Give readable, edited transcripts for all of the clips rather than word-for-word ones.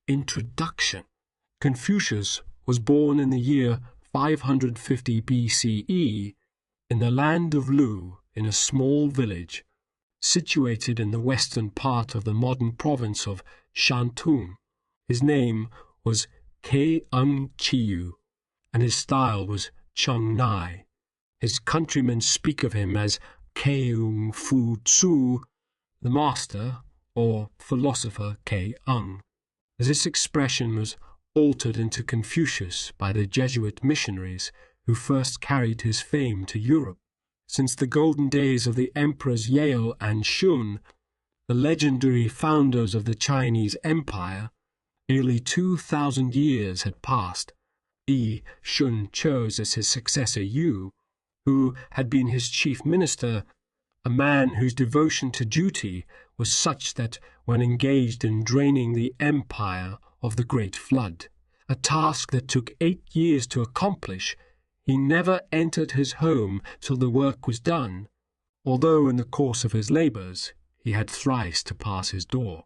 Introduction. Confucius was born in the year 550 BCE in the land of Lu in a small village situated in the western part of the modern province of Shantung. His name was Keung Chiu, and his style was Chung Nai. His countrymen speak of him as Keung Fu Tzu, the master or philosopher Keung. This expression was altered into Confucius by the Jesuit missionaries who first carried his fame to Europe. Since the golden days of the emperors Yao and Shun, the legendary founders of the Chinese Empire, nearly 2,000 years had passed. Yi Shun chose as his successor Yu, who had been his chief minister, a man whose devotion to duty was such that when engaged in draining the empire of the Great Flood, a task that took 8 years to accomplish, he never entered his home till the work was done, although in the course of his labours he had thrice to pass his door.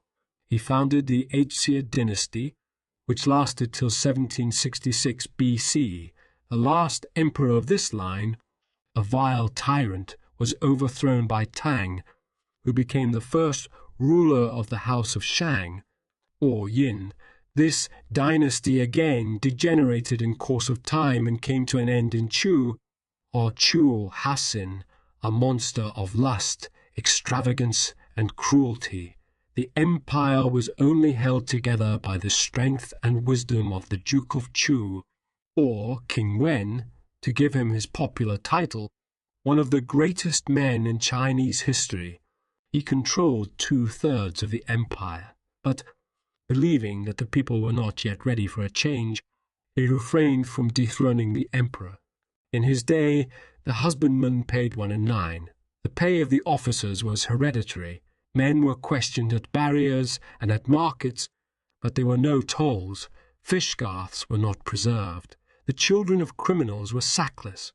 He founded the Hsia dynasty, which lasted till 1766 BC. The last emperor of this line, a vile tyrant, was overthrown by Tang, who became the first ruler of the house of Shang, or Yin. This dynasty again degenerated in course of time and came to an end in Chu, or Chu Hasin, a monster of lust, extravagance, and cruelty. The empire was only held together by the strength and wisdom of the Duke of Chu, or King Wen, to give him his popular title, one of the greatest men in Chinese history. He controlled 2/3 of the empire, but believing that the people were not yet ready for a change, he refrained from dethroning the emperor. In his day, the husbandman paid 1/9. The pay of the officers was hereditary. Men were questioned at barriers and at markets, but there were no tolls. Fish garths were not preserved. The children of criminals were sackless.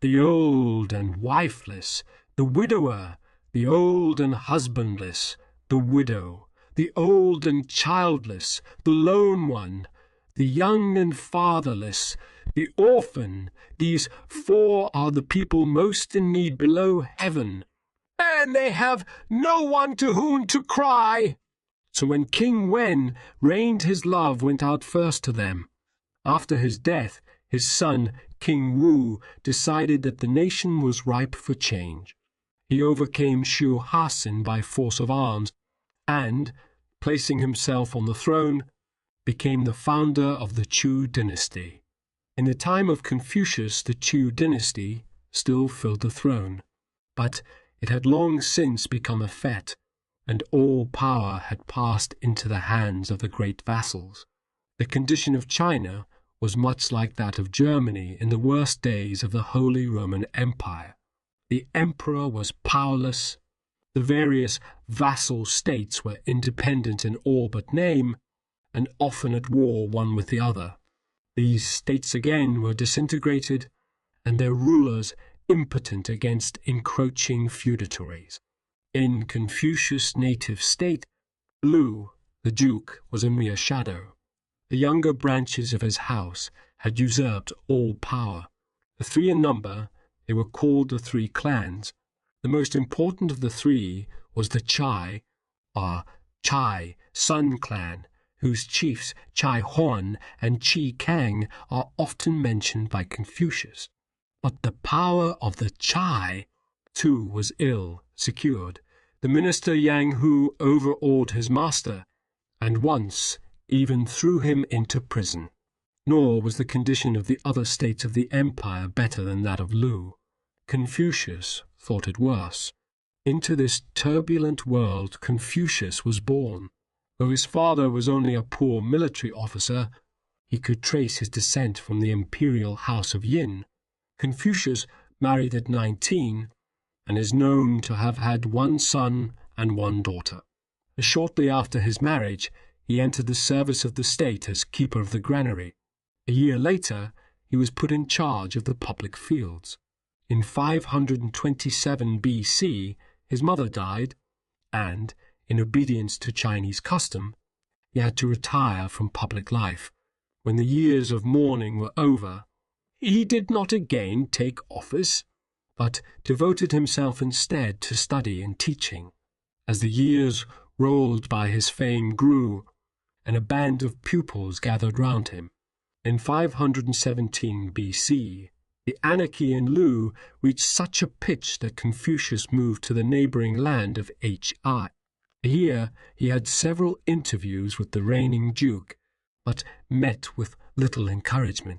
The old and wifeless, the widower, the old and husbandless, the widow, the old and childless, the lone one, the young and fatherless, the orphan, these 4 are the people most in need below heaven, and they have no one to whom to cry. So when King Wen reigned, his love went out first to them. After his death, his son, King Wu, decided that the nation was ripe for change. He overcame Shu Hasin by force of arms, and, placing himself on the throne, became the founder of the Chu dynasty. In the time of Confucius, the Chu dynasty still filled the throne, but it had long since become a fete, and all power had passed into the hands of the great vassals. The condition of China was much like that of Germany in the worst days of the Holy Roman Empire. The emperor was powerless. The various vassal states were independent in all but name, and often at war one with the other. These states again were disintegrated, and their rulers impotent against encroaching feudatories. In Confucius' native state, Lu, the duke, was a mere shadow. The younger branches of his house had usurped all power. The 3 in number, they were called the 3 clans. The most important of the 3 was the Chai, or Chai Sun clan, whose chiefs Chai Huan and Chi Kang are often mentioned by Confucius. But the power of the Chai, too, was ill secured. The minister Yang Hu overawed his master, and once even threw him into prison. Nor was the condition of the other states of the empire better than that of Lu. Confucius thought it worse. Into this turbulent world Confucius was born. Though his father was only a poor military officer, he could trace his descent from the imperial house of Yin. Confucius married at 19, and is known to have had 1 son and 1 daughter. Shortly after his marriage, he entered the service of the state as keeper of the granary. A year later, he was put in charge of the public fields. In 527 BC, his mother died, and, in obedience to Chinese custom, he had to retire from public life. When the years of mourning were over, he did not again take office, but devoted himself instead to study and teaching. As the years rolled by, his fame grew, and a band of pupils gathered round him. In 517 BC, the anarchy in Lu reached such a pitch that Confucius moved to the neighboring land of Hi. Here he had several interviews with the reigning duke, but met with little encouragement.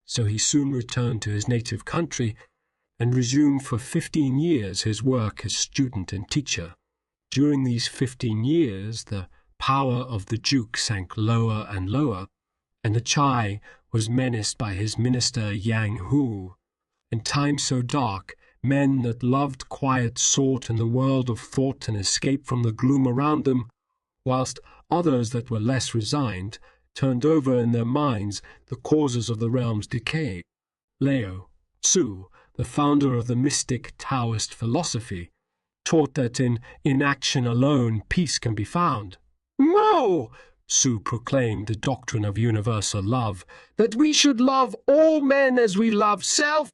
So he soon returned to his native country and resumed for 15 years his work as student and teacher. During these 15 years, the power of the duke sank lower and lower, and the Chai was menaced by his minister Yang Hu. In times so dark, men that loved quiet sought in the world of thought an escape from the gloom around them, whilst others that were less resigned turned over in their minds the causes of the realm's decay. Lao Tzu, the founder of the mystic Taoist philosophy, taught that in inaction alone peace can be found. No! Tzu proclaimed the doctrine of universal love, that we should love all men as we love self,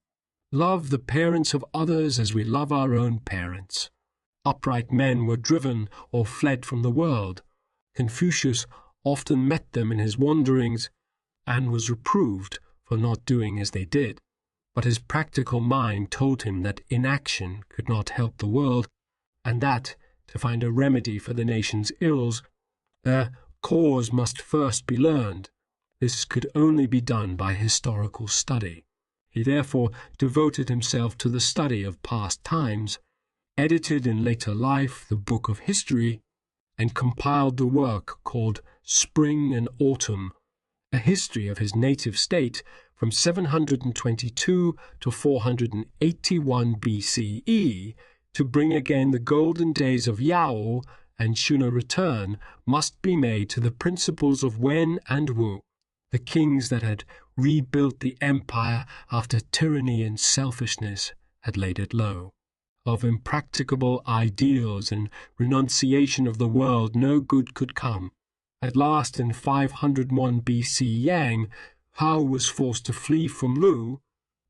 love the parents of others as we love our own parents. Upright men were driven or fled from the world. Confucius often met them in his wanderings and was reproved for not doing as they did. But his practical mind told him that inaction could not help the world, and that, to find a remedy for the nation's ills, their cause must first be learned. This could only be done by historical study. He therefore devoted himself to the study of past times, edited in later life the Book of History, and compiled the work called Spring and Autumn, a history of his native state from 722 to 481 BCE, to bring again the golden days of Yao and should a return must be made to the principles of Wen and Wu, the kings that had rebuilt the empire after tyranny and selfishness had laid it low. Of impracticable ideals and renunciation of the world no good could come. At last, in 501 BC Yang, Hao was forced to flee from Lu,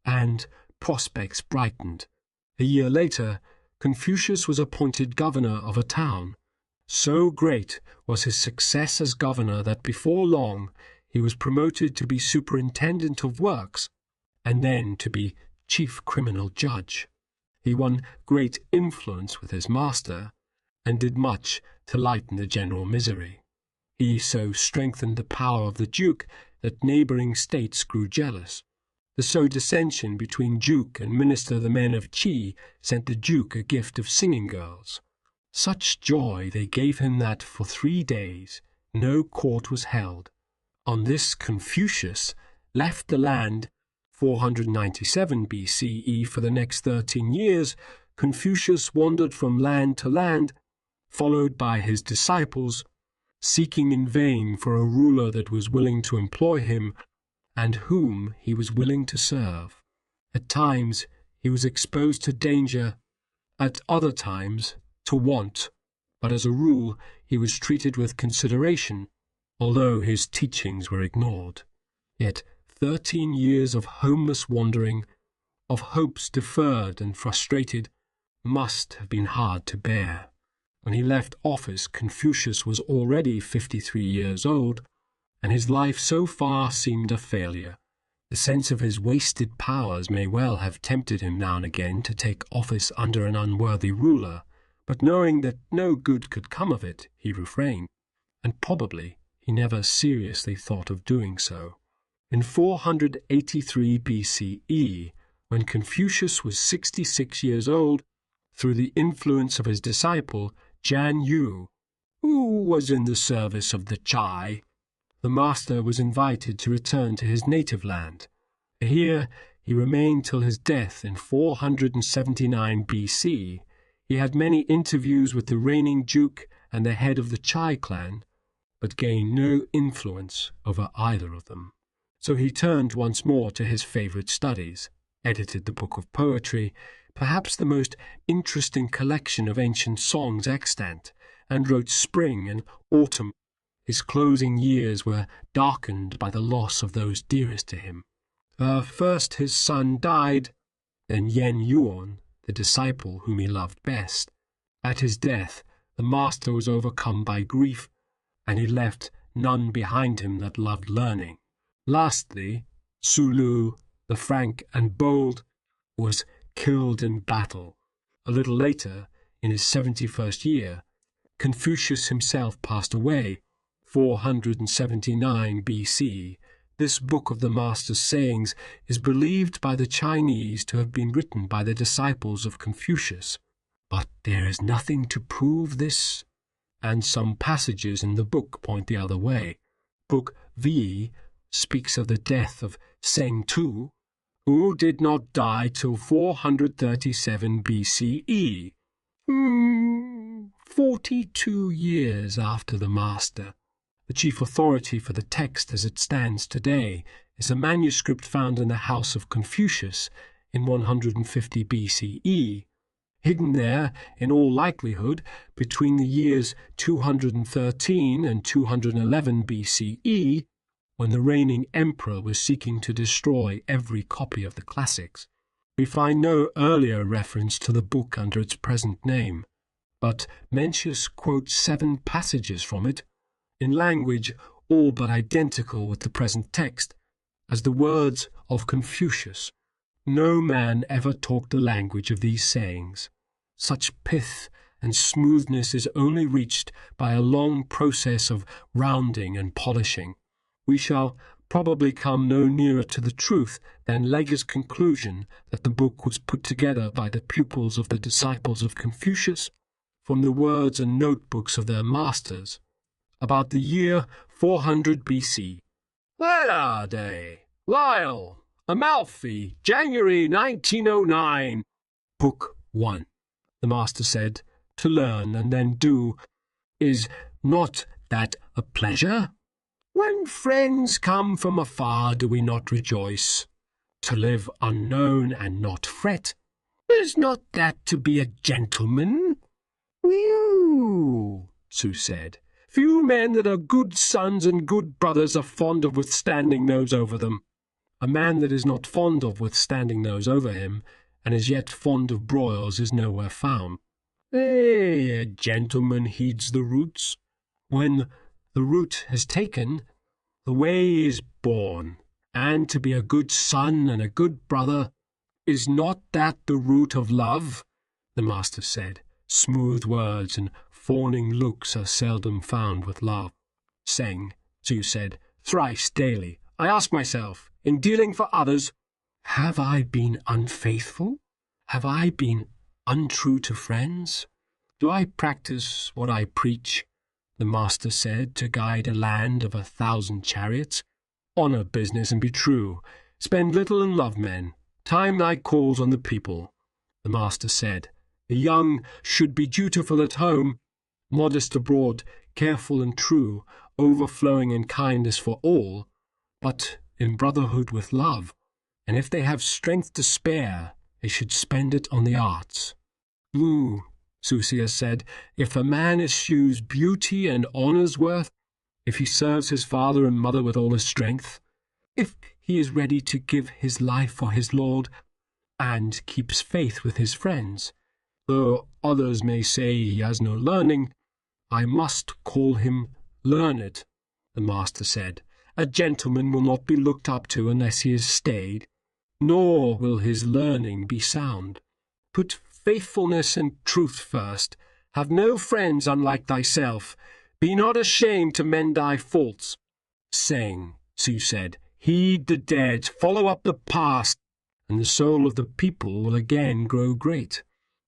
and prospects brightened. A year later, Confucius was appointed governor of a town. So great was his success as governor that before long he was promoted to be superintendent of works, and then to be chief criminal judge. He won great influence with his master, and did much to lighten the general misery. He so strengthened the power of the duke that neighboring states grew jealous. The so dissension between duke and minister the men of Qi sent the duke a gift of singing girls. Such joy they gave him that for 3 days no court was held. On this Confucius left the land 497 BCE. For the next 13 years, Confucius wandered from land to land, followed by his disciples, seeking in vain for a ruler that was willing to employ him and whom he was willing to serve. At times he was exposed to danger, at other times to want, but as a rule he was treated with consideration, although his teachings were ignored. Yet 13 years of homeless wandering, of hopes deferred and frustrated, must have been hard to bear. When he left office, Confucius was already 53 years old, and his life so far seemed a failure. The sense of his wasted powers may well have tempted him now and again to take office under an unworthy ruler, but knowing that no good could come of it, he refrained, and probably he never seriously thought of doing so. In 483 BCE, when Confucius was 66 years old, through the influence of his disciple Jan Yu, who was in the service of the Chai, the master was invited to return to his native land. Here he remained till his death in 479 BC. He had many interviews with the reigning duke and the head of the Chai clan, but gained no influence over either of them. So he turned once more to his favorite studies, edited the Book of Poetry, perhaps the most interesting collection of ancient songs extant, and wrote Spring and Autumn. His closing years were darkened by the loss of those dearest to him. First his son died, then Yen Yuan, the disciple whom he loved best. At his death, the master was overcome by grief, and he left none behind him that loved learning. Lastly, Su Lu, the frank and bold, was killed in battle. A little later, in his 71st year, Confucius himself passed away, 479 BC. This book of the master's sayings is believed by the Chinese to have been written by the disciples of Confucius. But there is nothing to prove this, and some passages in the book point the other way. Book V speaks of the death of Seng Tu, who did not die till 437 BCE, 42 years after the master. The chief authority for the text as it stands today is a manuscript found in the house of Confucius in 150 BCE, hidden there, in all likelihood, between the years 213 and 211 BCE, when the reigning emperor was seeking to destroy every copy of the classics. We find no earlier reference to the book under its present name, but Mencius quotes 7 passages from it, in language all but identical with the present text, as the words of Confucius. No man ever talked the language of these sayings. Such pith and smoothness is only reached by a long process of rounding and polishing. We shall probably come no nearer to the truth than Leger's conclusion that the book was put together by the pupils of the disciples of Confucius from the words and notebooks of their masters, about the year 400 BC. Day, Lyle, Amalfi, January 1909. Book 1. The master said, to learn and then do, is not that a pleasure? When friends come from afar, do we not rejoice? To live unknown and not fret, is not that to be a gentleman? Whew, Su said. Few men that are good sons and good brothers are fond of withstanding those over them. A man that is not fond of withstanding those over him, and is yet fond of broils, is nowhere found. A gentleman heeds the roots. When the root has taken, the way is born, and to be a good son and a good brother, is not that the root of love? The master said. Smooth words and fawning looks are seldom found with love. Seng, Su said, thrice daily, I ask myself, in dealing for others, have I been unfaithful? Have I been untrue to friends? Do I practice what I preach? The master said, to guide a land of 1,000 chariots. Honour business and be true. Spend little and love men. Time thy calls on the people. The master said, the young should be dutiful at home, modest abroad, careful and true, overflowing in kindness for all, but in brotherhood with love. And if they have strength to spare, they should spend it on the arts. Susia said, if a man eschews beauty and honour's worth, if he serves his father and mother with all his strength, if he is ready to give his life for his Lord, and keeps faith with his friends, though others may say he has no learning, I must call him learned, the master said. A gentleman will not be looked up to unless he is staid, nor will his learning be sound. Put faithfulness and truth first. Have no friends unlike thyself. Be not ashamed to mend thy faults. Seng, Su said, heed the dead, follow up the past, and the soul of the people will again grow great.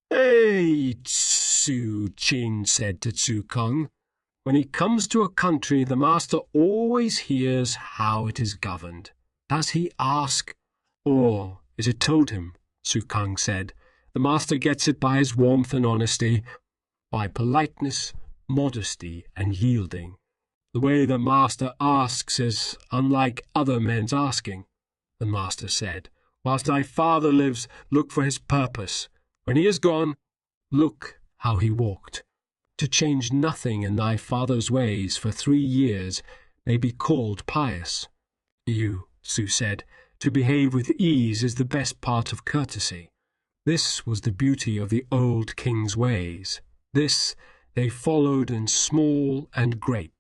Hey, Tsu Chin said to Tsu Kung, when he comes to a country, the master always hears how it is governed. Does he ask, or is it told him? Tsu Kung said. The master gets it by his warmth and honesty, by politeness, modesty, and yielding. The way the master asks is unlike other men's asking, the master said. Whilst thy father lives, look for his purpose. When he is gone, look how he walked. To change nothing in thy father's ways for 3 years may be called pious. You, Su said, to behave with ease is the best part of courtesy. This was the beauty of the old king's ways. This they followed in small and great.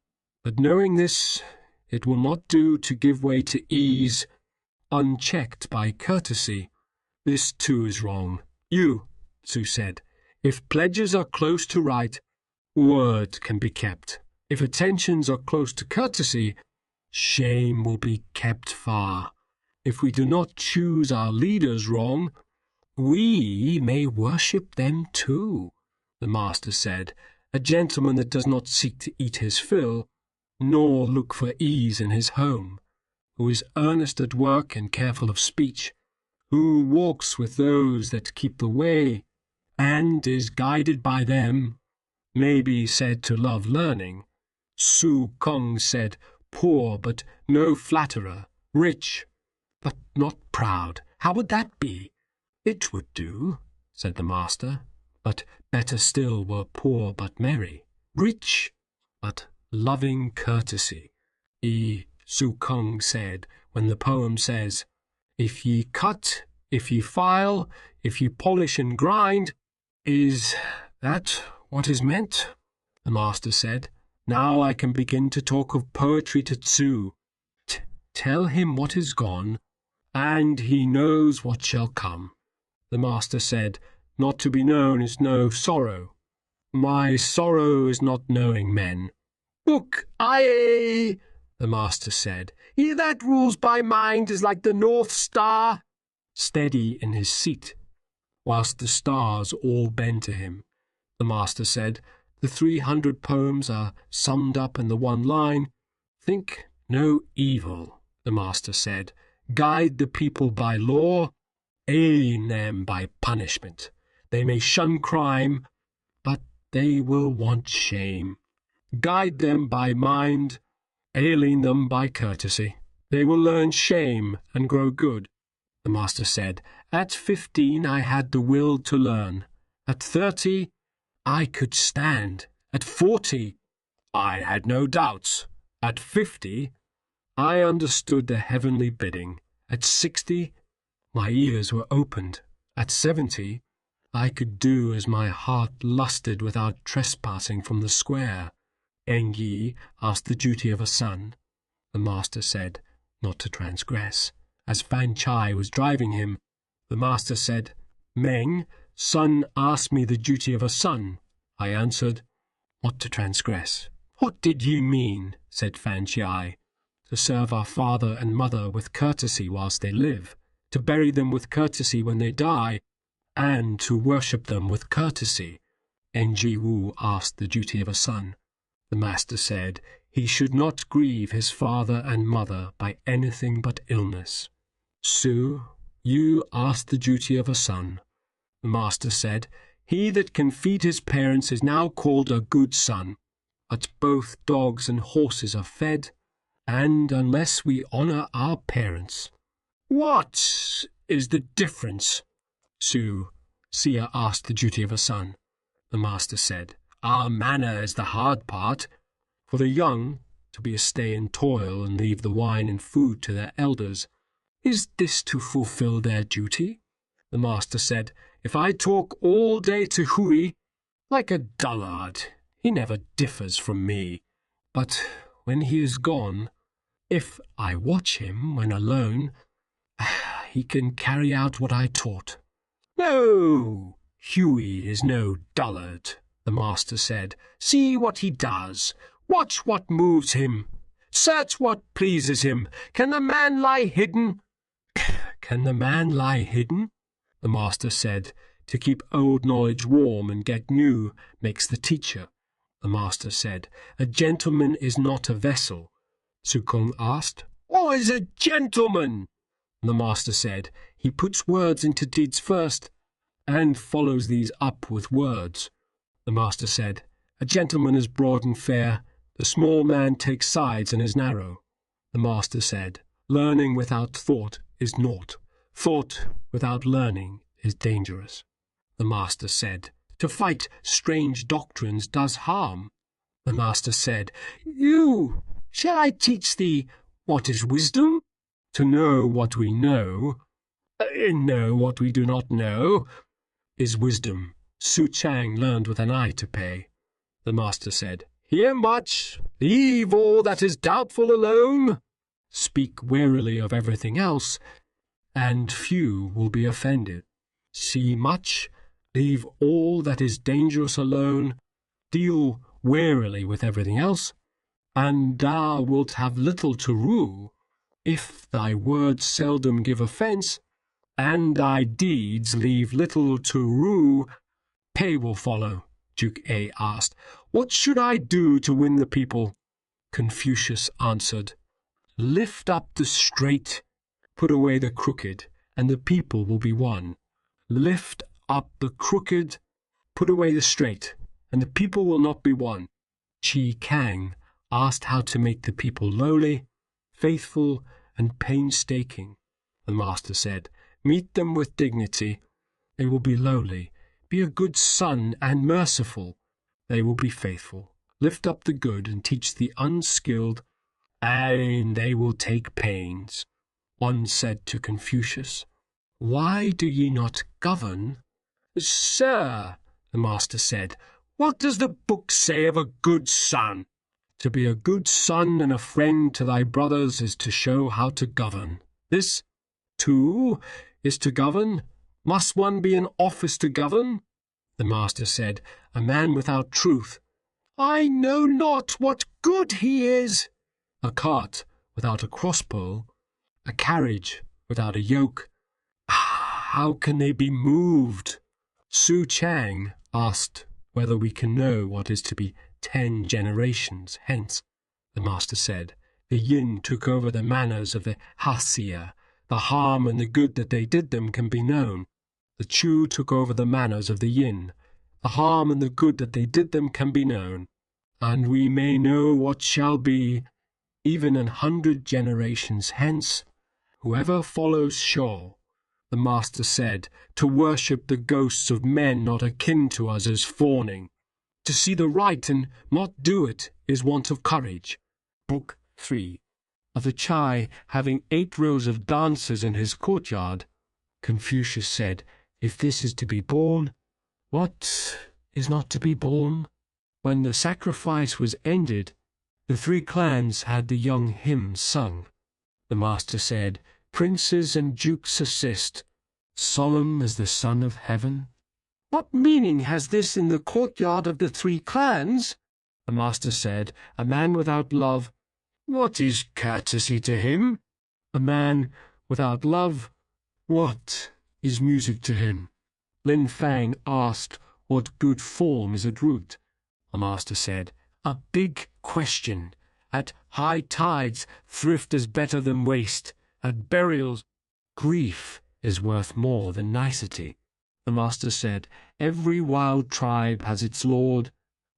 But knowing this, it will not do to give way to ease, unchecked by courtesy. This too is wrong. You, Su said, if pledges are close to right, word can be kept. If attentions are close to courtesy, shame will be kept far. If we do not choose our leaders wrong, we may worship them too. The master said, a gentleman that does not seek to eat his fill, nor look for ease in his home, who is earnest at work and careful of speech, who walks with those that keep the way, and is guided by them, may be said to love learning. Su Kong said, poor but no flatterer, rich but not proud. How would that be? It would do, said the master, but better still were poor but merry, rich but loving courtesy. Su Kong said, when the poem says, if ye cut, if ye file, if ye polish and grind, is that what is meant? The master said, now I can begin to talk of poetry to Tsu. Tell him what is gone, and he knows what shall come. The master said, not to be known is no sorrow. My sorrow is not knowing men. Look, aye, the master said, he that rules by mind is like the North Star, steady in his seat, whilst the stars all bend to him. The master said, the 300 poems are summed up in the one line, think no evil. The master said, guide the people by law, aid them by punishment. They may shun crime, but they will want shame. Guide them by mind, ailing them by courtesy. They will learn shame and grow good. The master said, at 15 I had the will to learn. At 30 I could stand. At 40 I had no doubts. At 50 I understood the heavenly bidding. At 60 my ears were opened. At 70 I could do as my heart lusted without trespassing from the square. Engi asked the duty of a son. The master said, not to transgress. As Fan Chai was driving him, the master said, Meng, son asked me the duty of a son. I answered, not to transgress. What did you mean? Said Fan Chai. To serve our father and mother with courtesy whilst they live, to bury them with courtesy when they die, and to worship them with courtesy. Engi Wu asked the duty of a son. The master said he should not grieve his father and mother by anything but illness. Su, you asked the duty of a son. The master said, he that can feed his parents is now called a good son, but both dogs and horses are fed, and unless we honour our parents. What is the difference? Su, Sia asked the duty of a son. The master said, our manner is the hard part. For the young, to be a stay in toil and leave the wine and food to their elders. Is this to fulfil their duty? The master said, if I talk all day to Hui, like a dullard, he never differs from me. But when he is gone, if I watch him when alone, he can carry out what I taught. No, Huey is no dullard, the master said. See what he does. Watch what moves him. Search what pleases him. Can the man lie hidden? Can the man lie hidden? The master said. To keep old knowledge warm and get new makes the teacher. The master said. A gentleman is not a vessel. Su Kong asked. What is a gentleman? The master said. He puts words into deeds first, and follows these up with words. The master said, a gentleman is broad and fair, the small man takes sides and is narrow. The master said, learning without thought is naught. Thought without learning is dangerous. The master said, To fight strange doctrines does harm. The Master said, "You, shall I teach thee what is wisdom? To know what we know what we do not know, is wisdom." Su Chang learned with an eye to pay. The Master said, "Hear much, leave all that is doubtful alone. Speak warily of everything else, and few will be offended. See much, leave all that is dangerous alone. Deal warily with everything else, and thou wilt have little to rue. If thy words seldom give offence, and thy deeds leave little to rue." Pay will follow. Duke A asked, "What should I do to win the people?" Confucius answered, "Lift up the straight, put away the crooked, and the people will be won. Lift up the crooked, put away the straight, and the people will not be won." Chi Kang asked how to make the people lowly, faithful, and painstaking. The Master said, "Meet them with dignity. They will be lowly. Be a good son and merciful. They will be faithful. Lift up the good and teach the unskilled, and they will take pains." One said to Confucius, "Why do ye not govern?" "Sir," the Master said, "what does the book say of a good son?" "To be a good son and a friend to thy brothers is to show how to govern. This, too, is to govern. Must one be in office to govern?" The Master said, "A man without truth, I know not what good he is." A cart without a crosspole, a carriage without a yoke, how can they be moved? Su Chang asked whether we can know what is to be 10 generations hence. The Master said, "The Yin took over the manners of the Hasia. The harm and the good that they did them can be known. The Chu took over the manners of the Yin. The harm and the good that they did them can be known. And we may know what shall be, even 100 generations hence. Whoever follows shall," the Master said, "to worship the ghosts of men not akin to us is fawning. To see the right and not do it is want of courage." Book 3. Of the Chai having 8 rows of dancers in his courtyard, Confucius said, "If this is to be borne, what is not to be borne?" When the sacrifice was ended, the 3 clans had the young hymn sung. The Master said, "Princes and dukes assist, solemn as the Son of Heaven." "What meaning has this in the courtyard of the 3 clans?" The Master said, "A man without love, what is courtesy to him? A man without love, what is music to him?" Lin Fang asked what good form is at root. The Master said, "A big question. At high tides, thrift is better than waste. At burials, grief is worth more than nicety." The Master said, "Every wild tribe has its lord,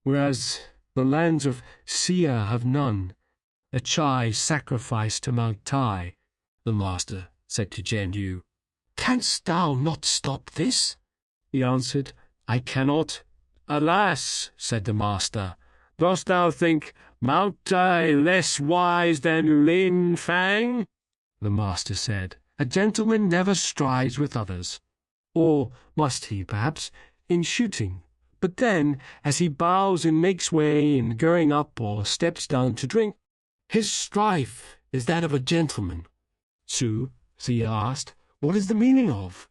whereas the lands of Sia have none. A Chai sacrificed to Mount Tai." The Master said to Jen Yu, "Canst thou not stop this?" He answered, "I cannot." "Alas," said the Master, "dost thou think Mount Tai less wise than Lin Fang?" The Master said, "A gentleman never strides with others. Or must he, perhaps, in shooting? But then, as he bows and makes way in going up or steps down to drink, his strife is that of a gentleman." Su, Thea asked, "What is the meaning of?"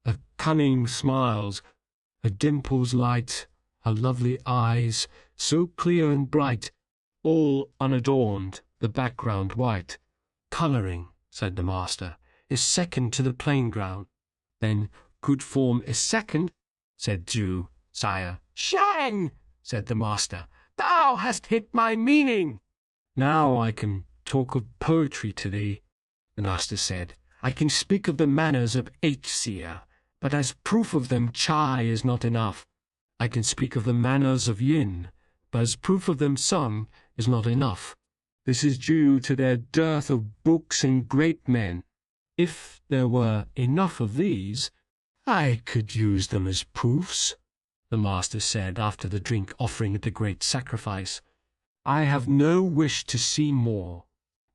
Her cunning smiles, her dimples light, her lovely eyes, so clear and bright, all unadorned, the background white. "Colouring," said the Master, "is second to the plain ground." "Then good form is second," said Zhu, sire. "Shang," said the Master, "thou hast hit my meaning." "Now I can talk of poetry to thee," the Master said. "I can speak of the manners of Hsia, but as proof of them Chai is not enough. I can speak of the manners of Yin, but as proof of them sung is not enough. This is due to their dearth of books and great men. If there were enough of these, I could use them as proofs." the master said after the drink offering at the great sacrifice. I have no wish to see more.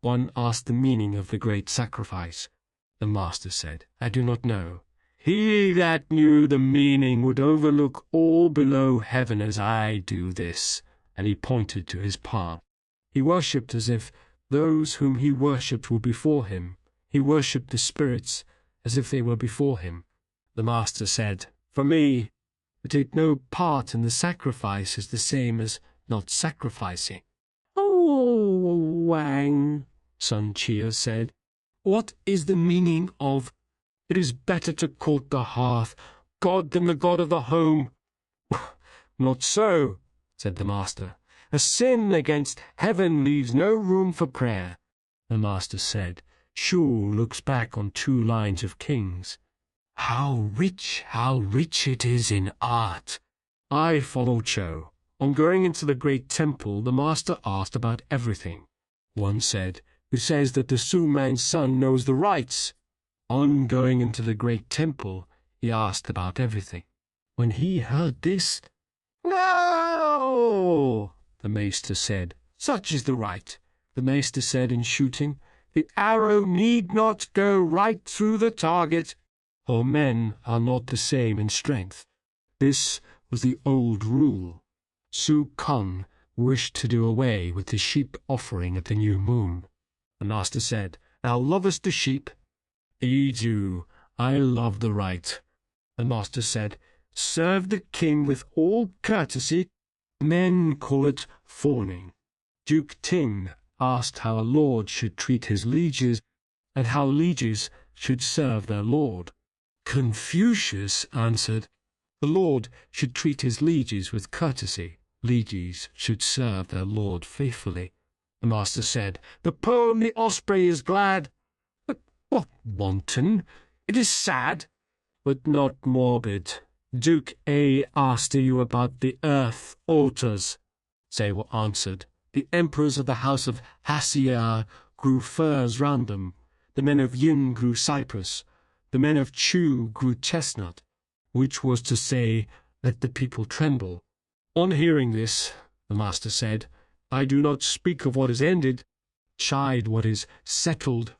One asked the meaning of the great sacrifice. The master said, I do not know. He that knew the meaning would overlook all below heaven as I do this. And he pointed to his palm. He worshipped as if those whom he worshipped were before him. He worshipped the spirits as if they were before him. The master said, For me, to take no part in the sacrifice is the same as not sacrificing. Oh, Wang, Sun Chia said, what is the meaning of, it is better to court the hearth god than the god of the home? Not so, said the master. A sin against heaven leaves no room for prayer. The master said, Shu looks back on 2 lines of kings. How rich it is in art. I follow Cho. On going into the great temple, the master asked about everything. One said, Who says that the Su man's son knows the rites? On going into the great temple, he asked about everything. When he heard this, No! The maester said, Such is the right. The maester said in shooting, The arrow need not go right through the target, for men are not the same in strength. This was the old rule. Su Kun wished to do away with the sheep offering at the new moon. The master said, Thou lovest the sheep? I do. I love the right. The master said, Serve the king with all courtesy. Men call it fawning. Duke Ting asked how a lord should treat his lieges, and how lieges should serve their lord. Confucius answered, The lord should treat his lieges with courtesy. Lieges should serve their lord faithfully. The master said, The poem The Osprey is glad. But what wanton? It is sad, but not morbid. Duke A asked you about the earth altars. They were answered. The emperors of the house of Hasia grew firs round them. The men of Yin grew cypress. The men of Chu grew chestnut, which was to say, let the people tremble. On hearing this, the master said, I do not speak of what is ended, chide what is settled,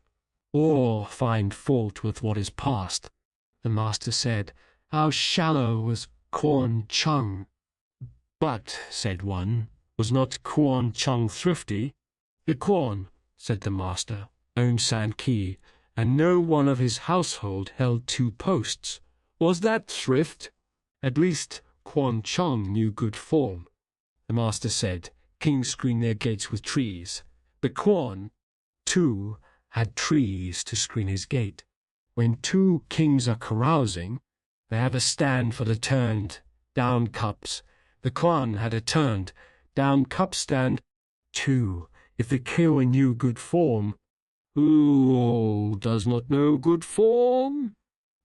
or find fault with what is past. The master said, How shallow was Quan Chung. But, said one, was not Quan Chung thrifty? The Quan, said the master, owned San Ki, and no one of his household held 2 posts. Was that thrift? At least Quan Chung knew good form. The master said, Kings screen their gates with trees. The Quan, too, had trees to screen his gate. When 2 kings are carousing, they have a stand for the turned-down cups. The Quan had a turned-down cup stand, too. If the king knew good form, who does not know good form?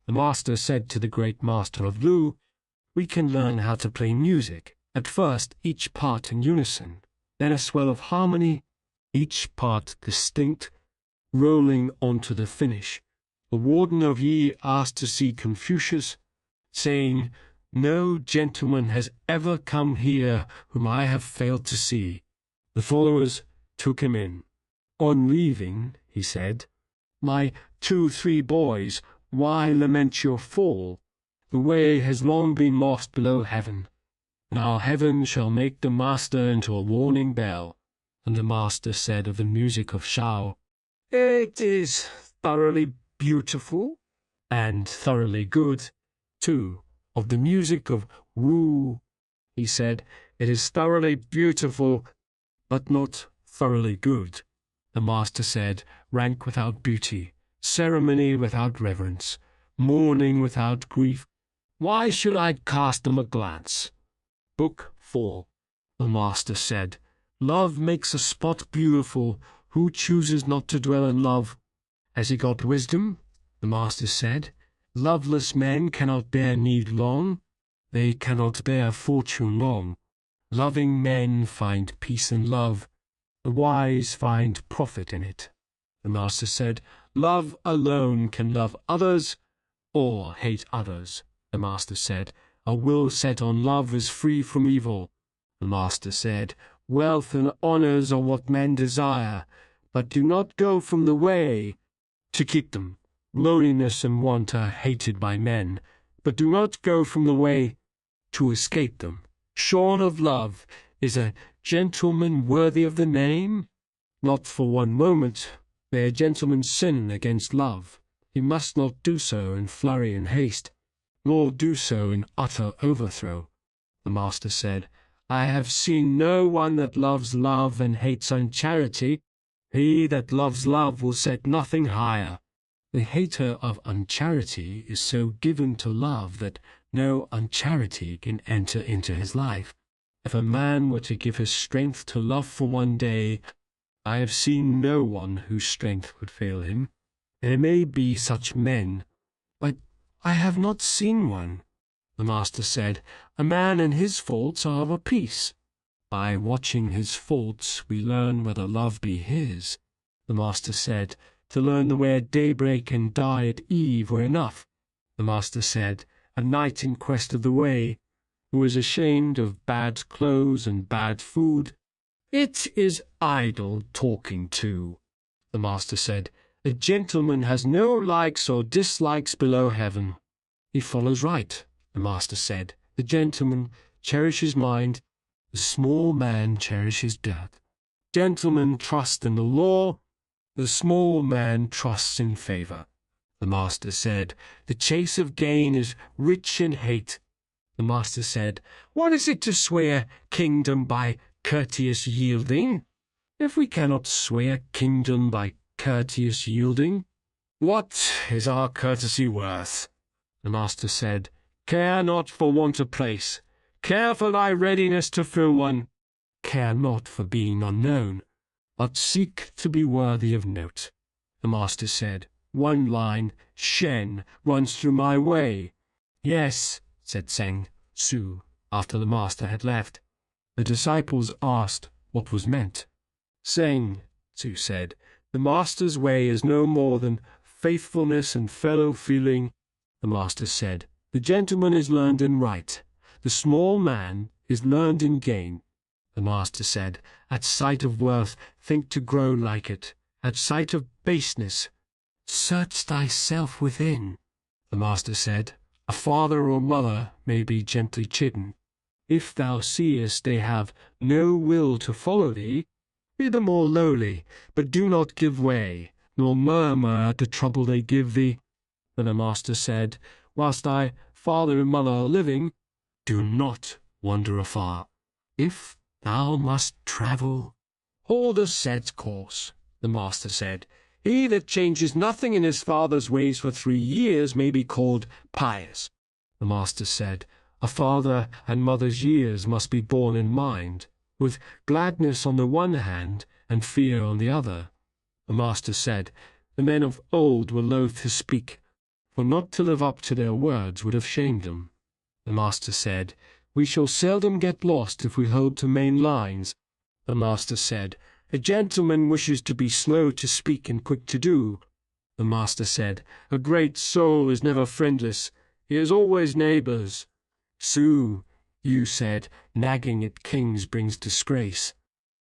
The master said to the great master of Lu, We can learn how to play music. At first, each part in unison, then a swell of harmony, each part distinct, rolling on to the finish. The warden of Yi asked to see Confucius, saying, No gentleman has ever come here whom I have failed to see. The followers took him in. On leaving, he said, My 2-3 boys, why lament your fall? The way has long been lost below heaven. Now heaven shall make the master into a warning bell. And the master said of the music of Shao, It is thoroughly beautiful, and thoroughly good, too. Of the music of Wu, he said, It is thoroughly beautiful, but not thoroughly good. The master said, Rank without beauty, ceremony without reverence, mourning without grief. Why should I cast them a glance? Book 4. The master said, Love makes a spot beautiful. Who chooses not to dwell in love? Has he got wisdom? The master said, Loveless men cannot bear need long. They cannot bear fortune long. Loving men find peace in love. The wise find profit in it. The master said, Love alone can love others or hate others. The master said, A will set on love is free from evil. The master said, wealth and honors are what men desire, but do not go from the way to keep them. Loneliness and want are hated by men, but do not go from the way to escape them. Shorn of love, is a gentleman worthy of the name? Not for one moment may a gentleman sin against love. He must not do so in flurry and haste, nor do so in utter overthrow. The master said, I have seen no one that loves love and hates uncharity. He that loves love will set nothing higher. The hater of uncharity is so given to love that no uncharity can enter into his life. If a man were to give his strength to love for one day, I have seen no one whose strength would fail him. There may be such men, but I have not seen one. The master said, a man and his faults are of a piece. By watching his faults we learn whether love be his. The master said, to learn the way at daybreak and die at eve were enough. The master said, a knight in quest of the way, who is ashamed of bad clothes and bad food, it is idle talking too. The master said, a gentleman has no likes or dislikes below heaven. He follows right. The master said, the gentleman cherishes mind, the small man cherishes dirt. Gentlemen trust in the law, the small man trusts in favor. The master said, the chase of gain is rich in hate. The master said, what is it to sway a kingdom by courteous yielding? If we cannot sway a kingdom by courteous yielding, what is our courtesy worth? The master said, care not for want of place, care for thy readiness to fill one. Care not for being unknown, but seek to be worthy of note. The master said, one line, Shen, runs through my way. Yes, said Tsang Su, after the master had left. The disciples asked what was meant. Tsang Su said, the master's way is no more than faithfulness and fellow-feeling. The master said, the gentleman is learned in right, the small man is learned in gain. The master said, at sight of worth think to grow like it, at sight of baseness search thyself within. The master said, a father or mother may be gently chidden. If thou seest they have no will to follow thee, be the more lowly, but do not give way, nor murmur at the trouble they give thee. Then the master said, whilst thy father and mother are living, do not wander afar. If thou must travel, hold a set course. The master said, he that changes nothing in his father's ways for 3 years may be called pious. The master said, a father and mother's years must be borne in mind, with gladness on the one hand and fear on the other. The master said, the men of old were loath to speak, for not to live up to their words would have shamed them. The master said, we shall seldom get lost if we hold to main lines. The master said, a gentleman wishes to be slow to speak and quick to do. The master said, a great soul is never friendless, he has always neighbors. Su, you said, nagging at kings brings disgrace,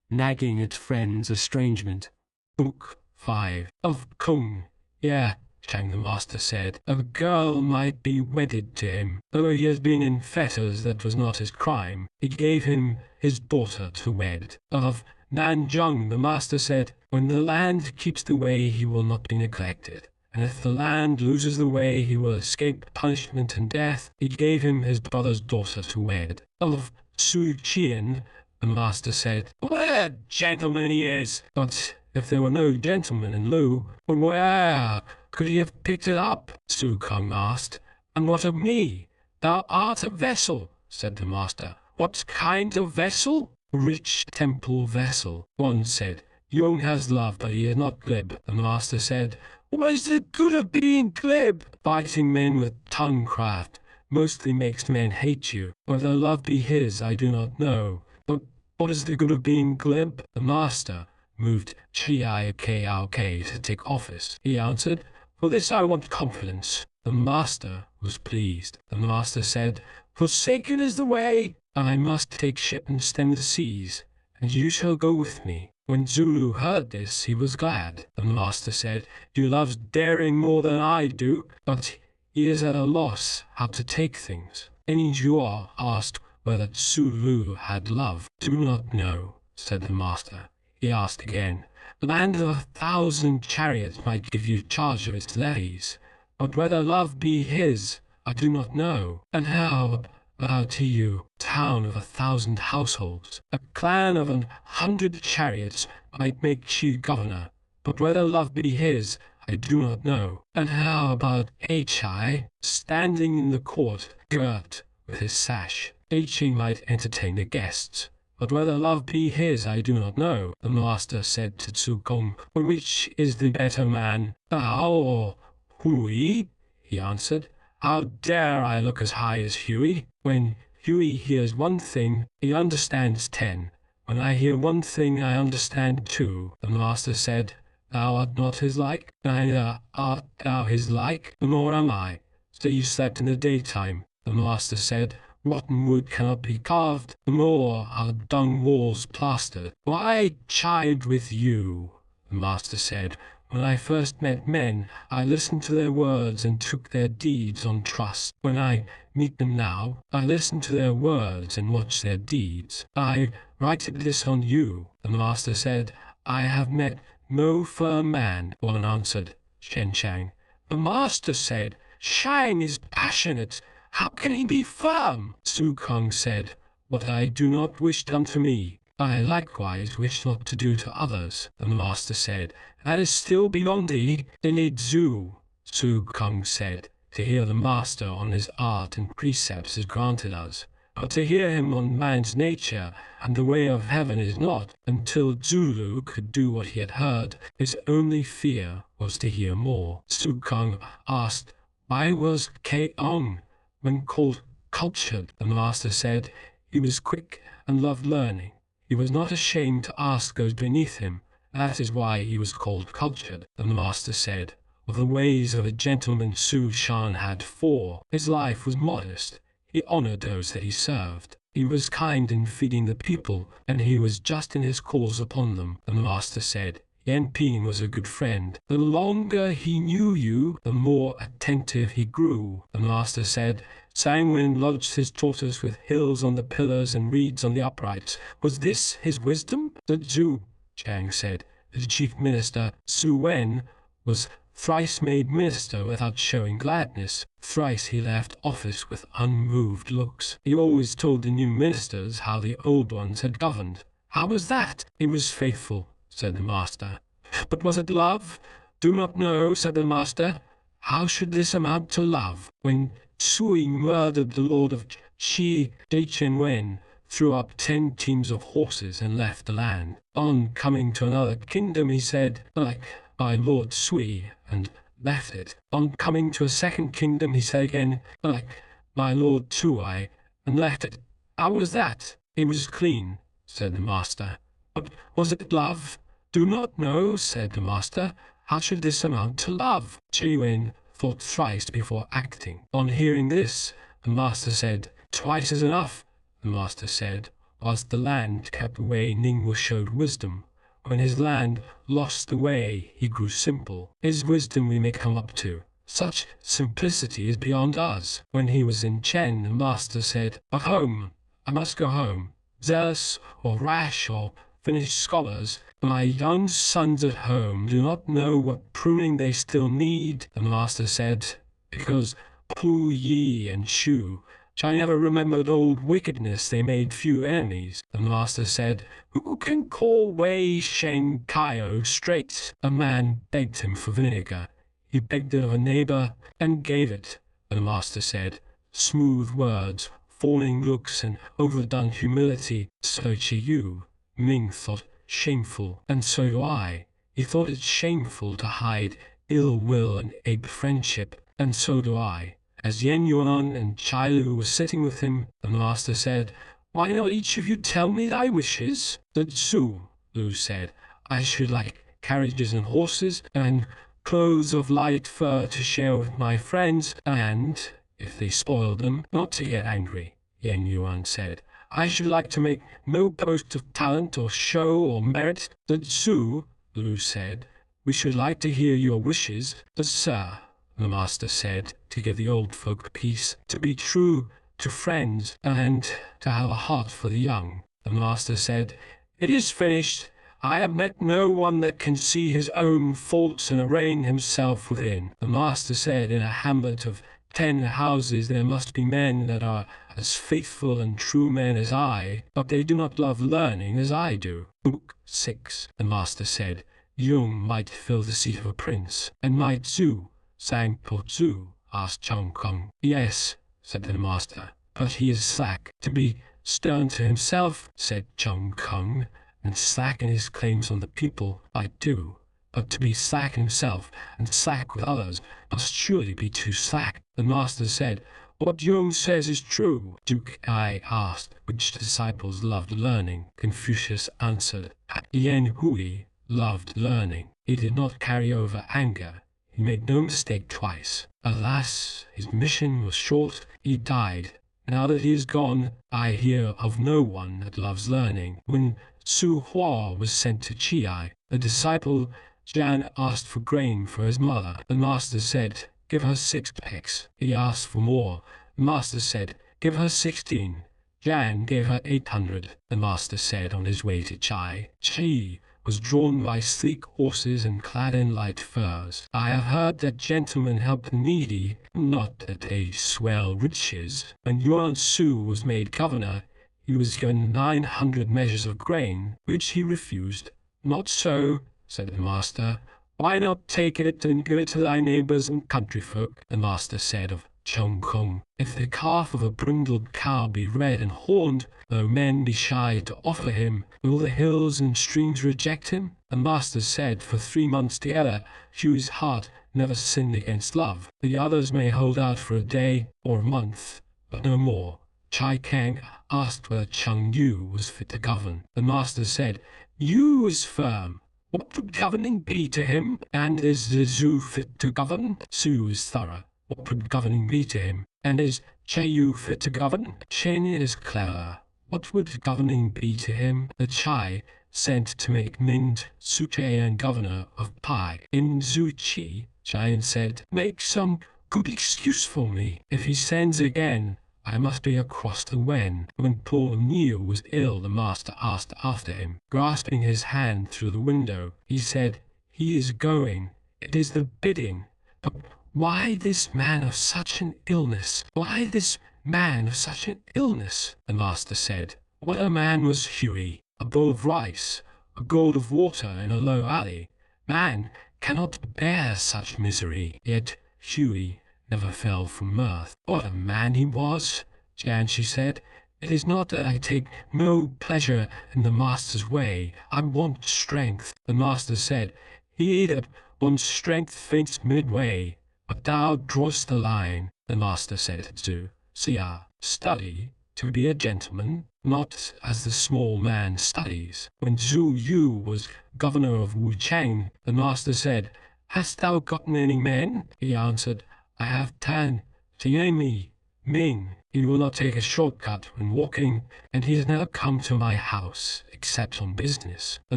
nagging at friends estrangement. Book 5 of Kung. Yeah, Chang the master said, a girl might be wedded to him, though he has been in fetters that was not his crime. He gave him his daughter to wed. Of Nanjung the master said, when the land keeps the way he will not be neglected, and if the land loses the way he will escape punishment and death. He gave him his brother's daughter to wed. Of Su Qian the master said, what a gentleman he is! But if there were no gentleman in Lu, where could he have picked it up? Su Kung asked. And what of me? Thou art a vessel, said the master. What kind of vessel? A rich temple vessel. One said, Yong has love, but he is not glib. The master said, what is the good of being glib? Biting men with tonguecraft mostly makes men hate you. Whether love be his, I do not know. But what is the good of being glib? The master moved Chiaok to take office. He answered, for this I want confidence. The master was pleased. The master said, Forsaken is the way, and I must take ship and stem the seas, and you shall go with me." When Zulu heard this, he was glad. The master said, "You love daring more than I do," but he is at a loss how to take things. Injua asked whether Zulu had love. "Do not know," said the master. He asked again. "The land of 1,000 chariots might give you charge of its levies, but whether love be his, I do not know. And how about you, town of 1,000 households? A clan of 100 chariots might make you governor, but whether love be his, I do not know. And how about Hi, standing in the court, girt with his sash? Hi might entertain the guests, but whether love be his, I do not know." The master said to Tsukong, "Which is the better man, thou or Hui?" He answered, "How dare I look as high as Huey? When Huey hears one thing, he understands 10. When I hear one thing, I understand 2. The master said, "Thou art not his like, neither art thou his like, nor am I. So you slept in the daytime." The master said, "Rotten wood cannot be carved, nor are dung walls plastered." "Why chide with you?" the master said. "When I first met men, I listened to their words and took their deeds on trust. When I meet them now, I listen to their words and watch their deeds. I write this on you." The master said, "I have met no firm man," one answered, Shen Shang. The master said, "Shang is passionate. How can he be firm?" Tsukong said, "What I do not wish done to me, I likewise wish not to do to others." The master said, "That is still beyond thee, Zenitsu." Tsukong said, "To hear the master on his art and precepts is granted us, but to hear him on man's nature and the way of heaven is not." Until Zulu could do what he had heard, his only fear was to hear more. Tsukong asked, "Why was Keong, when called cultured?" The master said, "He was quick and loved learning. He was not ashamed to ask those beneath him. That is why he was called cultured." The master said, "Of the ways of a gentleman Su Shan had 4. His life was modest. He honored those that he served. He was kind in feeding the people, and he was just in his calls upon them." The master said, "Yen Ping was a good friend. The longer he knew you, the more attentive he grew." The master said, "Sangwin lodged his tortoise with hills on the pillars and reeds on the uprights. Was this his wisdom?" The Zhu Chang said, "The chief minister, Su Wen, was thrice made minister without showing gladness. Thrice he left office with unmoved looks. He always told the new ministers how the old ones had governed." "How was that?" "He was faithful," said the master. "But was it love?" "Do not know," said the master. "How should this amount to love? When Sui murdered the lord of Chi, Chen Wen threw up 10 teams of horses and left the land. On coming to another kingdom, he said, like my lord Sui, and left it. On coming to a second kingdom, he said again, like my lord Tuai, and left it. How was that?" "It was clean," said the master. "But was it love?" "Do not know," said the master. "How should this amount to love?" Chi Wen thought thrice before acting. On hearing this, the master said, "Twice is enough." The master said, "Whilst the land kept way, Ningwu showed wisdom. When his land lost the way, he grew simple. His wisdom we may come up to. Such simplicity is beyond us." When he was in Chen, the master said, "But home, I must go home. Zealous or rash or finished scholars, my young sons at home do not know what pruning they still need." The master said, "Because Pu Yi and Shu, I never remembered old wickedness, they made few enemies." The master said, "Who can call Wei Sheng Kaio straight?" A man begged him for vinegar. He begged it of a neighbor and gave it. The master said, "Smooth words, fawning looks, and overdone humility, so to you." Ming thought shameful, and so do I. He thought it shameful to hide ill will and ape friendship, and so do I. As Yen Yuan and Chai Lu were sitting with him, the master said, "Why not each of you tell me thy wishes?" The Zhu Lu said, "I should like carriages and horses, and clothes of light fur to share with my friends, and if they spoiled them, not to get angry, Yen Yuan said. I should like to make no boast of talent or show or merit. The Tzu, Lu said, we should like to hear your wishes. The Sir, the master said, to give the old folk peace, to be true to friends, and to have a heart for the young. The master said, it is finished. I have met no one that can see his own faults and arraign himself within. The master said, in a hamlet of 10 houses there must be men that are as faithful and true men as I, but they do not love learning as I do. Book 6. The master said, Jung might fill the seat of a prince, and might Tzu, sang Po Tzu, asked Chung Kung. Yes, said the master, but he is slack. To be stern to himself, said Chung Kung, and slack in his claims on the people, I do. But to be slack himself and slack with others must surely be too slack. The master said, what Jung says is true. Duke Ai asked which disciples loved learning. Confucius answered, Yen Hui loved learning. He did not carry over anger. He made no mistake twice. Alas, his mission was short. He died. Now that he is gone, I hear of no one that loves learning. When Su Hua was sent to Chiai, the disciple Jan asked for grain for his mother. The master said, give her 6 pecks. He asked for more. The master said, give her 16. Jan gave her 800. The master said on his way to Chai. Chi was drawn by sleek horses and clad in light furs. I have heard that gentlemen help the needy, not that they swell riches. When Yuan Su was made governor, he was given 900 measures of grain, which he refused. Not so, said the master. Why not take it and give it to thy neighbours and countryfolk? The master said of Chung Kung, if the calf of a brindled cow be red and horned, though men be shy to offer him, will the hills and streams reject him? The master said for 3 months together, Hugh's heart never sinned against love. The others may hold out for a day or a month, but no more. Chai Kang asked whether Chung Yu was fit to govern. The master said, Yu is firm. What would governing be to him? And is the Zhu fit to govern? Su is thorough. What would governing be to him? And is Yu fit to govern? Shen is clever. What would governing be to him? The Chai sent to make Mind Suchayan governor of Pai. In Zuchi, Chai said, make some good excuse for me. If he sends again, I must be across the Wen. When Paul Neil was ill, the master asked after him. Grasping his hand through the window, he said, he is going. It is the bidding. But why this man of such an illness? Why this man of such an illness? The master said, what a man was Huey. A bowl of rice, a gourd of water in a low alley. Man cannot bear such misery. Yet Huey never fell from mirth. What a man he was, Jan, she said. It is not that I take no pleasure in the master's way. I want strength. The master said, he that wants strength faints midway. But thou drawest the line. The master said to Tzu, Siya, study to be a gentleman, not as the small man studies. When Zhu Yu was governor of Wuchang, the master said, hast thou gotten any men? He answered, I have Tan, Tianmi, Ming. He will not take a shortcut when walking, and he has never come to my house, except on business. The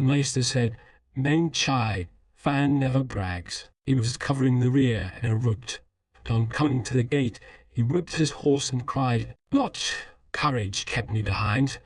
master said, Meng Chai, Fan never brags. He was covering the rear in a route, but on coming to the gate, he whipped his horse and cried, not courage kept me behind.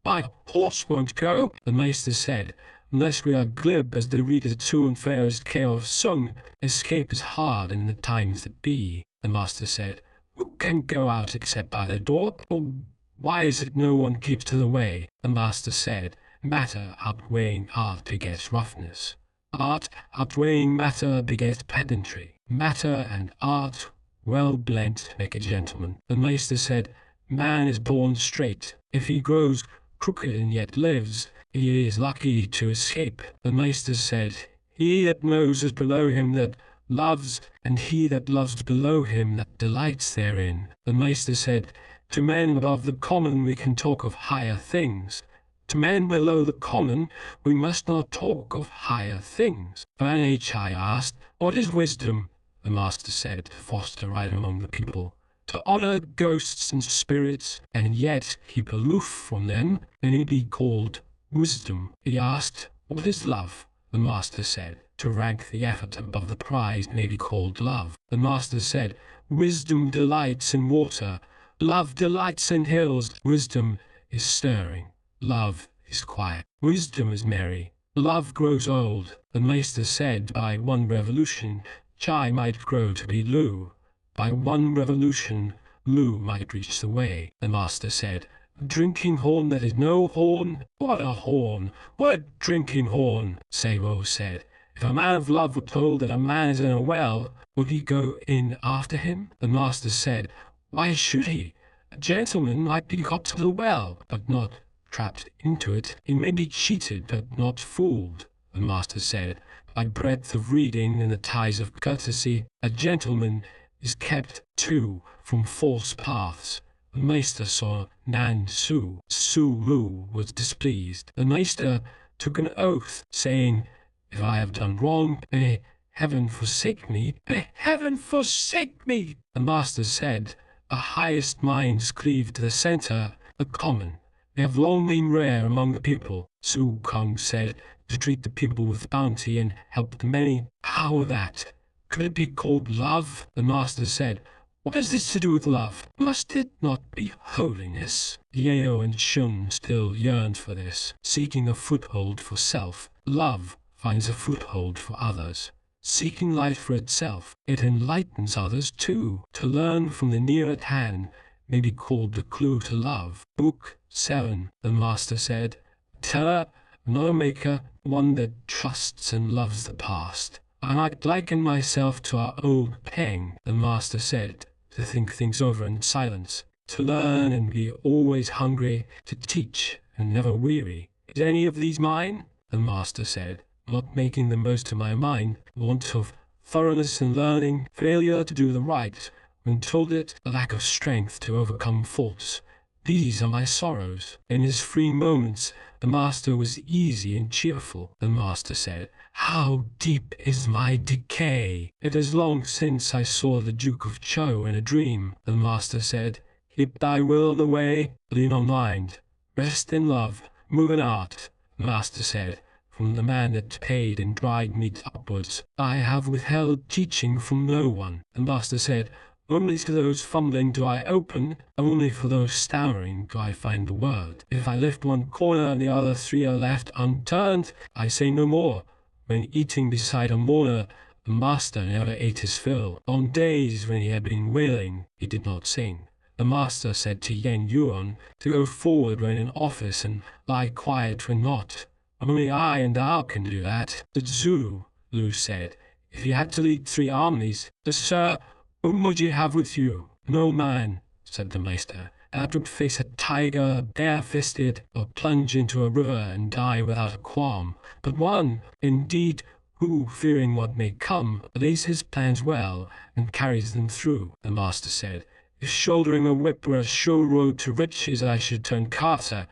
My horse won't go. The master said, unless we are glib as the Rita Tzu and fairest Kao of Sung, escape is hard in the times that be. The master said, who can go out except by the door? Or why is it no one keeps to the way? The master said, matter outweighing art begets roughness. Art outweighing matter begets pedantry. Matter and art well blent make a gentleman. The master said, man is born straight. If he grows crooked and yet lives, he is lucky to escape. The master said, he that knows is below him that loves, and he that loves below him that delights therein. The master said, to men above the common we can talk of higher things. To men below the common we must not talk of higher things. Van Chai asked, what is wisdom? The master said, to foster right among the people, to honor ghosts and spirits, and yet keep aloof from them, then it be called wisdom. He asked, "What is love?" The master said, "To rank the effort above the prize may be called love." The master said, "Wisdom delights in water, love delights in hills. Wisdom is stirring, love is quiet. Wisdom is merry, love grows old." The master said, "By one revolution, Chai might grow to be Lu. By one revolution, Lu might reach the way." The master said, "A drinking horn that is no horn? What a horn! What a drinking horn!" Sabo said, "If a man of love were told that a man is in a well, would he go in after him?" The master said, "Why should he? A gentleman might be got to the well, but not trapped into it. He may be cheated, but not fooled." The master said, "By breadth of reading and the ties of courtesy, a gentleman is kept, too, from false paths." The maester saw Nan Su. Su Lu was displeased. The maester took an oath, saying, "If I have done wrong, may heaven forsake me. May heaven forsake me." The master said, "The highest minds cleave to the center, the common. They have long been rare among the people." Su Kong said, "To treat the people with bounty and help the many. How that? Could it be called love?" The master said, "What has this to do with love? Must it not be holiness?" Yeo and Shun still yearned for this, seeking a foothold for self. Love finds a foothold for others. Seeking light for itself, it enlightens others too. To learn from the near at hand may be called the clue to love. Book 7, the master said, "Teller, not a maker, one that trusts and loves the past. I might liken myself to our old Peng," the master said, "to think things over in silence, to learn and be always hungry, to teach and never weary. Is any of these mine?" The master said, "Not making the most of my mind, want of thoroughness in learning, failure to do the right when told it, lack of strength to overcome faults. These are my sorrows." In his free moments, the master was easy and cheerful. The master said, "How deep is my decay! It is long since I saw the Duke of Chou in a dream." The master said, "Keep thy will the way, lean on mind, rest in love, move in art." The master said, "From the man that paid in dried meat upwards, I have withheld teaching from no one." The master said, "Only to those fumbling do I open, only for those stammering do I find the word. If I lift one corner and the other three are left unturned, I say no more." When eating beside a mourner, the master never ate his fill. On days when he had been wailing, he did not sing. The master said to Yen Yuan to go forward when in office and lie quiet when not. "Only I and thou can do that." The Zulu, Lu said, "If you had to lead 3 armies, sir, whom would you have with you?" "No man," said the maester, "that would face a tiger bare-fisted, or plunge into a river and die without a qualm, but one, indeed, who, fearing what may come, lays his plans well and carries them through." The master said, "If shouldering a whip were a sure road to riches, I should turn carter.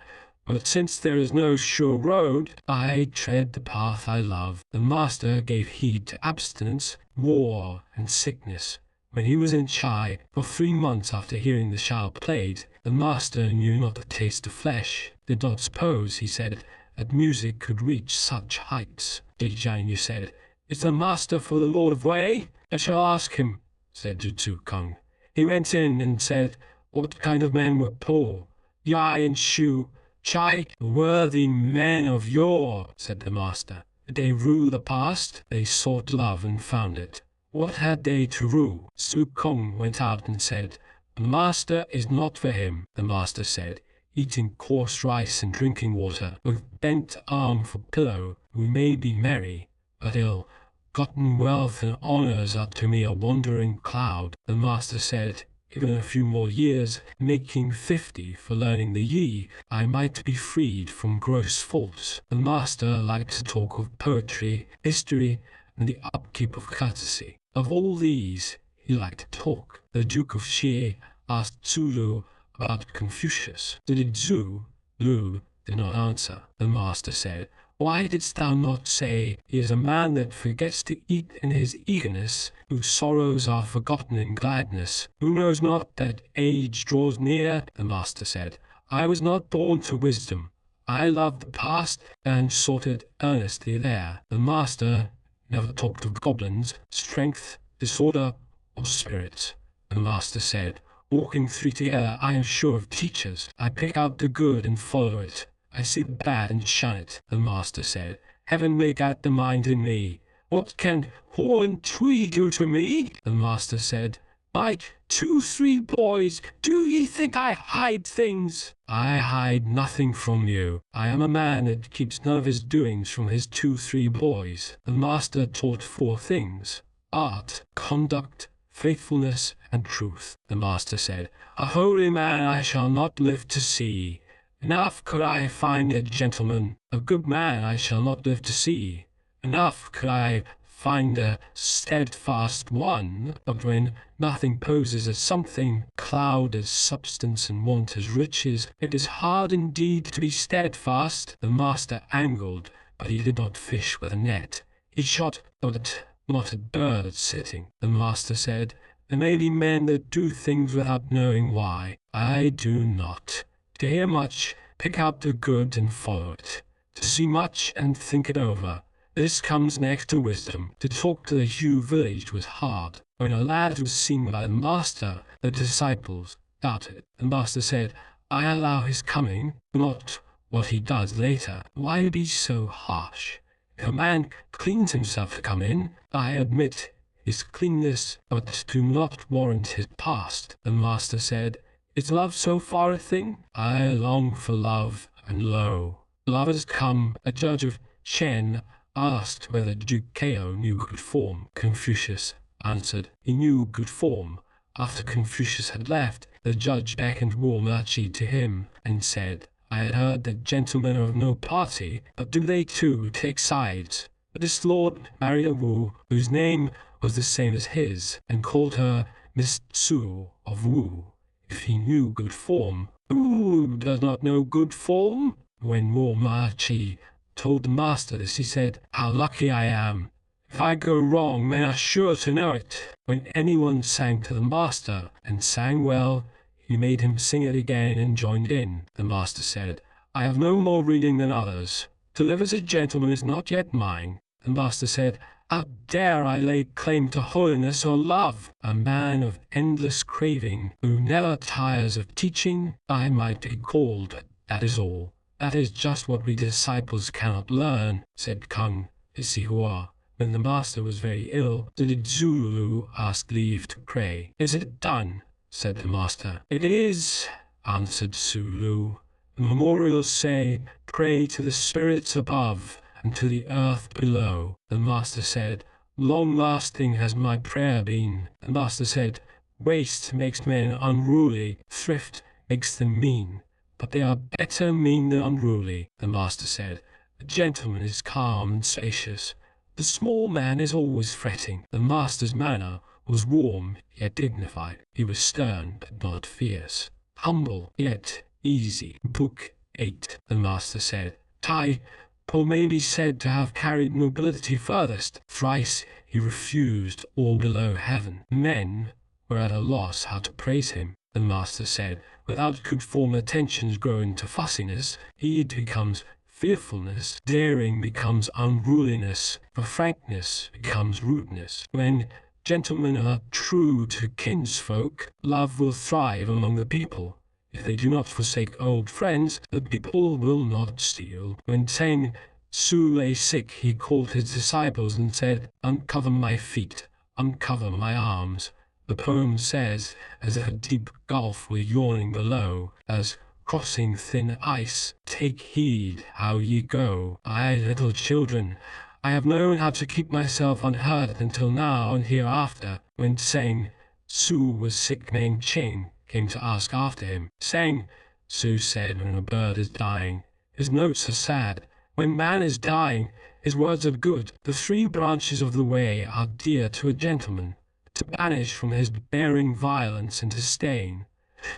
But since there is no sure road, I tread the path I love." The master gave heed to abstinence, war, and sickness. When he was in Chai, for 3 months after hearing the Shao played, the master knew not the taste of flesh, did not suppose, he said, that music could reach such heights. Jiang said, "Is the master for the Lord of Wei?" "I shall ask him," said Tzu Kung. He went in and said, "What kind of men were poor?" "Yai and Shu, Chai, the worthy men of yore," said the master. "Did they rue the past? They sought love and found it. What had they to rue?" Tzu Kung went out and said, "The master is not for him." The master said, eating coarse rice and drinking water, with bent arm for pillow, "Who may be merry, but ill. Gotten wealth and honors are to me a wandering cloud." The master said, "Given a few more years, making 50 for learning the Yi, I might be freed from gross faults." The master liked to talk of poetry, history, and the upkeep of courtesy. Of all these, he liked to talk. The Duke of Xie asked Zulu about Confucius. Did Zulu did not answer. The master said, Why didst thou not say, he is a man that forgets to eat in his eagerness, whose sorrows are forgotten in gladness, who knows not that age draws near? The master said, I was not born to wisdom. I loved the past and sought it earnestly there. The master never talked of goblins, strength, disorder, or spirits. The master said, walking three together, I am sure of teachers. I pick out the good and follow it. I see the bad and shun it. The master said, Heaven make out the mind in me. What can Hall and Twee do to me? The master said, My 2-3 boys, do ye think I hide things? I hide nothing from you. I am a man that keeps none of his doings from his 2-3 boys. The master taught 4 things: art, conduct, faithfulness, and truth. The master said, A holy man I shall not live to see. Enough could I find a gentleman, a good man I shall not live to see. Enough could I find a steadfast one, but when nothing poses as something, cloud as substance and want as riches, it is hard indeed to be steadfast. The master angled, but he did not fish with a net. He shot, but not at birds sitting. The master said, There may be men that do things without knowing why. I do not. To hear much, pick out the good and follow it. To see much and think it over. This comes next to wisdom. To talk to the Hugh village was hard. When a lad was seen by the master, the disciples doubted. The master said, I allow his coming, not what he does later. Why be so harsh? If a man cleans himself to come in, I admit his cleanness, but do not warrant his past. The master said, Is love so far a thing? I long for love, and lo, love has come. A judge of Chen asked whether Duke Kao knew good form. Confucius answered, He knew good form. After Confucius had left, the judge beckoned Wu Machi to him, and said, I had heard that gentlemen are of no party, but do they too take sides? But this lord married a Wu, whose name was the same as his, and called her Miss Tsu of Wu. If he knew good form, who does not know good form? When Wu Machi told the master this, he said, How lucky I am. If I go wrong, men are sure to know it. When anyone sang to the master, and sang well, he made him sing it again and joined in. The master said, I have no more reading than others. To live as a gentleman is not yet mine. The master said, How dare I lay claim to holiness or love? A man of endless craving, who never tires of teaching, I might be called, but that is all. That is just what we disciples cannot learn, said Kung Isihua. When the master was very ill, the Zulu asked leave to pray. Is it done? Said the master. It is, answered Zulu. The memorials say, Pray to the spirits above, and to the earth below. The master said, Long-lasting has my prayer been. The master said, Waste makes men unruly, thrift makes them mean. But they are better mean than unruly. The master said, The gentleman is calm and spacious. The small man is always fretting. The master's manner was warm yet dignified. He was stern but not fierce. Humble yet easy. Book 8. The master said, Tai Po may be said to have carried nobility furthest. Thrice he refused all below heaven. Men were at a loss how to praise him. The master said, Without good form attentions grow into fussiness, heed becomes fearfulness, daring becomes unruliness, for frankness becomes rudeness. When gentlemen are true to kinsfolk, love will thrive among the people. If they do not forsake old friends, the people will not steal. When Tseng Su lay sick, he called his disciples and said, Uncover my feet, uncover my arms. The poem says, as if a deep gulf were yawning below, as crossing thin ice, take heed how ye go. I, little children, I have known how to keep myself unhurt until now and hereafter. When Tseng Su was sick, Meng Ching came to ask after him. Tseng Su said, when a bird is dying, his notes are sad. When man is dying, his words are good. The 3 branches of the way are dear to a gentleman. To banish from his bearing violence and disdain,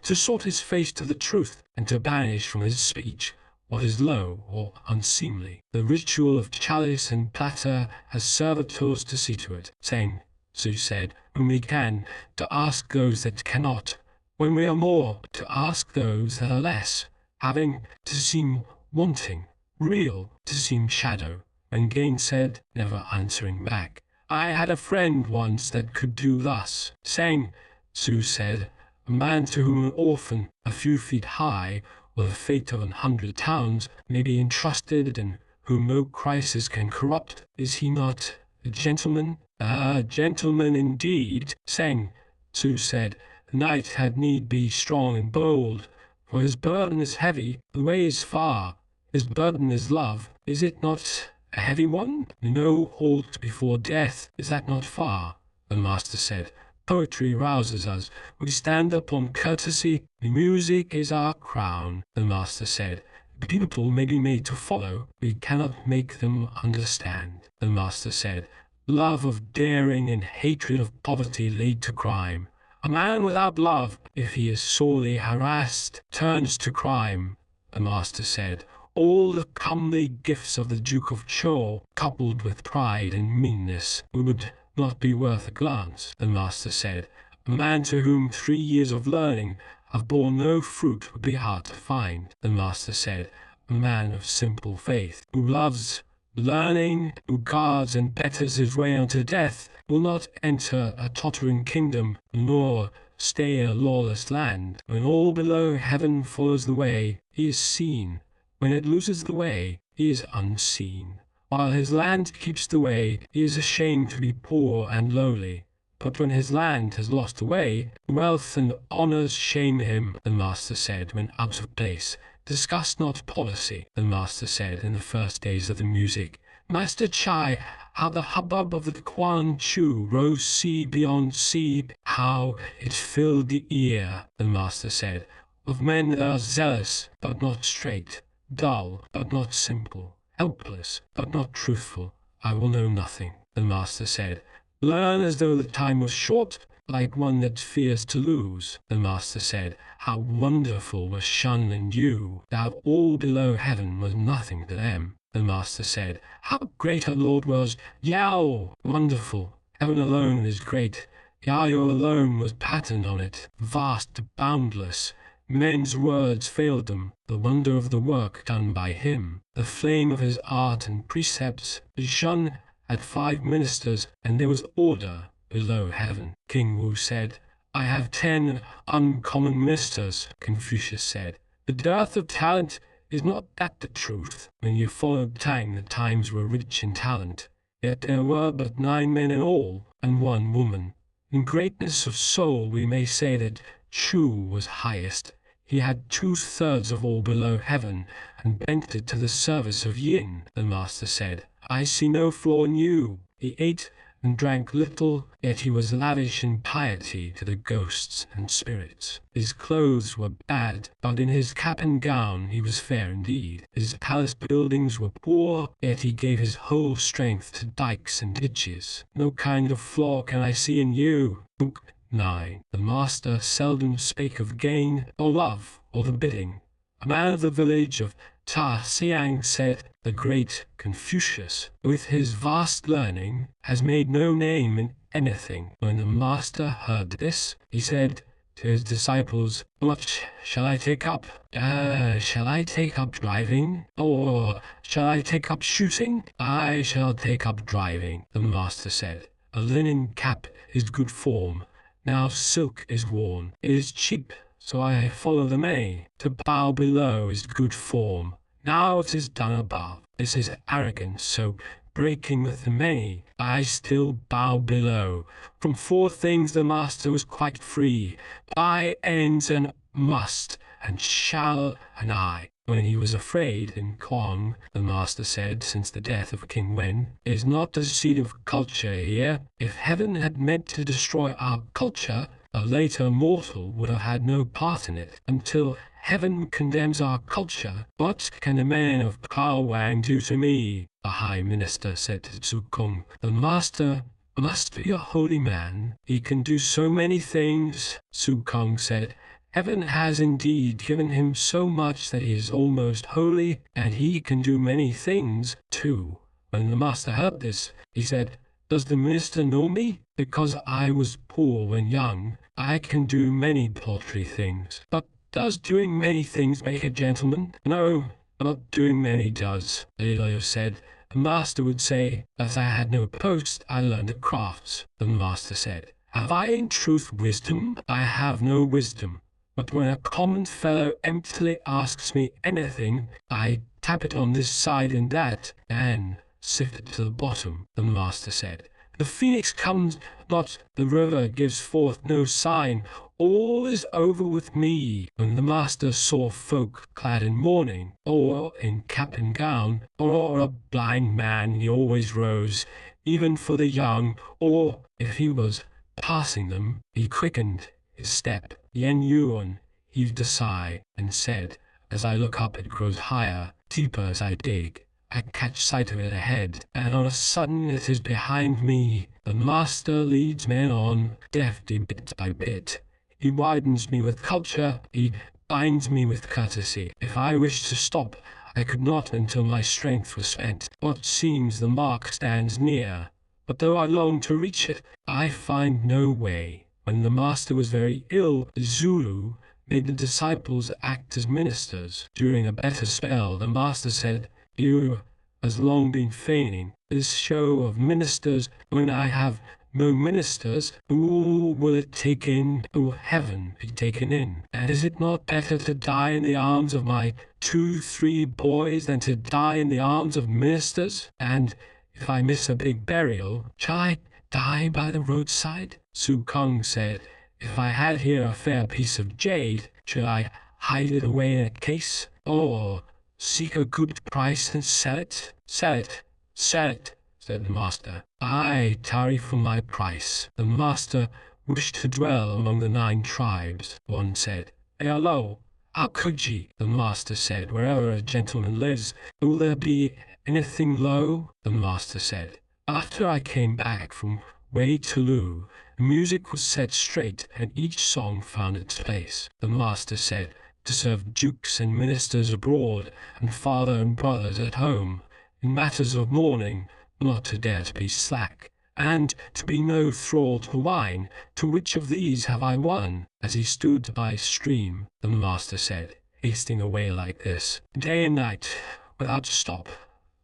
to sort his face to the truth, and to banish from his speech what is low or unseemly. The ritual of chalice and platter has servitors to see to it, saying, Tzu said, when we can, to ask those that cannot, when we are more, to ask those that are less, having to seem wanting, real to seem shadow, and gainsaid, never answering back. I had a friend once that could do thus, saying, Tzu said, a man to whom an orphan, a few feet high, or the fate of 100 towns, may be entrusted, and whom no crisis can corrupt, is he not a gentleman? A gentleman indeed, saying, Tzu said, the knight had need be strong and bold, for his burden is heavy, the way is far, his burden is love, is it not a heavy one? No halt before death, is that not far? The master said, poetry rouses us, we stand upon courtesy, music is our crown. The master said, people may be made to follow, we cannot make them understand. The master said, love of daring and hatred of poverty lead to crime. A man without love, if he is sorely harassed, turns to crime. The master said, all the comely gifts of the Duke of Chou, coupled with pride and meanness, would not be worth a glance. The master said, a man to whom 3 years of learning have borne no fruit would be hard to find. The master said, a man of simple faith, who loves learning, who guards and betters his way unto death, will not enter a tottering kingdom, nor stay a lawless land. When all below heaven follows the way, he is seen. When it loses the way, he is unseen. While his land keeps the way, he is ashamed to be poor and lowly. But when his land has lost the way, wealth and honours shame him. The master said, when out of place, discuss not policy. The master said in the first days of the music, Master Chai, how the hubbub of the Quan Chu rose sea beyond sea, how it filled the ear. The master said, of men that are zealous, but not straight, dull, but not simple, helpless, but not truthful, I will know nothing. The master said, learn as though the time was short, like one that fears to lose. The master said, how wonderful was Shun and Yu, that all below heaven was nothing to them. The master said, how great our Lord was, Yao, wonderful, heaven alone is great, Yao alone was patterned on it, vast, boundless, men's words failed them, the wonder of the work done by him, the flame of his art and precepts. Shun had 5 ministers, and there was order below heaven. King Wu said, I have 10 uncommon ministers. Confucius said, the dearth of talent is not that the truth? When you followed Tang, the times were rich in talent, yet there were but 9 men in all, and 1 woman. In greatness of soul we may say that Chu was highest. He had 2/3 of all below heaven, and bent it to the service of Yin. The master said, I see no flaw in you. He ate and drank little, yet he was lavish in piety to the ghosts and spirits. His clothes were bad, but in his cap and gown he was fair indeed. His palace buildings were poor, yet he gave his whole strength to dikes and ditches. No kind of flaw can I see in you. Book 9. The master seldom spake of gain, or love, or the bidding. A man of the village of Ta Siang said, the great Confucius, with his vast learning, has made no name in anything. When the master heard this, he said to his disciples, what shall I take up? Shall I take up driving? Or shall I take up shooting? I shall take up driving. The master said, a linen cap is good form. Now silk is worn. It is cheap, so I follow the May. To bow below is good form. Now it is done above. This is arrogance, so breaking with the many, I still bow below. From 4 things the master was quite free, by ends and must, and shall, and I. When he was afraid in Kong, the master said, since the death of King Wen, is not the seed of culture here. If heaven had meant to destroy our culture, a later mortal would have had no part in it. Until heaven condemns our culture, what can the men of Kao Wang do to me? The high minister said to Tzu Kung, the master must be a holy man. He can do so many things. Tzu Kung said, Heaven has indeed given him so much that he is almost holy, and he can do many things, too. When the master heard this, he said, "Does the minister know me? Because I was poor when young, I can do many paltry things. But does doing many things make a gentleman? No, not doing many does." Galileo said, "The master would say, as I had no post, I learned the crafts." The master said, "Have I in truth wisdom? I have no wisdom. But when a common fellow emptily asks me anything, I tap it on this side and that, and sift it to the bottom." The master said, "The phoenix comes not, the river gives forth no sign, all is over with me." When the master saw folk clad in mourning, or in cap and gown, or a blind man, he always rose, even for the young, or, if he was passing them, he quickened his step. Yen Yuan heaved a sigh, and said, "As I look up it grows higher, deeper as I dig. I catch sight of it ahead, and on a sudden it is behind me. The master leads men on, deftly bit by bit. He widens me with culture, he binds me with courtesy. If I wished to stop, I could not until my strength was spent. What seems the mark stands near, but though I long to reach it, I find no way." When the master was very ill, the Zulu made the disciples act as ministers. During a better spell, the master said, "You has long been feigning this show of ministers. When I have no ministers, who will it take in? Will heaven be taken in? And is it not better to die in the arms of my 2-3 boys than to die in the arms of ministers? And if I miss a big burial, shall I die by the roadside?" Su Kong said, "If I had here a fair piece of jade, should I hide it away in a case, or seek a good price and sell it?" "Sell it, sell it," said the master. "I tarry for my price." The master wished to dwell among the 9 tribes. One said, "Hey, hello, how could ye?" The master said, "Wherever a gentleman lives, will there be anything low?" The master said, "After I came back from Wei Tulu, the music was set straight, and each song found its place." The master said, "To serve dukes and ministers abroad, and father and brothers at home, in matters of mourning, not to dare to be slack, and to be no thrall to wine. To which of these have I won?" As he stood by a stream, the master said, hasting away like this, day and night, without stop.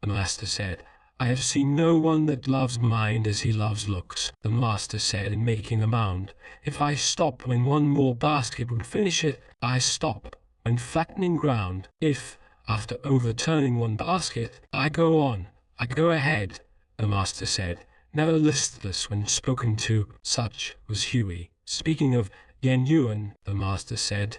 The master said, "I have seen no one that loves mind as he loves looks." The master said, in making a mound, "If I stop when one more basket would finish it, I stop when flattening ground. If, after overturning one basket, I go on, I go ahead." The master said, never listless when spoken to. Such was Huey. Speaking of Yen Yuan, the master said,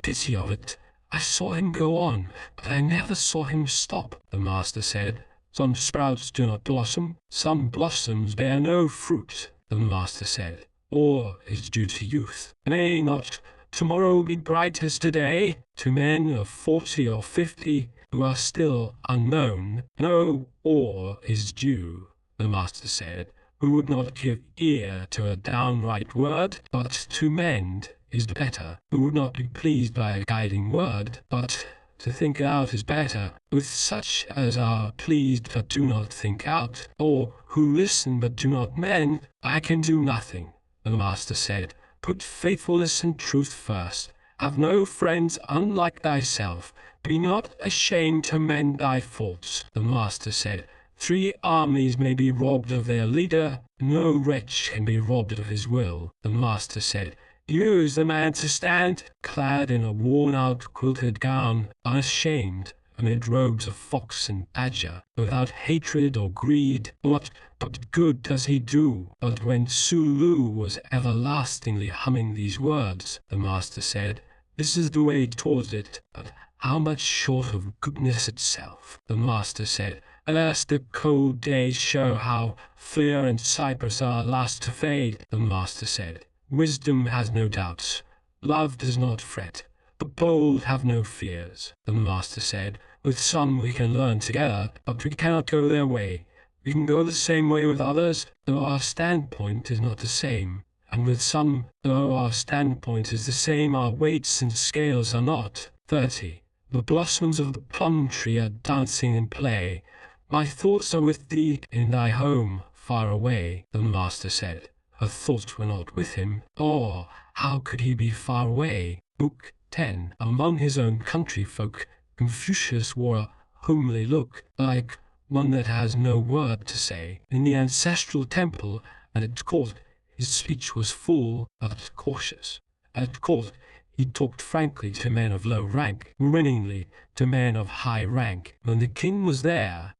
"Pity of it. I saw him go on, but I never saw him stop." The master said, "Some sprouts do not blossom, some blossoms bear no fruit." The master said, "Or is due to youth. May not tomorrow be bright as today?" To men of 40 or 50 who are still unknown, no or is due. The master said, "Who would not give ear to a downright word, but to mend is better. Who would not be pleased by a guiding word, but to think out is better. With such as are pleased but do not think out, or who listen but do not mend, I can do nothing." The master said, "Put faithfulness and truth first. Have no friends unlike thyself. Be not ashamed to mend thy faults." The master said, 3 armies may be robbed of their leader, no wretch can be robbed of his will." The master said, "You is the man to stand, clad in a worn-out quilted gown, unashamed, amid robes of fox and badger, without hatred or greed. What but good does he do?" But when Sulu was everlastingly humming these words, the master said, "This is the way towards it, but how much short of goodness itself." The master said, "Alas, the cold days show how fear and cypress are last to fade." The master said, "Wisdom has no doubts, love does not fret, the bold have no fears." The master said, "With some we can learn together, but we cannot go their way. We can go the same way with others, though our standpoint is not the same. and with some, though our standpoint is the same, our weights and scales are not. 30. The blossoms of the plum tree are dancing in play. My thoughts are with thee in thy home far away. The master said, her thoughts were not with him. Or how could he be far away? Book 10. Among his own country folk, Confucius wore a homely look, like one that has no word to say. In the ancestral temple and at court, his speech was full but cautious. At court, he talked frankly to men of low rank, winningly to men of high rank. When the king was there,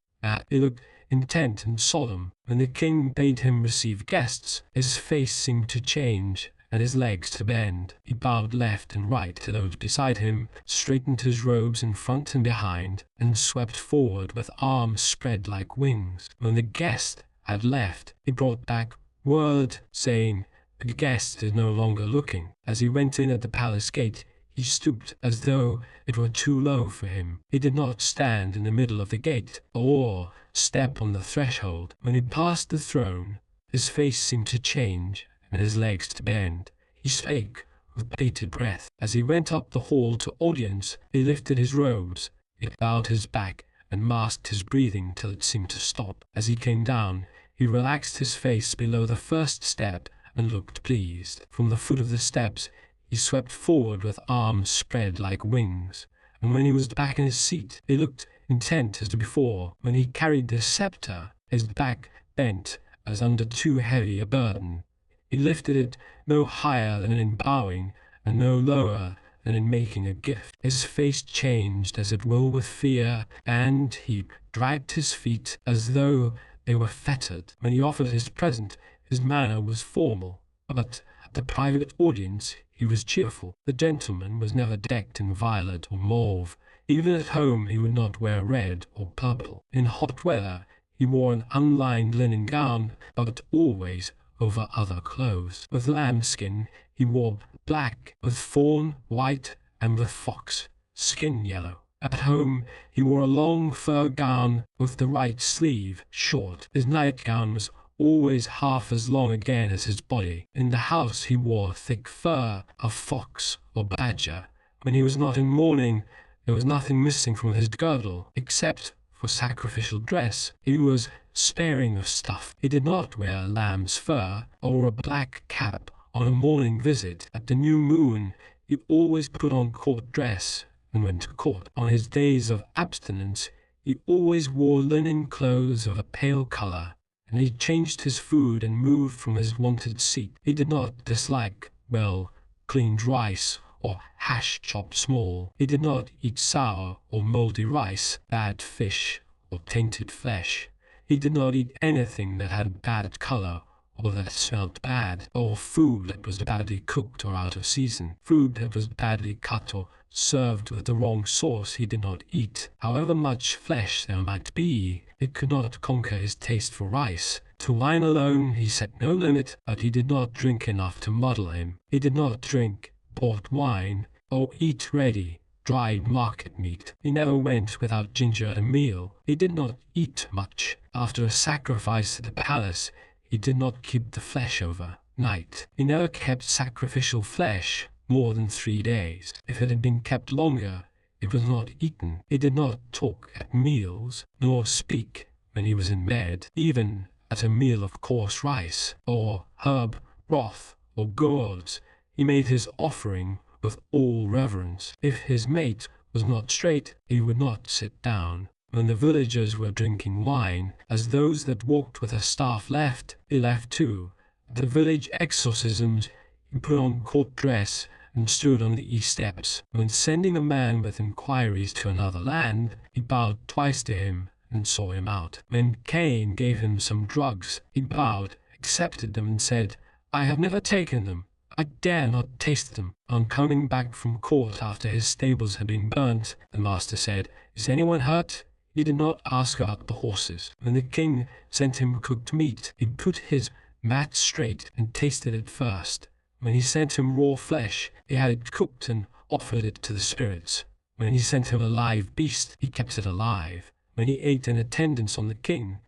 he looked intent and solemn. When the king bade him receive guests, his face seemed to change and his legs to bend. He bowed left and right to those beside him, straightened his robes in front and behind, and swept forward with arms spread like wings. When the guest had left, he brought back word, saying, the guest is no longer looking. As he went in at the palace gate, he stooped as though it were too low for him. He did not stand in the middle of the gate, or step on the threshold. When he passed the throne, his face seemed to change, and his legs to bend. He spake with bated breath. As he went up the hall to audience, he lifted his robes, he bowed his back, and masked his breathing till it seemed to stop. As he came down, he relaxed his face below the first step, and looked pleased. From the foot of the steps, he swept forward with arms spread like wings, and when he was back in his seat, he looked intent as before. When he carried the scepter, his back bent as under too heavy a burden. He lifted it no higher than in bowing, and no lower than in making a gift. His face changed as it were with fear, and he dragged his feet as though they were fettered. When he offered his present, his manner was formal, but at the private audience he was cheerful. The gentleman was never decked in violet or mauve. Even at home he would not wear red or purple. In hot weather he wore an unlined linen gown, but always over other clothes. With lambskin he wore black, with fawn white, and with fox skin yellow. At home he wore a long fur gown with the right sleeve short. His nightgown was always half as long again as his body. In the house he wore thick fur of fox or badger. When he was not in mourning, there was nothing missing from his girdle, except for sacrificial dress. He was sparing of stuff. He did not wear lamb's fur or a black cap on a morning visit. At the new moon he always put on court dress and went to court. On his days of abstinence he always wore linen clothes of a pale colour, and he changed his food and moved from his wonted seat. He did not dislike well-cleaned rice or hash chopped small. He did not eat sour or mouldy rice, bad fish, or tainted flesh. He did not eat anything that had bad colour, or that smelt bad, or food that was badly cooked or out of season. Food that was badly cut or served with the wrong sauce he did not eat. However much flesh there might be, it could not conquer his taste for rice. To wine alone he set no limit, but he did not drink enough to muddle him. He did not drink port wine, or eat ready, dried market meat. He never went without ginger at a meal. He did not eat much. After a sacrifice at the palace, he did not keep the flesh over night. He never kept sacrificial flesh more than 3 days. If it had been kept longer, it was not eaten. He did not talk at meals, nor speak when he was in bed, even at a meal of coarse rice, or herb broth, or gourds. He made his offering with all reverence. If his mate was not straight, he would not sit down. When the villagers were drinking wine, as those that walked with a staff left, he left too. At the village exorcisms, he put on court dress and stood on the east steps. When sending a man with inquiries to another land, he bowed twice to him and saw him out. When Cain gave him some drugs, he bowed, accepted them, and said, I have never taken them. I dare not taste them. On coming back from court after his stables had been burnt, the master said, Is anyone hurt? He did not ask about the horses. When the king sent him cooked meat, he put his mat straight and tasted it first. When he sent him raw flesh, he had it cooked and offered it to the spirits. When he sent him a live beast, he kept it alive. When he ate in attendance on the king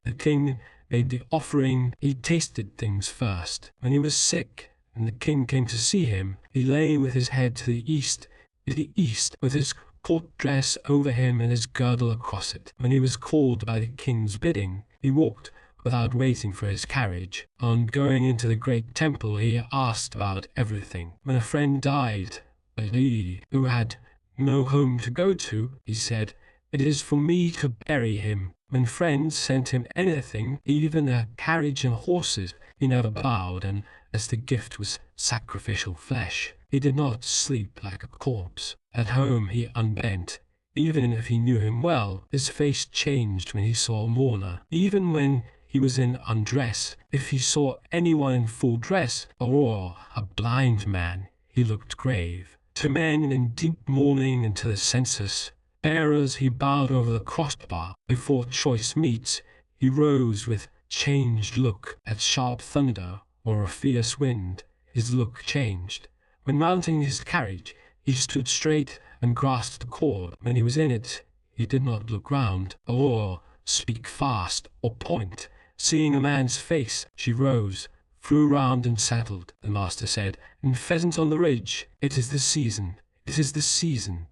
made the offering. He tasted things first. When he was sick, and the king came to see him. He lay with his head to the east, with his court dress over him and his girdle across it. When he was called by the king's bidding, he walked without waiting for his carriage. On going into the great temple, he asked about everything. When a friend died, who had no home to go to, he said, "It is for me to bury him." When friends sent him anything, even a carriage and horses, he never bowed, and as the gift was sacrificial flesh, he did not sleep like a corpse. At home he unbent. Even if he knew him well, his face changed when he saw a mourner. Even when he was in undress, if he saw anyone in full dress, or a blind man, he looked grave. To men in deep mourning and to the census bearers he bowed over the crossbar. Before choice meats, he rose with changed look. At sharp thunder or a fierce wind, his look changed. When mounting his carriage, he stood straight and grasped the cord. When he was in it, he did not look round, or speak fast, or point. Seeing a man's face, she rose, flew round and settled. The master said, "In Pheasant on the Ridge, it is the season. It is the season."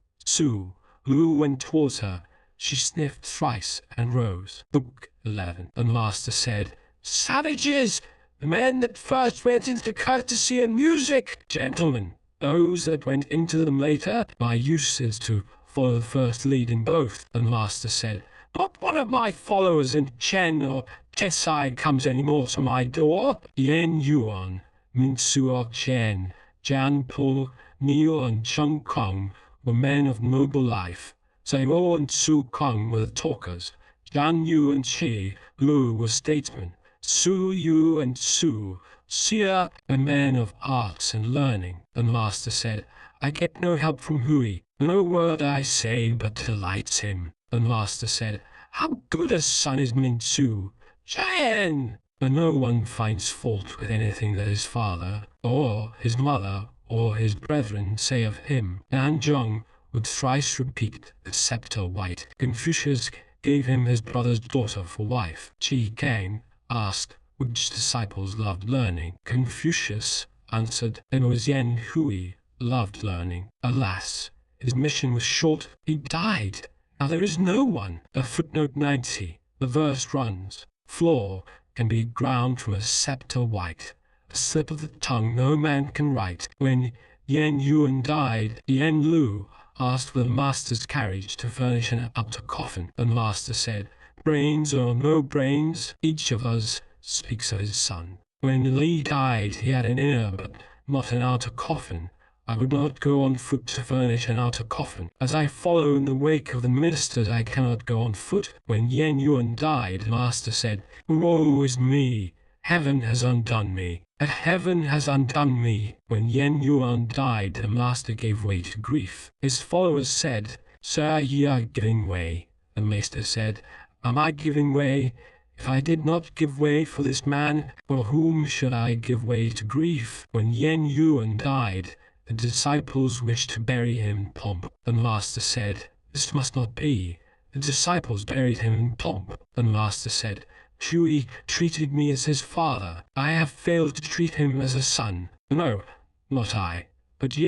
Lu went towards her. She sniffed thrice and rose. Book 11. The master said, "Savages! The men that first went into courtesy and music! Gentlemen, those that went into them later, my use is to follow the first lead in both." The master said, "Not one of my followers in Chen or Tesai comes any more to my door. Yen Yuan, Min Suo Chen, Jan Po, Neil and Chung Kong were men of noble life. Zhao and Su Kong were the talkers. Jan Yu and Shi Lu were statesmen. Su Yu and Su Xia were men of arts and learning." The master said, "I get no help from Hui. No word I say but delights him." The master said, "How good a son is Min Su! Chen!" But no one finds fault with anything that his father, or his mother, or his brethren say of him. Nanzhong would thrice repeat the scepter white. Confucius gave him his brother's daughter for wife. Qi Kang asked which disciples loved learning. Confucius answered, "It was Yen Hui loved learning. Alas, his mission was short. He died. Now there is no one." Footnote 90. The verse runs, "Floor can be ground from a scepter white. A slip of the tongue no man can write." When Yen Yuan died, Yen Lu asked for the master's carriage to furnish an outer coffin. The master said, "Brains or no brains, each of us speaks of his son. When Li died, he had an inner but not an outer coffin. I would not go on foot to furnish an outer coffin. As I follow in the wake of the ministers, I cannot go on foot." When Yen Yuan died, the master said, "Woe is me! Heaven has undone me. Heaven has undone me." When Yen Yuan died, the master gave way to grief. His followers said, "Sir, ye are giving way." The master said, "Am I giving way? If I did not give way for this man, for whom should I give way to grief?" When Yen Yuan died, the disciples wished to bury him in pomp. The master said, "This must not be." The disciples buried him in pomp. The master said, "Hui treated me as his father. I have failed to treat him as a son. No, not I, but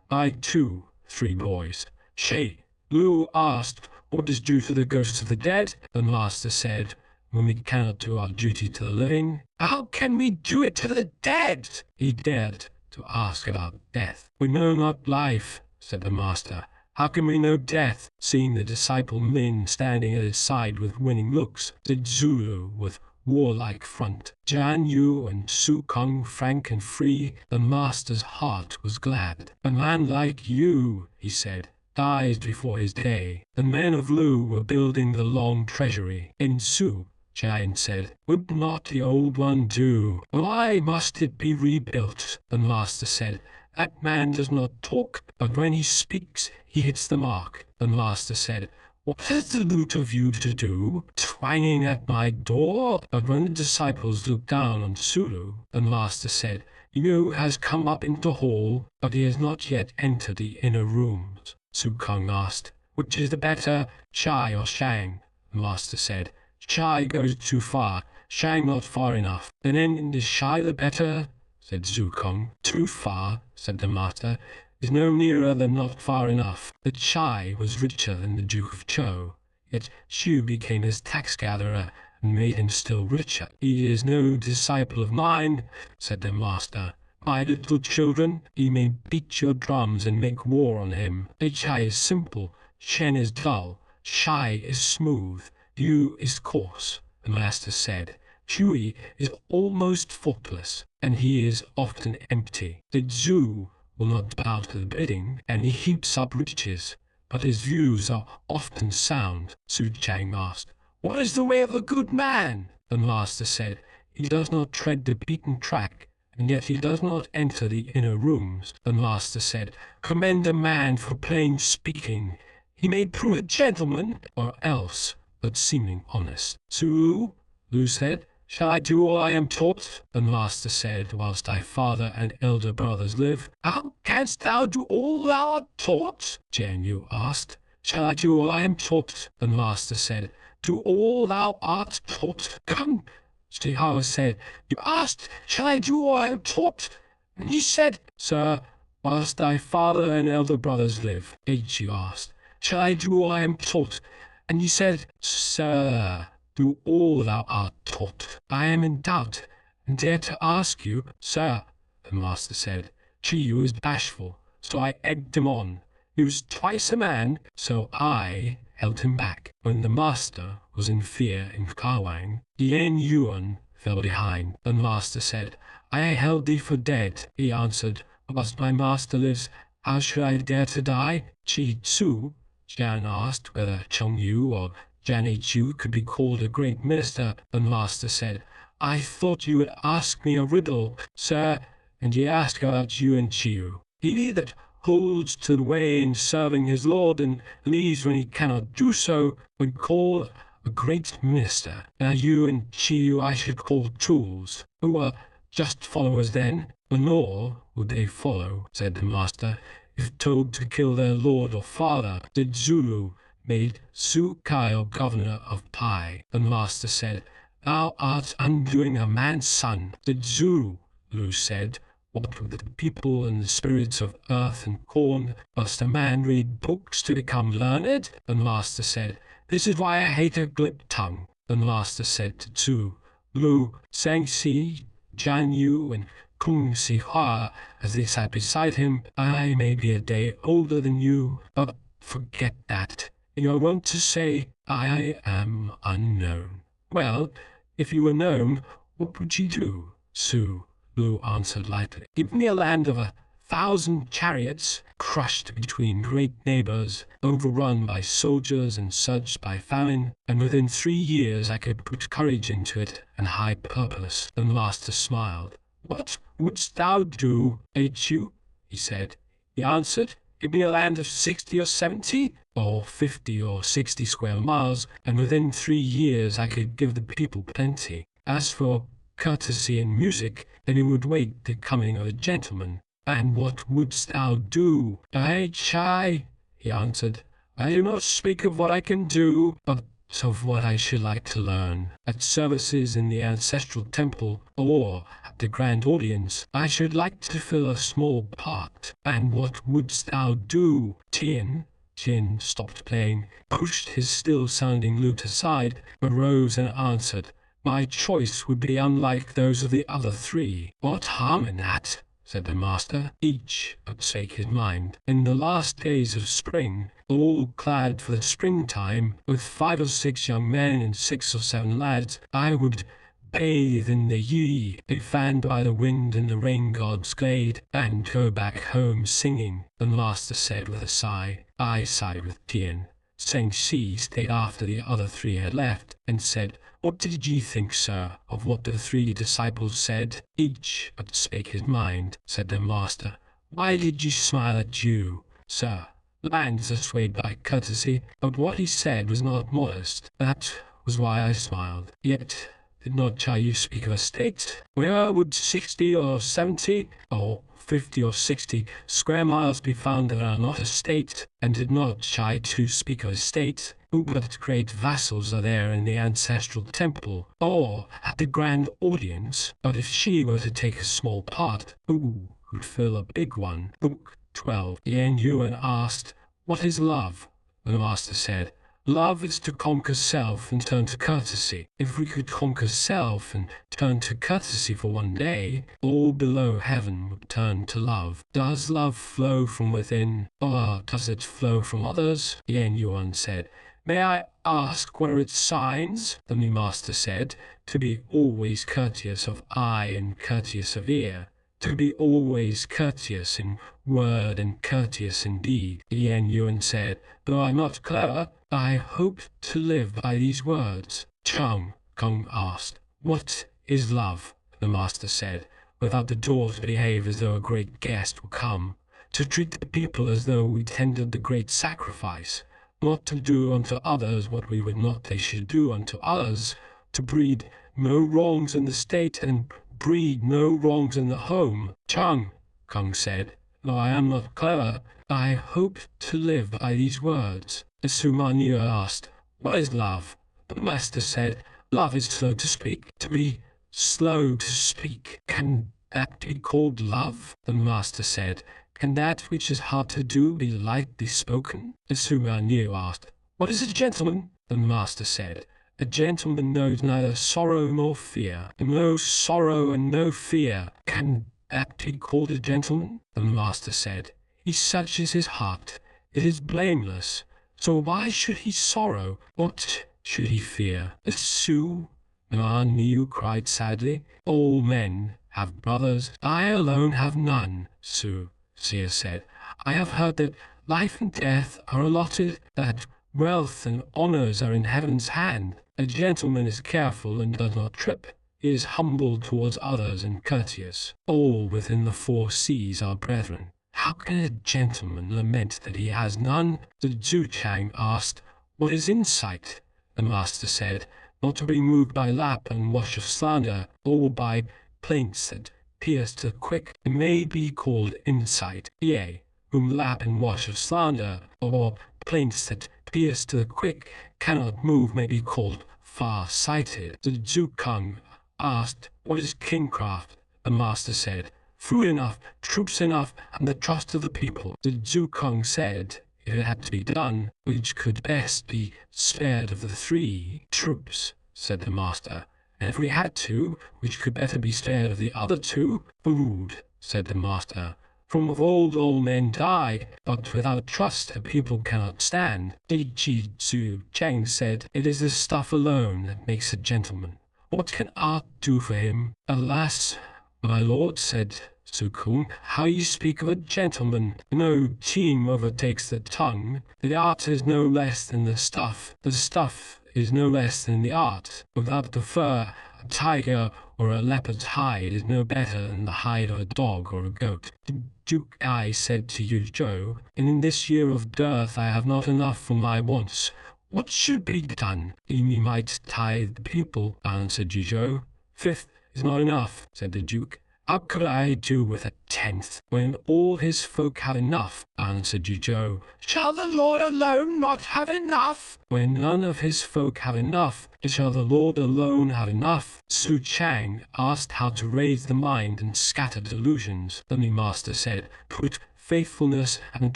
I too, 3 boys." Shi Lu asked, "What is due to the ghosts of the dead?" The master said, "When we cannot do our duty to the living, how can we do it to the dead?" He dared to ask about death. "We know not life," said the master. "How can we know death?" Seeing the disciple Min standing at his side with winning looks, said Zulu with warlike front, "Jan Yu and Su Kong frank and free." The master's heart was glad. "A man like you," he said, "dies before his day." The men of Lu were building the long treasury. In Su, Chen said, "Would not the old one do? Why must it be rebuilt?" The master said, "That man does not talk, but when he speaks, he hits the mark." The master said, "What has the loot of you to do, twanging at my door?" But when the disciples looked down on Sulu, the master said, "Yu has come up into hall, but he has not yet entered the inner rooms." Su Kong asked, "Which is the better, Chai or Shang?" The master said, "Chai goes too far, Shang not far enough." "Then is Shai the better?" said Su Kong. Too far, said the master, is no nearer than not far enough. The Chai was richer than the Duke of Chou, yet Shu became his tax-gatherer and made him still richer. He is no disciple of mine, said the master. My little children, he may beat your drums and make war on him. The Chai is simple, Shen is dull, Shai is smooth, Yu is coarse, the master said. Shui is almost faultless, and he is often empty. The Zhu will not bow to the bidding, and he heaps up riches, but his views are often sound. Su Chang asked, What is the way of a good man? The master said, He does not tread the beaten track, and yet he does not enter the inner rooms. The master said, Commend a man for plain speaking. He may prove a gentleman, or else, but seeming honest. Su, Lu said, Shall I do all I am taught? The master said, Whilst thy father and elder brothers live. How canst thou do all thou art taught? Jian Yu asked. Shall I do all I am taught? The master said, Do all thou art taught. Come. Shi Hao said, You asked, Shall I do all I am taught? And he said, Sir, whilst thy father and elder brothers live. Yu asked, Shall I do all I am taught? And he said, Sir, do all thou art taught. I am in doubt, and dare to ask you, sir, the master said. Chi Yu is bashful, so I egged him on. He was twice a man, so I held him back. When the master was in fear in Kawang, Yan Yuan fell behind. The master said, I held thee for dead. He answered, Whilst my master lives, how should I dare to die? Chi Tzu, Jian asked whether Cheng Yu or Jian Hu could be called a great minister. The master said, I thought you would ask me a riddle, sir, and ye ask about Yuan Chiu. He that holds to the way in serving his lord and leaves when he cannot do so would call a great minister. Now you and Chiu I should call tools, who were just followers then. Nor would they follow, said the master, if told to kill their lord or father. The Zulu made Su Kai governor of Pai. The master said, Thou art undoing a man's son. The Zulu said, What with the people and the spirits of earth and corn, must a man read books to become learned? The master said, This is why I hate a glib tongue. The master said to Tzu, Lu, Sang Si, Jian Yu, and Kung Si Hua, as they sat beside him, I may be a day older than you, but forget that. You are wont to say, I am unknown. Well, if you were known, what would you do? Su Lu answered lightly, Give me a land of 1,000 chariots, crushed between great neighbors, overrun by soldiers and surged by famine, and within 3 years I could put courage into it and high purpose. The master smiled. What wouldst thou do, Hu? He said. He answered, Give me a land of 60 or 70, or 50 or 60 square miles, and within 3 years I could give the people plenty. As for courtesy and music, then he would wait the coming of a gentleman. And what wouldst thou do? I Chai, he answered. I do not speak of what I can do, but of what I should like to learn. At services in the ancestral temple, or at the grand audience, I should like to fill a small part. And what wouldst thou do, Tian? Tian stopped playing, pushed his still-sounding lute aside, arose and answered, My choice would be unlike those of the other 3. What harm in that? Said the master. Each but spake his mind. In the last days of spring, all clad for the springtime, with 5 or 6 young men and 6 or 7 lads, I would bathe in the Yi, be fanned by the wind in the rain god's glade, and go back home singing. The master said with a sigh. I sighed with Tian. Sang Si stayed after the other 3 had left, and said, What did ye think, sir, of what the 3 disciples said? Each but spake his mind, said the master. Why did ye smile at you, sir? Lands are swayed by courtesy, but what he said was not modest. That was why I smiled. Yet did not Chai Yu speak of a state? Where would 60 or 70, or 50 or 60 square miles be found that are not a state? And did not Chai Tu speak of a state? Who but great vassals are there in the ancestral temple, or at the grand audience? But if she were to take a small part, who would fill a big one. Book 12. Yen Yuan asked, "What is love?" The master said, "Love is to conquer self and turn to courtesy. If we could conquer self and turn to courtesy for one day, all below heaven would turn to love. Does love flow from within, or does it flow from others?" Yen Yuan said, "May I ask what are its signs?" The new master said, "To be always courteous of eye and courteous of ear. To be always courteous in word and courteous in deed." Yen Yuan said, "Though I'm not clever, I hope to live by these words." Chung Kung asked, "What is love?" The master said, "Without the door to behave as though a great guest were come, to treat the people as though we tendered the great sacrifice, not to do unto others what we would not they should do unto others, to breed no wrongs in the state and breed no wrongs in the home." Chung Kung said, "Though I am not clever, I hope to live by these words." Suma Nia asked, "What is love?" The master said, "Love is slow to speak." To be slow to speak, can that be called love? The master said, "Can that which is hard to do be lightly spoken?" Suma Nia asked, "What is a gentleman?" The master said, "A gentleman knows neither sorrow nor fear." No sorrow and no fear, can that be called a gentleman? The master said, such is his heart, it is blameless. So why should he sorrow? What should he fear? The Su Niu cried sadly, "All men have brothers, I alone have none." Su Sia said, "I have heard that life and death are allotted, that wealth and honors are in heaven's hand. A gentleman is careful and does not trip. He is humble towards others and courteous. All within the 4 seas are brethren. How can a gentleman lament that he has none?" The Zhu Chang asked, "What is insight?" The master said, "Not to be moved by lap and wash of slander, or by plaints that pierce to the quick. It may be called insight. Yea, whom lap and wash of slander, or plaints that pierce to the quick, cannot move, may be called far-sighted." The Zhu Kang asked, "What is kingcraft?" The master said, "Food enough, troops enough, and the trust of the people." The Zhu Kang said, "If it had to be done, which could best be spared of the 3 troops?" Said the master, "And if we had to, which could better be spared of the other 2? Food," said the master. "From of old all men die, but without trust a people cannot stand." Di Zhu Chang said, "It is the stuff alone that makes a gentleman. What can art do for him?" "Alas, my lord," said Su Kung, "how you speak of a gentleman. No team overtakes the tongue. The art is no less than the stuff. The stuff is no less than the art. Without the fur, a tiger or a leopard's hide is no better than the hide of a dog or a goat." The Duke I said to Yu Zhou, "In this year of dearth I have not enough for my wants. What should be done?" "We might tithe the people," answered Yu Zhou. "5th is not enough," said the Duke. "How could I do with a 10th, when all his folk have enough?" answered Yu Zhou. "Shall the Lord alone not have enough?" "When none of his folk have enough, shall the Lord alone have enough?" Su Chang asked how to raise the mind and scatter delusions. The new master said, "Put faithfulness and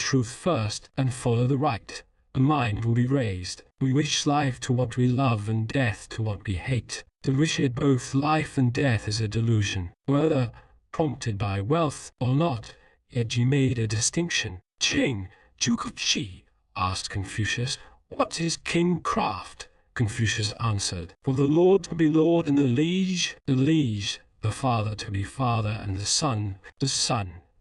truth first, and follow the right. The mind will be raised. We wish life to what we love and death to what we hate. To wish it both life and death is a delusion, whether prompted by wealth or not, yet you made a distinction." "Qing, Duke of Qi," asked Confucius, "what is kingcraft?" Confucius answered, "For the lord to be lord and the liege, the father to be father and the son.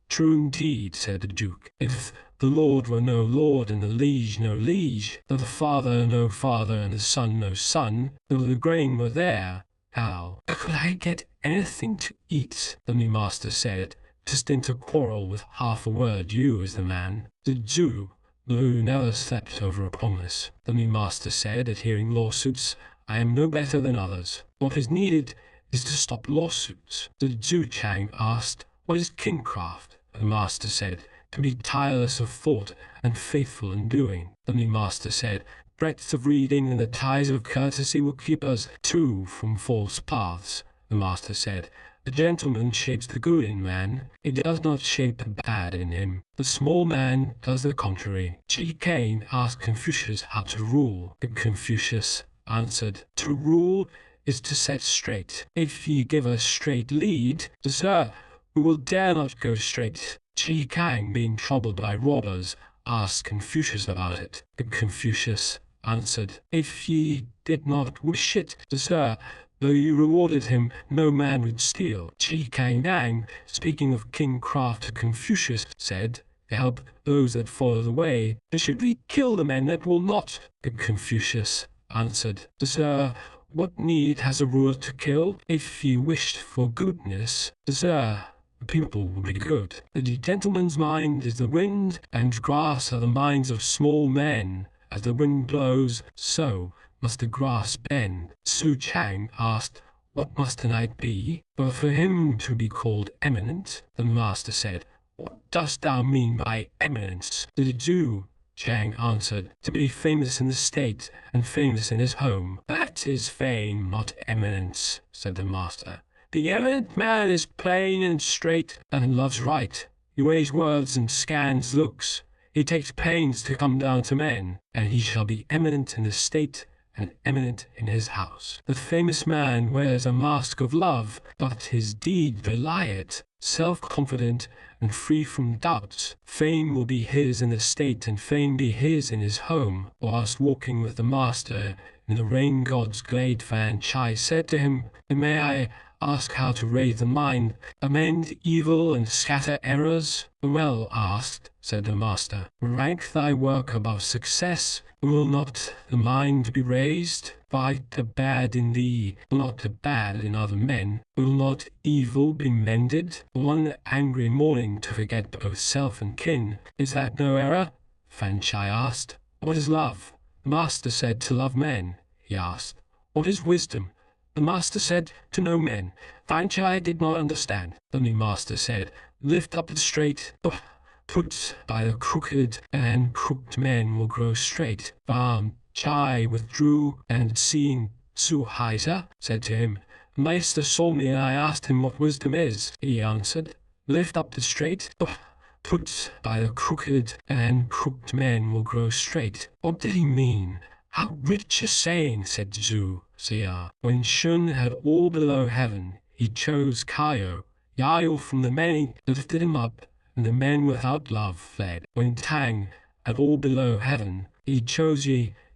"True indeed," said the Duke. "If the lord were no lord and the liege no liege, though the father no father and the son no son, though the grain were there, how could I get anything to eat?" The new master said, "To stint a quarrel with half a word, you is the man." The Jew who never slept over a promise. The new master said, at hearing lawsuits, "I am no better than others. What is needed is to stop lawsuits." The Zhu Chang asked, "What is kingcraft?" The master said, "To be tireless of thought and faithful in doing." The new master said, "Breadth of reading and the ties of courtesy will keep us too from false paths." The master said, The gentleman shapes the good in man, it does not shape the bad in him. The small man does the contrary. Chi Kane asked Confucius how to rule. Confucius answered, "To rule is to set straight. If ye give a straight lead, sir, we will dare not go straight." Chi Kang, being troubled by robbers, asked Confucius about it. Confucius answered, "If ye did not wish it, sir, though you rewarded him, no man would steal." Chi Kang Dang, speaking of King Craft to Confucius, said, "To help those that follow the way, should we kill the men that will not?" Confucius answered, "Sir, what need has a ruler to kill? If ye wished for goodness, sir, the people will be good. The gentleman's mind is the wind, and grass are the minds of small men. As the wind blows, so must the grass bend." Su Chang asked, "What must a knight be? But for him to be called eminent?" The master said, "What dost thou mean by eminence?" The Zhu Chang answered, "To be famous in the state and famous in his home." "That is fame, not eminence," said the master. "The eminent man is plain and straight and loves right. He weighs words and scans looks. He takes pains to come down to men, and he shall be eminent in the state and eminent in his house. The famous man wears a mask of love, but his deed belie it. Self-confident and free from doubts, fame will be his in the state and fame be his in his home." Whilst walking with the master in the rain god's glade, Fan Chai said to him, "May I ask how to raise the mind, amend evil and scatter errors?" "Well asked," said the master. "Rank thy work above success. Will not the mind be raised? Fight the bad in thee, not the bad in other men. Will not evil be mended? One angry morning to forget both self and kin. Is that no error?" Fan Chai asked. "What is love?" The master said, "To love men." He asked, "What is wisdom?" The master said, "To know men." Fan Chai did not understand. Then the master said, "Lift up the straight, put by the crooked, and crooked men will grow straight." Fan Chai withdrew, and seeing Su Haisa, said to him, "Master saw me, and I asked him what wisdom is." He answered, "Lift up the straight, put by the crooked, and crooked men will grow straight." What did he mean? "How rich a saying," said Zhu Xia. When Shun had all below heaven, he chose Kaio. Yayo from the many lifted him up, and the men without love fled. When Tang had all below heaven, he chose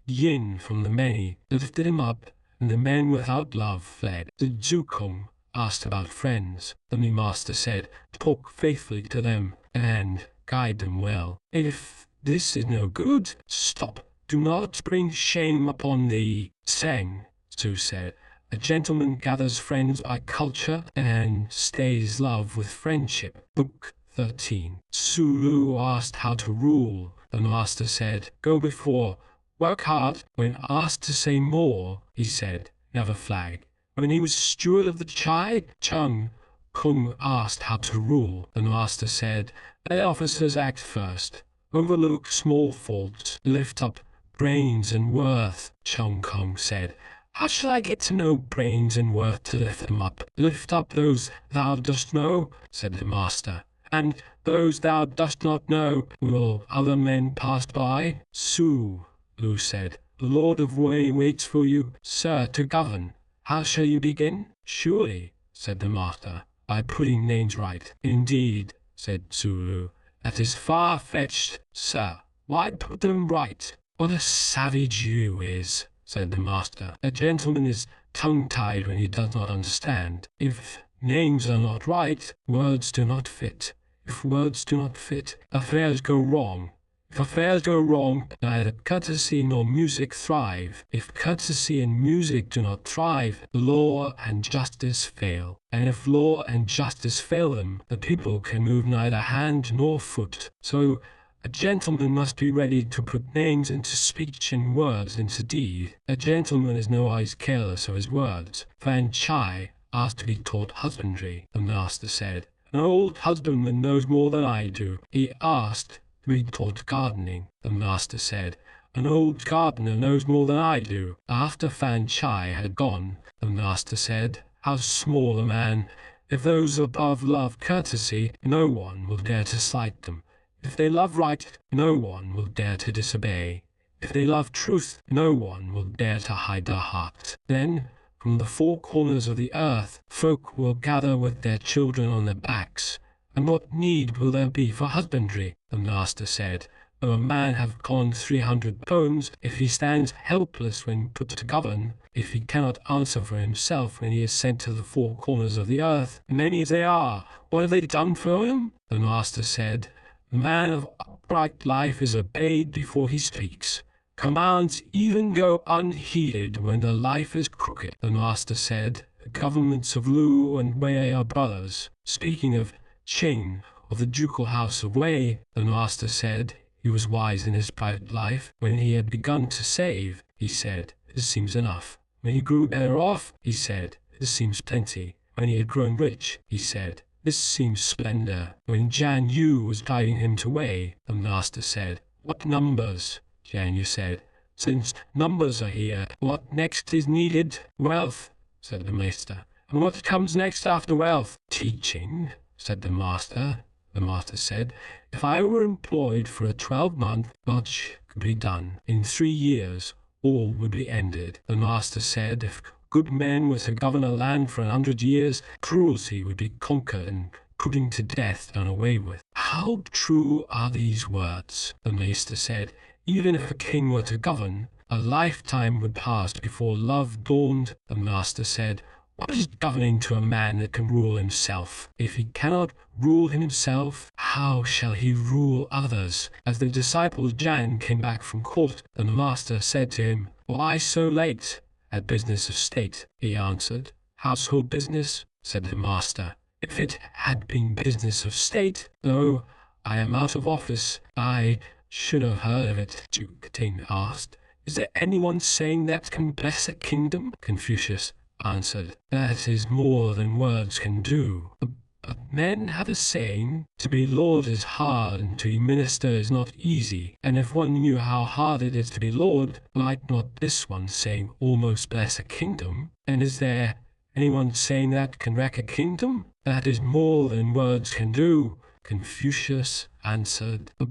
Yin from the many lifted him up, and the men without love fled. The Zukong asked about friends. Then the master said, "Talk faithfully to them, and guide them well. If this is no good, stop. Do not bring shame upon thee." Tseng Tzu said, "A gentleman gathers friends by culture and stays love with friendship." Book 13. Su Lu asked how to rule. The master said, "Go before, work hard." When asked to say more, he said, "Never flag." When he was steward of the Chai, Chung Kung asked how to rule. The master said, "Let officers act first. Overlook small faults. Lift up brains and worth." Chung Kung said, "How shall I get to know brains and worth to lift them up?" "Lift up those thou dost know," said the master, "and those thou dost not know. Will other men pass by?" Su Lu said, "The Lord of Wei waits for you, sir, to govern. How shall you begin?" "Surely," said the master, "by putting names right." "Indeed," said Su Lu, "that is far-fetched, sir. Why put them right?" "What a savage you is," said the master. "A gentleman is tongue-tied when he does not understand. If names are not right, words do not fit. If words do not fit, affairs go wrong. If affairs go wrong, neither courtesy nor music thrive. If courtesy and music do not thrive, law and justice fail. And if law and justice fail them, the people can move neither hand nor foot. So a gentleman must be ready to put names into speech and words into deed. A gentleman is nowise careless of his words." Fan Chai asked to be taught husbandry. The master said, "An old husbandman knows more than I do." He asked to be taught gardening. The master said, "An old gardener knows more than I do." After Fan Chai had gone, the master said, "How small a man If those above love courtesy, no one will dare to slight them. If they love right, no one will dare to disobey. If they love truth, no one will dare to hide their hearts. Then, from the four corners of the earth, folk will gather with their children on their backs. And what need will there be for husbandry? The master said. Though a man have conned 300 poems, if he stands helpless when put to govern, if he cannot answer for himself when he is sent to the four corners of the earth, many they are, what have they done for him? The master said, the man of upright life is obeyed before he speaks. Commands even go unheeded when the life is crooked. The master said, the governments of Lu and Wei are brothers. Speaking of Qing, of the ducal house of Wei, the master said, he was wise in his private life. When he had begun to save, he said, this seems enough. When he grew better off, he said, this seems plenty. When he had grown rich, he said, this seems splendor. When Jian Yu was guiding him to Wei, the master said, what numbers? Jian Yu said, since numbers are here, what next is needed? Wealth, said the master. And what comes next after wealth? Teaching, said the master. The master said, if I were employed for a 12-month, much could be done. In 3 years, all would be ended. The master said, if good men were to govern a land for 100 years, cruelty would be conquered and putting to death done away with. How true are these words? The master said, even if a king were to govern, a lifetime would pass before love dawned. The master said, what is governing to a man that can rule himself? If he cannot rule himself, how shall he rule others? As the disciple Jian came back from court, the master said to him, why so late? At business of state, he answered. Household business, said the master. If it had been business of state, though I am out of office, I should have heard of it, Duke Ting asked. Is there anyone saying that can bless a kingdom? Confucius answered, that is more than words can do. But men have a saying, to be lord is hard and to be minister is not easy. And if one knew how hard it is to be lord, might not this one saying almost bless a kingdom? And is there anyone saying that can wreck a kingdom? That is more than words can do, Confucius answered. But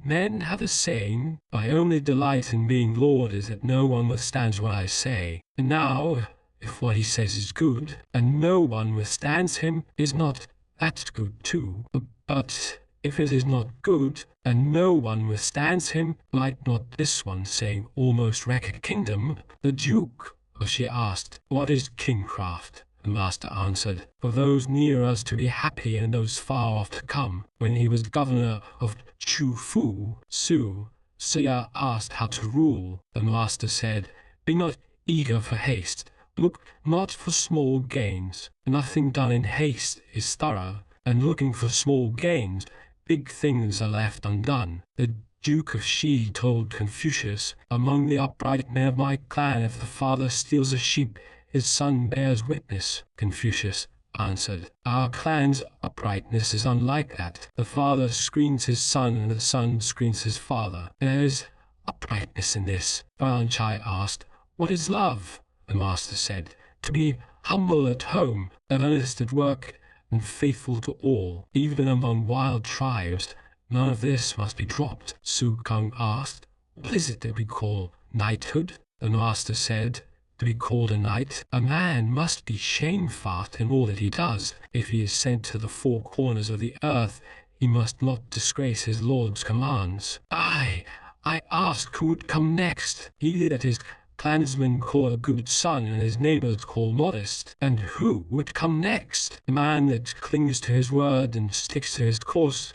men have a saying, my only delight in being lord is that no one withstands what I say. And now, if what he says is good, and no one withstands him, is not that good too? But if it is not good, and no one withstands him, might not this one saying almost wreck a kingdom? The Duke, she asked, what is kingcraft? The master answered, for those near us to be happy and those far off to come. When he was governor of Chu Fu, Xia asked how to rule. The master said, be not eager for haste. Look not for small gains. Nothing done in haste is thorough, and looking for small gains, big things are left undone. The Duke of Shi told Confucius, among the upright men of my clan, if the father steals a sheep, his son bears witness. Confucius answered, our clan's uprightness is unlike that. The father screens his son, and the son screens his father. There is uprightness in this. Fan Chai asked, what is love? The master said, to be humble at home, earnest at work, and faithful to all, even among wild tribes. None of this must be dropped. Su Kung asked, what is it that we call knighthood? The master said, to be called a knight, a man must be shamefast in all that he does. If he is sent to the four corners of the earth, he must not disgrace his lord's commands. I asked who would come next. He that his clansmen call a good son and his neighbors call modest. And who would come next? The man that clings to his word and sticks to his course.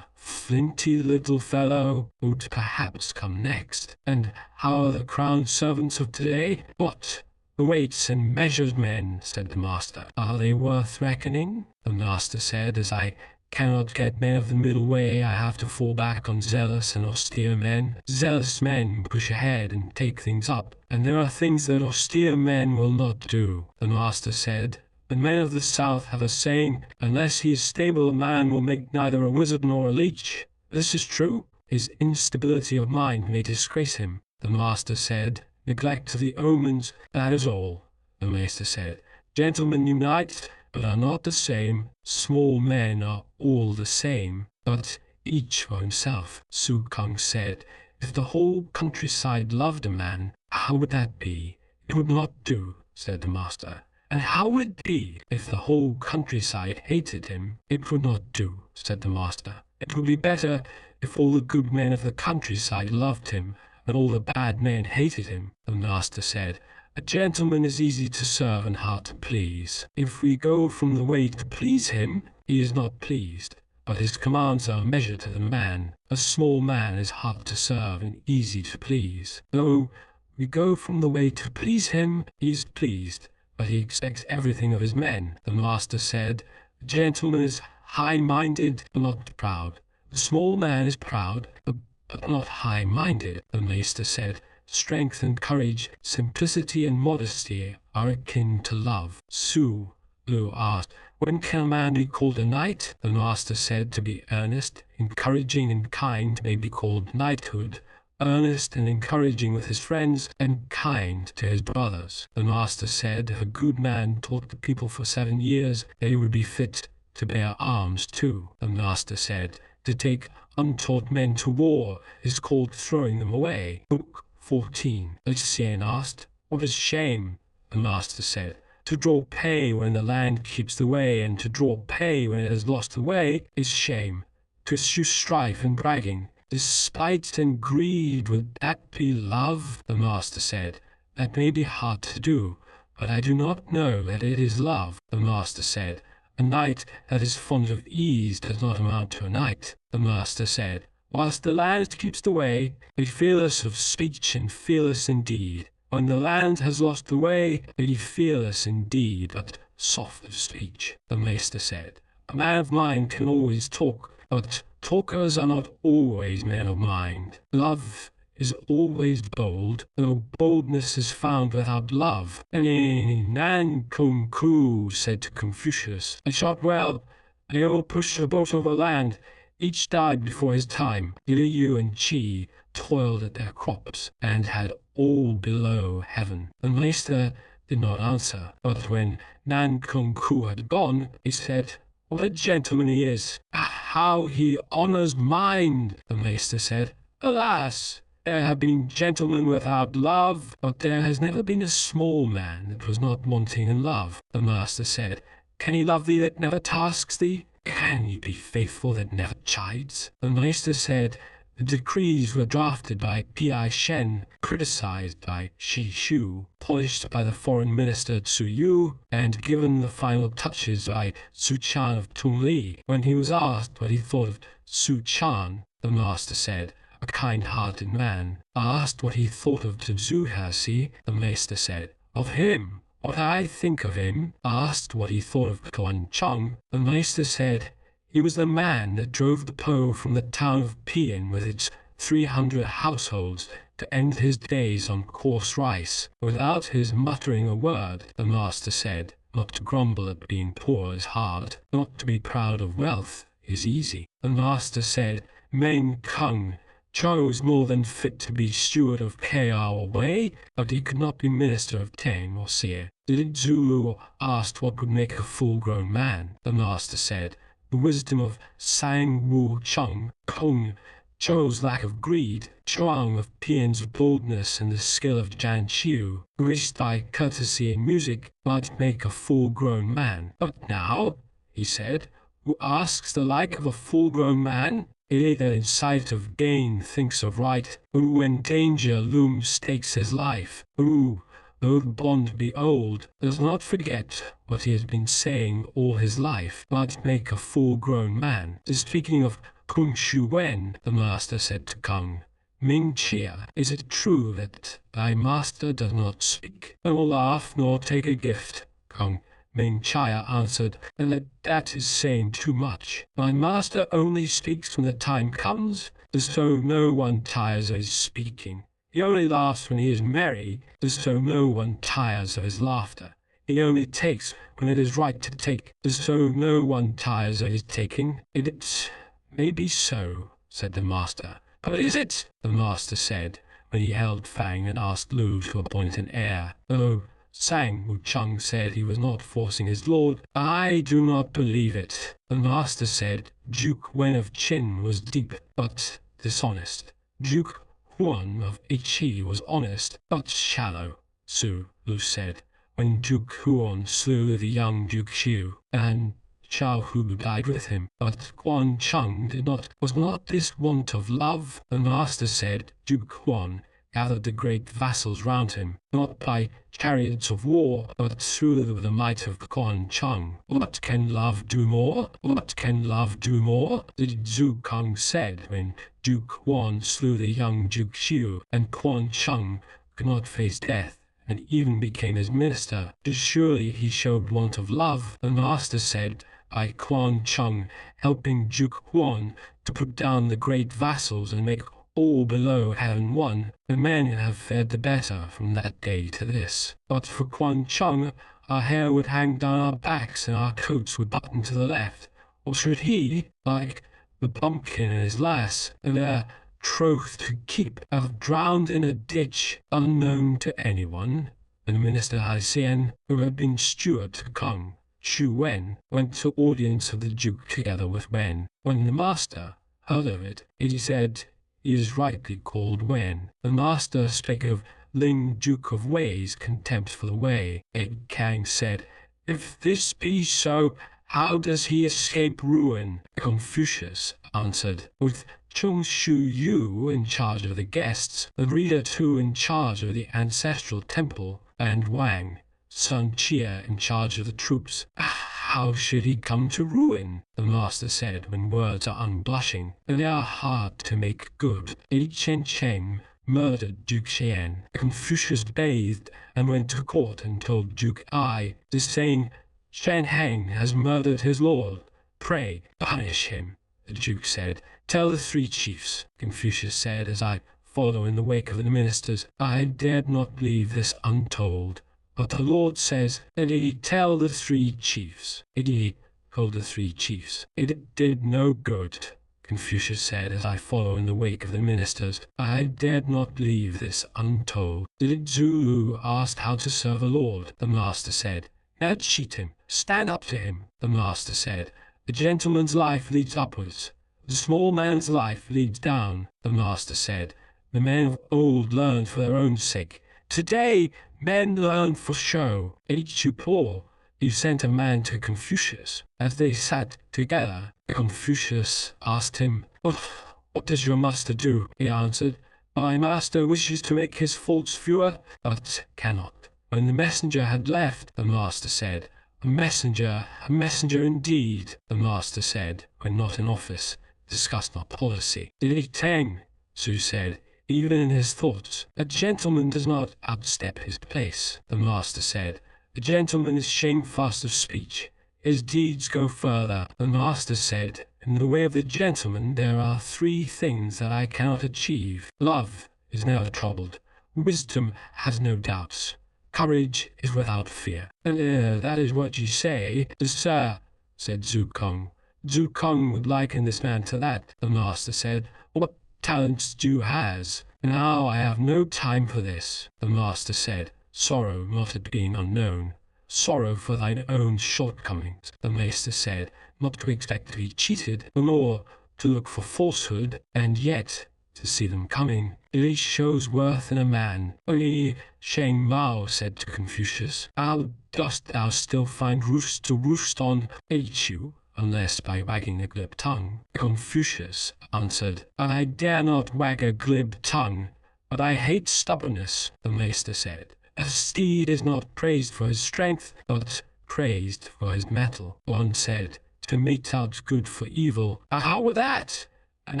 Flinty little fellow would perhaps come next. And how are the crown servants of today? What? The weights and measures men, said the master. Are they worth reckoning? The master said, as I cannot get men of the middle way, I have to fall back on zealous and austere men. Zealous men push ahead and take things up, and there are things that austere men will not do. The master said, the men of the south have a saying, unless he is stable a man will make neither a wizard nor a leech. This is true. His instability of mind may disgrace him. The master said, neglect of the omens, that is all. The master said, gentlemen unite, but are not the same. Small men are all the same, but each for himself. Su Kung said, if the whole countryside loved a man, how would that be? It would not do, said the master. And how would it be if the whole countryside hated him? It would not do, said the master. It would be better if all the good men of the countryside loved him, and all the bad men hated him, the master said. A gentleman is easy to serve and hard to please. If we go from the way to please him, he is not pleased, but his commands are measured to the man. A small man is hard to serve and easy to please. Though we go from the way to please him, he is pleased, but he expects everything of his men. The master said, a gentleman is high-minded, but not proud. The small man is proud, but not high-minded. The master said, strength and courage, simplicity and modesty are akin to love. Su Lu asked, when can a man be called a knight? The master said, to be earnest, encouraging and kind may be called knighthood. Earnest and encouraging with his friends, and kind to his brothers. The master said, if a good man taught the people for 7 years, they would be fit to bear arms too. The master said, to take untaught men to war is called throwing them away. Book 14. The Xian asked, what is shame? The master said, to draw pay when the land keeps the way, and to draw pay when it has lost the way is shame. To eschew strife and bragging, despite and greed, would that be love? The master said, that may be hard to do, but I do not know that it is love. The master said, a knight that is fond of ease does not amount to a knight. The master said, whilst the land keeps the way, be fearless of speech and fearless in deed. When the land has lost the way, be fearless in deed, but soft of speech. The master said, a man of mind can always talk, but talkers are not always men of mind. Love is always bold, though boldness is found without love. Nan Kung Ku said to Confucius, I shot well. They all pushed a boat over land. Each died before his time. Liu and Qi toiled at their crops, and had all below heaven. The master did not answer, but when Nan Kung Ku had gone, he said, what a gentleman he is! How he honours mind! The master said, alas! There have been gentlemen without love, but there has never been a small man that was not wanting in love. The master said, can he love thee that never tasks thee? Can he be faithful that never chides? The master said, the decrees were drafted by Pi Shen, criticized by Shi Shu, polished by the foreign minister Tzu Yu, and given the final touches by Su Chan of Tung Li. When he was asked what he thought of Su Chan, the master said, a kind-hearted man. Asked what he thought of Zhu Hasi, the master said, of him, what I think of him. Asked what he thought of Kuan Chung, the master said, he was the man that drove the Po from the town of Pian with its 300 households to end his days on coarse rice. Without his muttering a word, the master said, not to grumble at being poor is hard, not to be proud of wealth is easy. The master said, Meng Kung chose more than fit to be steward of Kr Wei, but he could not be minister of Tang or Seer. Did Zulu asked what would make a full-grown man? The master said, the wisdom of Sang Wu Chung. Kung Chou's lack of greed, Chuang of Pian's boldness, and the skill of Jan Qiu, graced by courtesy and music, might make a full-grown man. But now, he said, who asks the like of a full-grown man? He that in sight of gain thinks of right, who when danger looms takes his life, who, though the bond be old, does not forget what he has been saying all his life, might make a full-grown man. Speaking of Kung Shu Wen, the master said to Kung, Ming Chia, is it true that thy master does not speak, nor laugh, nor take a gift? Kung Ming Chia answered, and that is saying too much. My master only speaks when the time comes, so no one tires of his speaking. He only laughs when he is merry, so no one tires of his laughter. He only takes when it is right to take, so no one tires of his taking. It may be so, said the master. But is it? The master said, when he held Fang and asked Lu to appoint an heir. Oh, Sang Wucheng said he was not forcing his lord. I do not believe it. The master said Duke Wen of Qin was deep but dishonest. Duke Huan of Ichi was honest but shallow. Su Lu said, when Duke Huan slew the young Duke Xiu, and Xiao Hu died with him, but Quan Chung did not. Was not this want of love? The master said Duke Huan gathered the great vassals round him, not by chariots of war, but through the might of Quan Chung. What can love do more? What can love do more? Did Zhu Kang said when Duke Huan slew the young Duke Xiu, and Quan Chung could not face death, and even became his minister. Surely he showed want of love. The master said, by Quan Chung helping Duke Huan to put down the great vassals and make all below heaven one, the men have fared the better from that day to this. But for Quan Chung, our hair would hang down our backs and our coats would button to the left. Or should he, like the pumpkin and his lass, their troth to keep, have drowned in a ditch unknown to anyone? And Minister Haisien, who had been steward to Kong, Chu Wen, went to audience of the Duke together with Wen. When the master heard of it, he said, he is rightly called Wen. The master spake of Ling Duke of Wei's contempt for the Wei. Ed Kang said, if this be so, how does he escape ruin? Confucius answered, with Chung Shu Yu in charge of the guests, the reader too in charge of the ancestral temple, and Wang, Sun Chia in charge of the troops. How should he come to ruin? The master said, when words are unblushing, they are hard to make good. Li Chen Cheng murdered Duke Xian. Confucius bathed and went to court and told Duke Ai, saying, Shen Heng has murdered his lord. Pray, punish him. The Duke said, tell the three chiefs. Confucius said, as I follow in the wake of the ministers, I dared not leave this untold. But the Lord says that he tell the three chiefs. He told the three chiefs. It did no good. Confucius said, as I follow in the wake of the ministers, I dared not leave this untold. Did Zulu asked how to serve a lord? The master said, now cheat him. Stand up to him. The master said, the gentleman's life leads upwards. The small man's life leads down. The master said, the men of old learned for their own sake. Today, men learn for show. H.U. He sent a man to Confucius. As they sat together, Confucius asked him, what does your master do? He answered, my master wishes to make his faults fewer, but cannot. When the messenger had left, the master said, a messenger indeed. The master said, when not in office, discussed not policy. Li Teng, Su said, even in his thoughts, a gentleman does not outstep his place. The master said, the gentleman is shamefast of speech. His deeds go further. The master said, in the way of the gentleman there are three things that I cannot achieve. Love is never troubled. Wisdom has no doubts. Courage is without fear. That is what you say, sir, said Zhu Kong. Zhu Kong would liken this man to that. The master said, what talents Zhu has? Now I have no time for this. The master said, sorrow not at being unknown. Sorrow for thine own shortcomings. The master said, not to expect to be cheated, nor to look for falsehood, and yet to see them coming. It shows worth in a man. Only Shang Mao said to Confucius, how dost thou still find roosts to roost on, H.U., unless by wagging a glib tongue? Confucius answered, I dare not wag a glib tongue, but I hate stubbornness. The master said, a steed is not praised for his strength, but praised for his mettle. One said, to mete out good for evil. How with that? And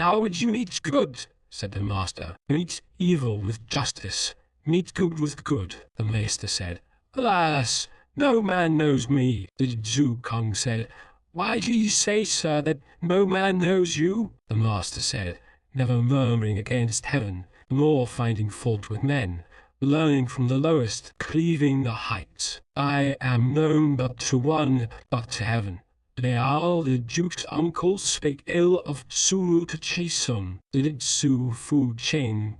how would you meet good? Said the master. Meet evil with justice. Meet good with good. The master said, alas, no man knows me. The Zhu Kong said, why do you say, sir, that no man knows you? The master said, never murmuring against heaven, nor finding fault with men, learning from the lowest, cleaving the heights. I am known but to one, but to heaven. Liao, the duke's uncle, spake ill of Su to Chisun. Did Su Fu Chen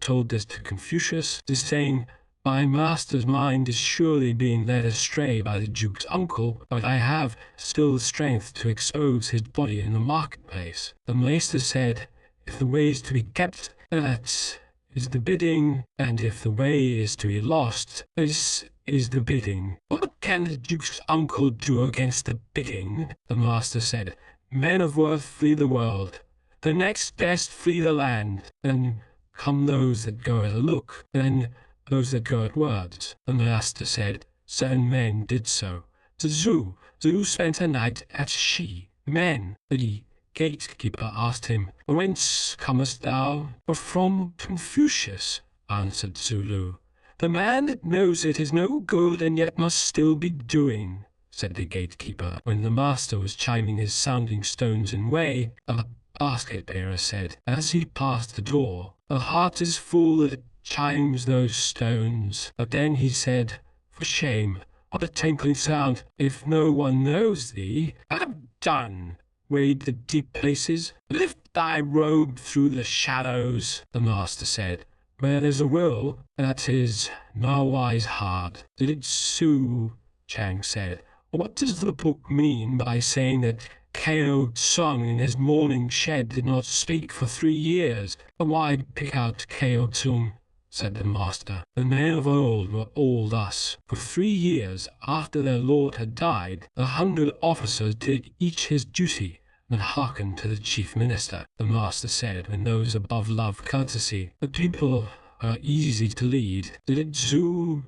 told this to Confucius, saying, My master's mind is surely being led astray by the Duke's uncle, but I have still the strength to expose his body in the marketplace. The maester said, if the way is to be kept, that is the bidding, and if the way is to be lost, this is the bidding. What can the Duke's uncle do against the bidding? The master said, men of worth flee the world. The next best flee the land. Then come those that go at a look. Then those that go at words. The master said, 7 men did so. To Zu spent a night at Shi. Men, the gatekeeper asked him, whence comest thou? But from Confucius, answered Zulu. The man that knows it is no good and yet must still be doing, said the gatekeeper. When the master was chiming his sounding stones in way, a basket bearer said, as he passed the door, the heart is full that it chimes those stones. But then he said, for shame, what a tinkling sound, if no one knows thee. Have done. Wade the deep places, lift thy robe through the shadows, the master said. Where there's a will, that is nowise hard. Did it Su? Chang said. What does the book mean by saying that Kao Tsung in his morning shed did not speak for 3 years? Why pick out Kao Tsung? Said the master. The men of old were all thus. For 3 years after their lord had died, 100 officers did each his duty, and hearkened to the chief minister. The master said, when those above love courtesy, the people are easy to lead. Did it Zulu?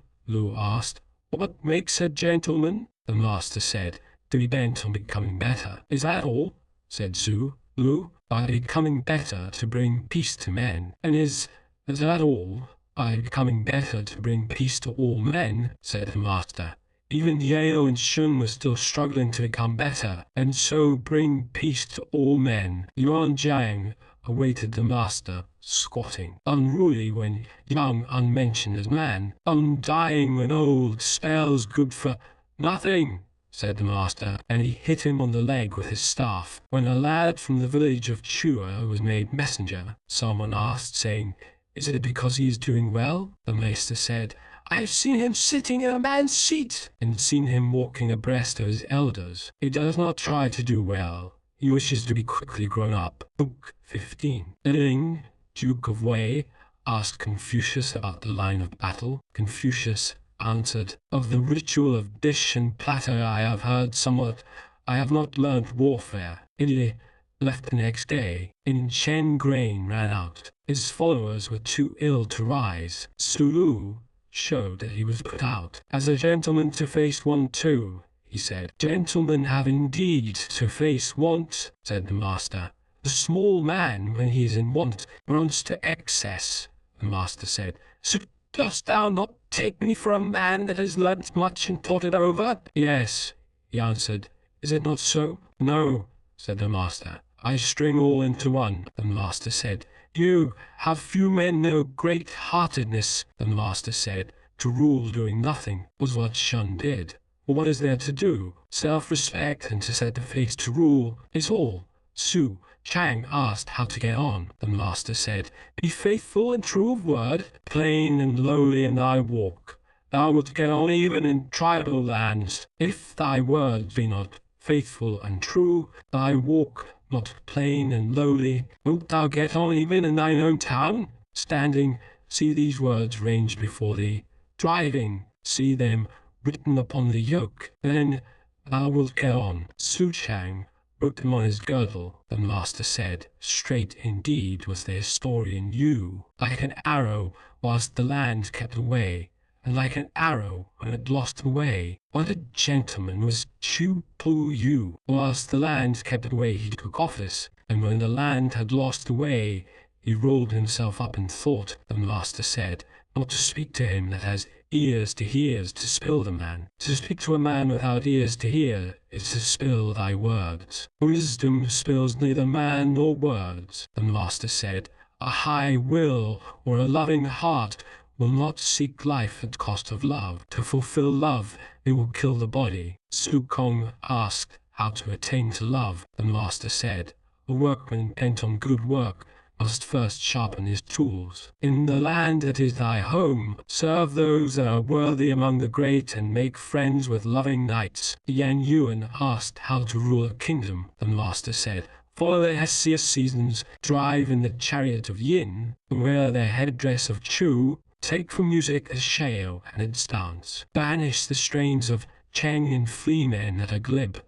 Asked. What makes a gentleman? The master said, to be bent on becoming better. Is that all? Said Zulu. By becoming better to bring peace to men. And is that all? By becoming better to bring peace to all men, said the master. Even Yale and Shun were still struggling to become better, and so bring peace to all men. Yuan Jiang awaited the master, squatting, unruly when young, unmentioned as man, undying when old, spells good for nothing, said the master, and he hit him on the leg with his staff. When a lad from the village of Chua was made messenger, someone asked, saying, is it because he is doing well? The maester said, I have seen him sitting in a man's seat, and seen him walking abreast of his elders. He does not try to do well. He wishes to be quickly grown up. Book 15. Ling, Duke of Wei, asked Confucius about the line of battle. Confucius answered, of the ritual of dish and platter I have heard somewhat. I have not learnt warfare. He left the next day. In Chen grain ran out. His followers were too ill to rise. Sulu showed that he was put out. As a gentleman to face want too, he said. Gentlemen have indeed to face want, said the master. The small man, when he is in want, runs to excess, the master said. So dost thou not take me for a man that has learnt much and taught it over? Yes, he answered. Is it not so? No, said the master. I string all into one, the master said. You have few men know great-heartedness, the master said. To rule doing nothing was what Shun did. What is there to do? Self-respect and to set the face to rule is all. Su Chang asked how to get on. The master said, be faithful and true of word, plain and lowly in thy walk. Thou wilt get on even in tribal lands. If thy words be not faithful and true, thy walk not plain and lowly, wilt thou get on even in thine own town? Standing, see these words ranged before thee. Driving, see them written upon the yoke. Then thou wilt get on. Su Chang wrote them on his girdle. The master said, straight indeed was their story in you, like an arrow whilst the land kept away, and like an arrow when it lost the way. What a gentleman was Chu Pu Yu! Whilst the land kept away he took office, and when the land had lost the way, he rolled himself up in thought. The master said, not to speak to him that has ears to hear is to spill the man. To speak to a man without ears to hear is to spill thy words. Wisdom spills neither man nor words. The master said, a high will or a loving heart will not seek life at cost of love. To fulfill love, it will kill the body. Su Kong asked how to attain to love. The master said, a workman bent on good work must first sharpen his tools. In the land that is thy home, serve those that are worthy among the great, and make friends with loving knights. Yan Yuan asked how to rule a kingdom. The master said, follow the Hesea seasons, drive in the chariot of Yin, wear the headdress of Chu, take from music a shao and its dance. Banish the strains of Cheng and flee men that are glib.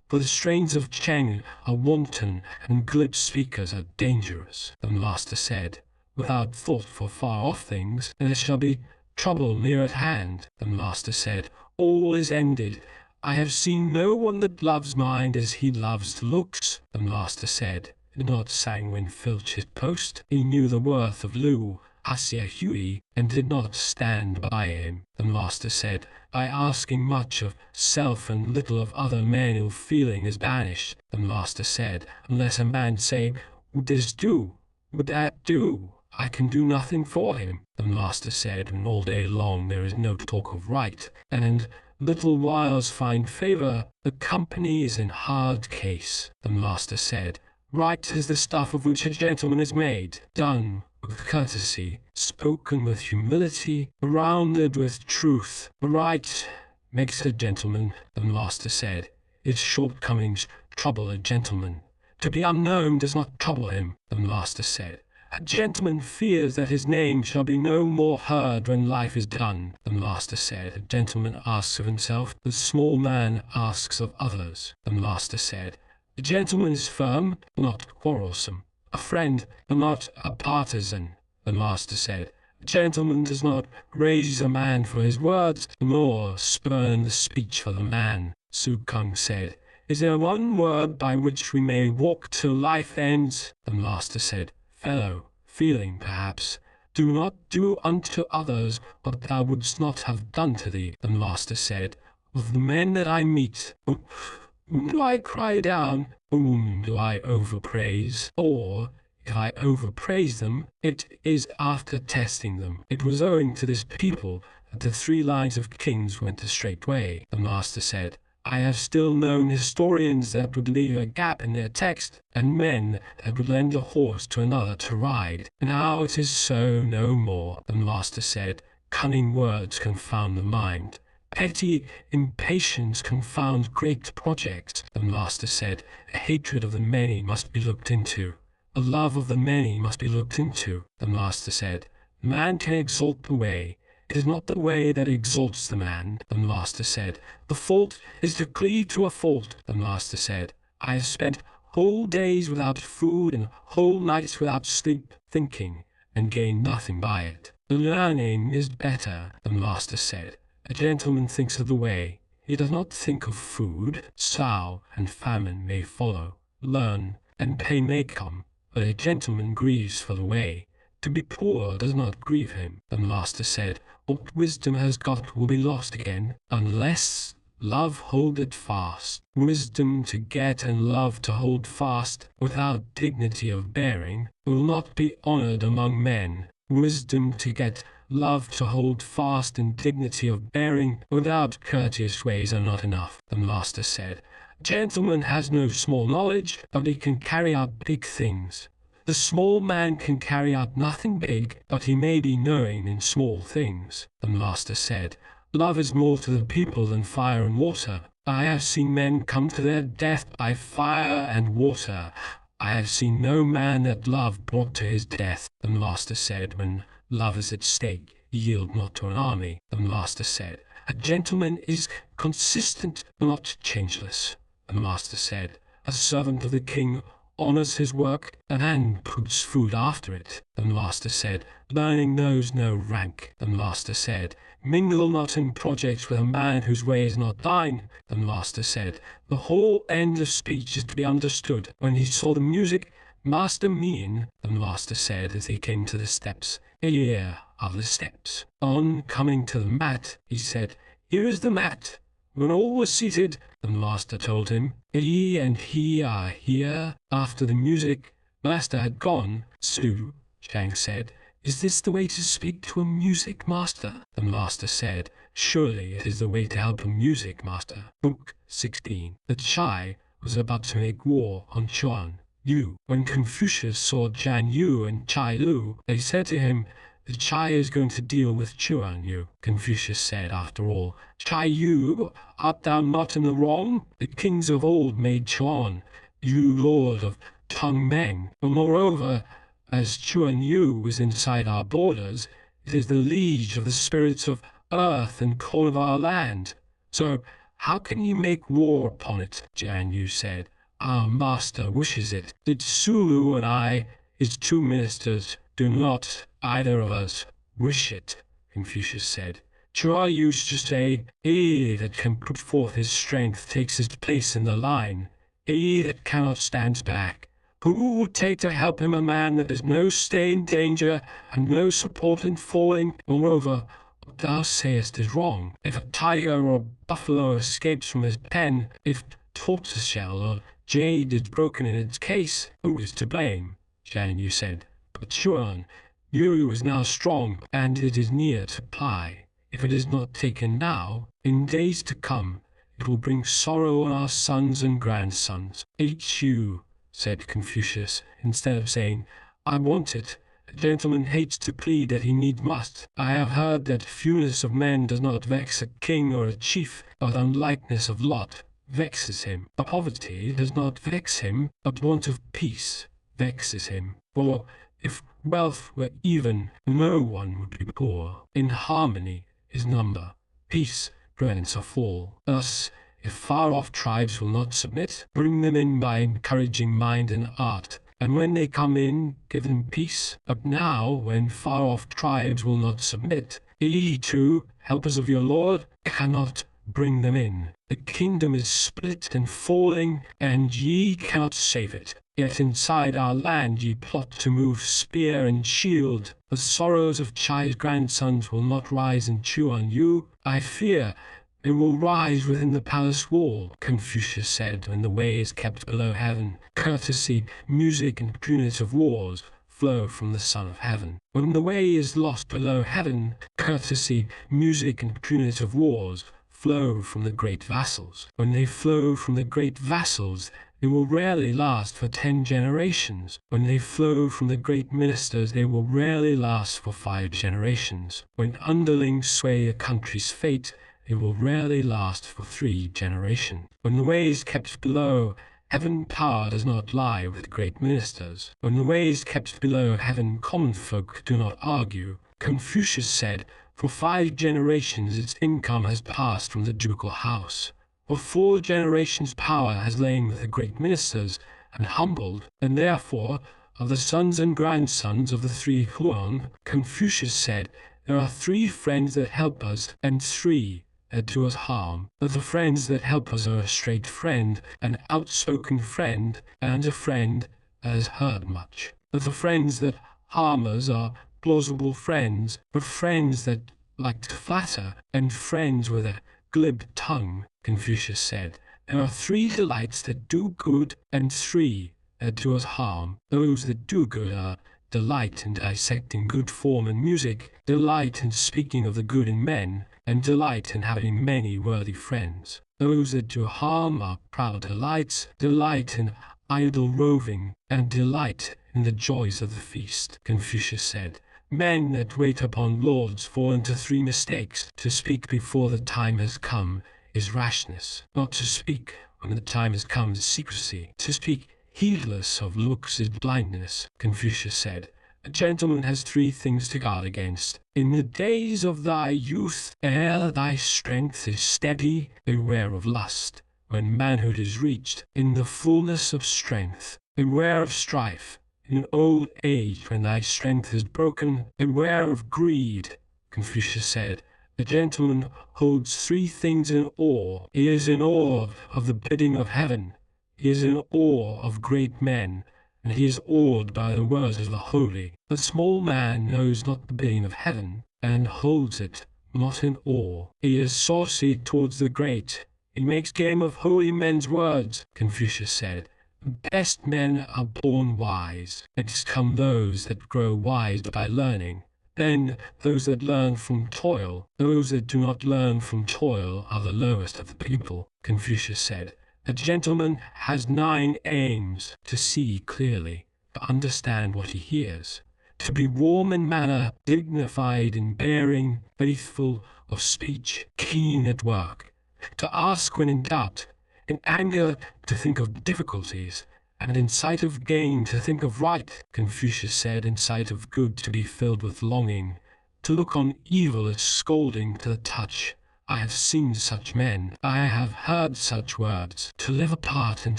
For the strains of Cheng are wanton, and glib speakers are dangerous. The master said, without thought for far-off things, there shall be trouble near at hand. The master said, all is ended. I have seen no one that loves mind as he loves looks. The master said, did not Sanguine filch his post. He knew the worth of Lu Hasia Hui, and did not stand by him. The master said, by asking much of self and little of other men, ill feeling is banished. The master said, unless a man say, would this do? Would that do? I can do nothing for him. The master said, and all day long there is no talk of right, and little whiles find favour, the company is in hard case. The master said, right is the stuff of which a gentleman is made, done with courtesy, spoken with humility, rounded with truth. Right makes a gentleman. The master said, its shortcomings trouble a gentleman. To be unknown does not trouble him. The master said, a gentleman fears that his name shall be no more heard when life is done. The master said, a gentleman asks of himself, the small man asks of others. The master said, a gentleman is firm, but not quarrelsome, a friend, but not a partisan. The master said, a gentleman does not praise a man for his words, nor spurn the speech for the man. Su Kung said, is there one word by which we may walk till life ends? The master said, fellow, feeling perhaps. Do not do unto others what thou wouldst not have done to thee. The master said, of the men that I meet, whom do I cry down? Whom do I overpraise? Or, if I overpraise them, it is after testing them. It was owing to this people that the 3 lines of kings went a straight way. The master said, I have still known historians that would leave a gap in their text, and men that would lend a horse to another to ride. Now it is so no more. The master said, cunning words confound the mind. Petty impatience confounds great projects. The master said, a hatred of the many must be looked into. A love of the many must be looked into. The master said, man can exalt the way. It is not the way that exalts the man. The master said, the fault is to cleave to a fault. The master said, I have spent whole days without food and whole nights without sleep, thinking, and gained nothing by it. The learning is better. The master said, a gentleman thinks of the way. He does not think of food. Sorrow and famine may follow. Learn, and pain may come. But a gentleman grieves for the way. To be poor does not grieve him. The master said, what wisdom has got will be lost again, unless love hold it fast. Wisdom to get and love to hold fast, without dignity of bearing, will not be honoured among men. Wisdom to get, love to hold fast, and dignity of bearing, without courteous ways are not enough. The master said, gentleman has no small knowledge, but he can carry out big things. The small man can carry out nothing big, but he may be knowing in small things. The master said, love is more to the people than fire and water. I have seen men come to their death by fire and water. I have seen no man that love brought to his death. The master said, when love is at stake, yield not to an army. The master said, a gentleman is consistent, but not changeless. The master said, a servant of the king honours his work and puts food after it. The master said, learning knows no rank. The master said, mingle not in projects with a man whose way is not thine. The master said, the whole end of speech is to be understood. When he saw the music, Master Mean, the master said as he came to the steps, here are the steps. On coming to the mat, he said, here is the mat. When all were seated, the master told him, he and he are here. After the music master had gone, Su Chang said, is this the way to speak to a music master? The master said, surely it is the way to help a music master. Book 16. The Chai was about to make war on Chuan. Yu. When Confucius saw Jian Yu and Chai Lu, they said to him, "The Chai is going to deal with Chuan Yu." Confucius said, "After all, Chai Yu, art thou not in the wrong? The kings of old made Chuan Yu lord of Tongmeng. But moreover, as Chuan Yu was inside our borders, it is the liege of the spirits of earth and core of our land. So how can you make war upon it?" Jian Yu said. "Our master wishes it. Did Sulu and I, his two ministers, do not either of us wish it?" Confucius said. Chuan used to say, "He that can put forth his strength takes his place in the line. He that cannot stands back. Who will take to help him a man that has no stay in danger and no support in falling? Moreover, what thou sayest is wrong. If a tiger or buffalo escapes from his pen, if tortoiseshell or jade is broken in its case, who is to blame?" Jian Yu said. "But Chuan Yu is now strong, and it is near to ply. If it is not taken now, in days to come, it will bring sorrow on our sons and grandsons." "Hu," said Confucius, instead of saying, "I want it. A gentleman hates to plead that he need must. I have heard that fewness of men does not vex a king or a chief, but unlikeness of lot vexes him. But poverty does not vex him, but want of peace vexes him. For if wealth were even, no one would be poor. In harmony is number. Peace prevents a fall. Thus, if far-off tribes will not submit, bring them in by encouraging mind and art. And when they come in, give them peace. But now, when far-off tribes will not submit, ye too, helpers of your lord, cannot bring them in. The kingdom is split and falling, and ye cannot save it. Yet inside our land ye plot to move spear and shield. The sorrows of Chai's grandsons will not rise in Chuan Yu. I fear they will rise within the palace wall." Confucius said, "When the way is kept below heaven, courtesy, music, and punitive wars flow from the Son of Heaven. When the way is lost below heaven, courtesy, music, and punitive wars flow from the great vassals. When they flow from the great vassals, they will rarely last for 10 generations. When they flow from the great ministers, they will rarely last for 5 generations. When underlings sway a country's fate, they will rarely last for 3 generations. When the way is kept below heaven, power does not lie with great ministers. When the way is kept below heaven, common folk do not argue." Confucius said, "For 5 generations its income has passed from the ducal house. For 4 generations power has lain with the great ministers and humbled, and therefore, of the sons and grandsons of the 3 Huang," Confucius said, "there are 3 friends that help us, and 3 that do us harm. But the friends that help us are a straight friend, an outspoken friend, and a friend that has heard much. But the friends that harm us are plausible friends, but friends that like to flatter, and friends with a glib tongue." Confucius said, "There are 3 delights that do good, and 3 that do us harm. Those that do good are delight in dissecting good form and music, delight in speaking of the good in men, and delight in having many worthy friends. Those that do harm are proud delights, delight in idle roving, and delight in the joys of the feast." Confucius said, "Men that wait upon lords fall into 3 mistakes. To speak before the time has come is rashness. Not to speak when the time has come is secrecy. To speak heedless of looks is blindness." Confucius said, "A gentleman has 3 things to guard against. In the days of thy youth, ere thy strength is steady, beware of lust. When manhood is reached, in the fullness of strength, beware of strife. In old age, when thy strength is broken, beware of greed." Confucius said, "A gentleman holds 3 things in awe. He is in awe of the bidding of heaven. He is in awe of great men, and he is awed by the words of the holy. The small man knows not the bidding of heaven, and holds it not in awe. He is saucy towards the great. He makes game of holy men's words." Confucius said, "The best men are born wise. Next come those that grow wise by learning. Then those that learn from toil. Those that do not learn from toil are the lowest of the people." Confucius said, A gentleman has 9 aims: to see clearly, to understand what he hears, to be warm in manner, dignified in bearing, faithful of speech, keen at work, to ask when in doubt, in anger to think of difficulties, and in sight of gain to think of right. Confucius said, in sight of good to be filled with longing, to look on evil as scolding to the touch. I have seen such men, I have heard such words, to live apart and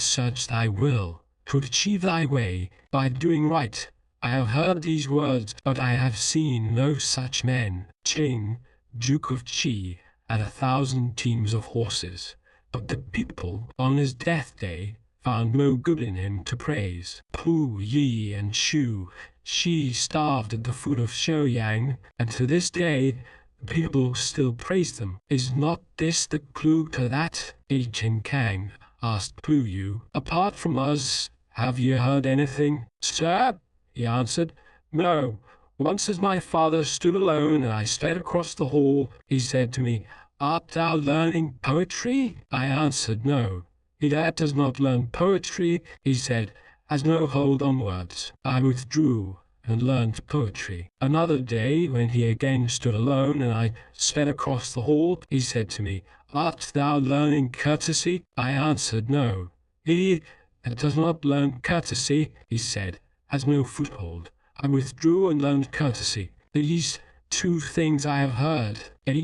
search thy will, to achieve thy way by doing right. I have heard these words, but I have seen no such men. Qing, Duke of Qi, had 1,000 teams of horses, but the people, on his death day, found no good in him to praise. Pu, Yi, and Shu, Shi starved at the foot of Shouyang, and to this day the people still praise them. Is not this the clue to that? Chen Kang asked Pu Yu. Apart from us, have you heard anything? Sir, he answered, no. Once as my father stood alone and I sped across the hall, he said to me, art thou learning poetry? I answered, no. He that does not learn poetry, he said, has no hold on words. I withdrew and learned poetry. Another day, when he again stood alone and I sped across the hall, he said to me, art thou learning courtesy? I answered, no. He that does not learn courtesy, he said, has no foothold. I withdrew and learned courtesy. These 2 things I have heard.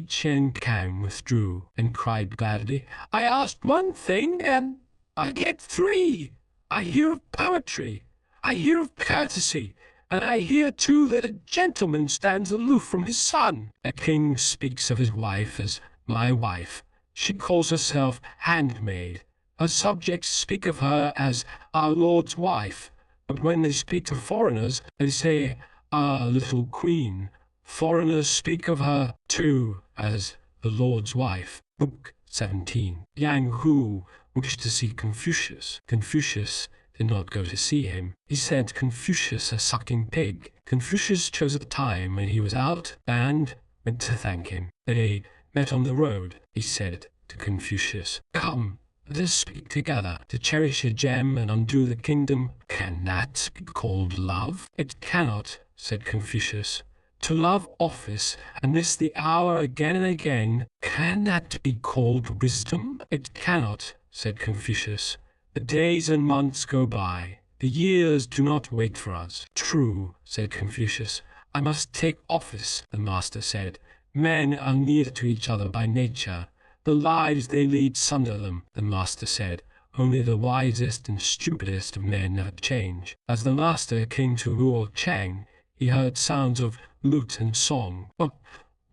Chen Kang withdrew and cried gladly, I asked 1 thing and I get 3. I hear of poetry, I hear of courtesy, and I hear too that a gentleman stands aloof from his son. A king speaks of his wife as my wife. She calls herself handmaid. Her subjects speak of her as our Lord's wife. But when they speak to foreigners, they say, our little queen. Foreigners speak of her, too, as the Lord's wife. Book 17. Yang Hu wished to see Confucius. Confucius did not go to see him. He sent Confucius a sucking pig. Confucius chose a time when he was out and went to thank him. They met on the road. He said to Confucius, come, let us speak together. To cherish a gem and undo the kingdom, can that be called love? It cannot, said Confucius. To love office and miss the hour again and again, can that be called wisdom? It cannot, said Confucius. The days and months go by. The years do not wait for us. True, said Confucius. I must take office, the master said. Men are near to each other by nature. The lives they lead sunder them, the master said. Only the wisest and stupidest of men never change. As the master came to Luo Chang, he heard sounds of lute and song. But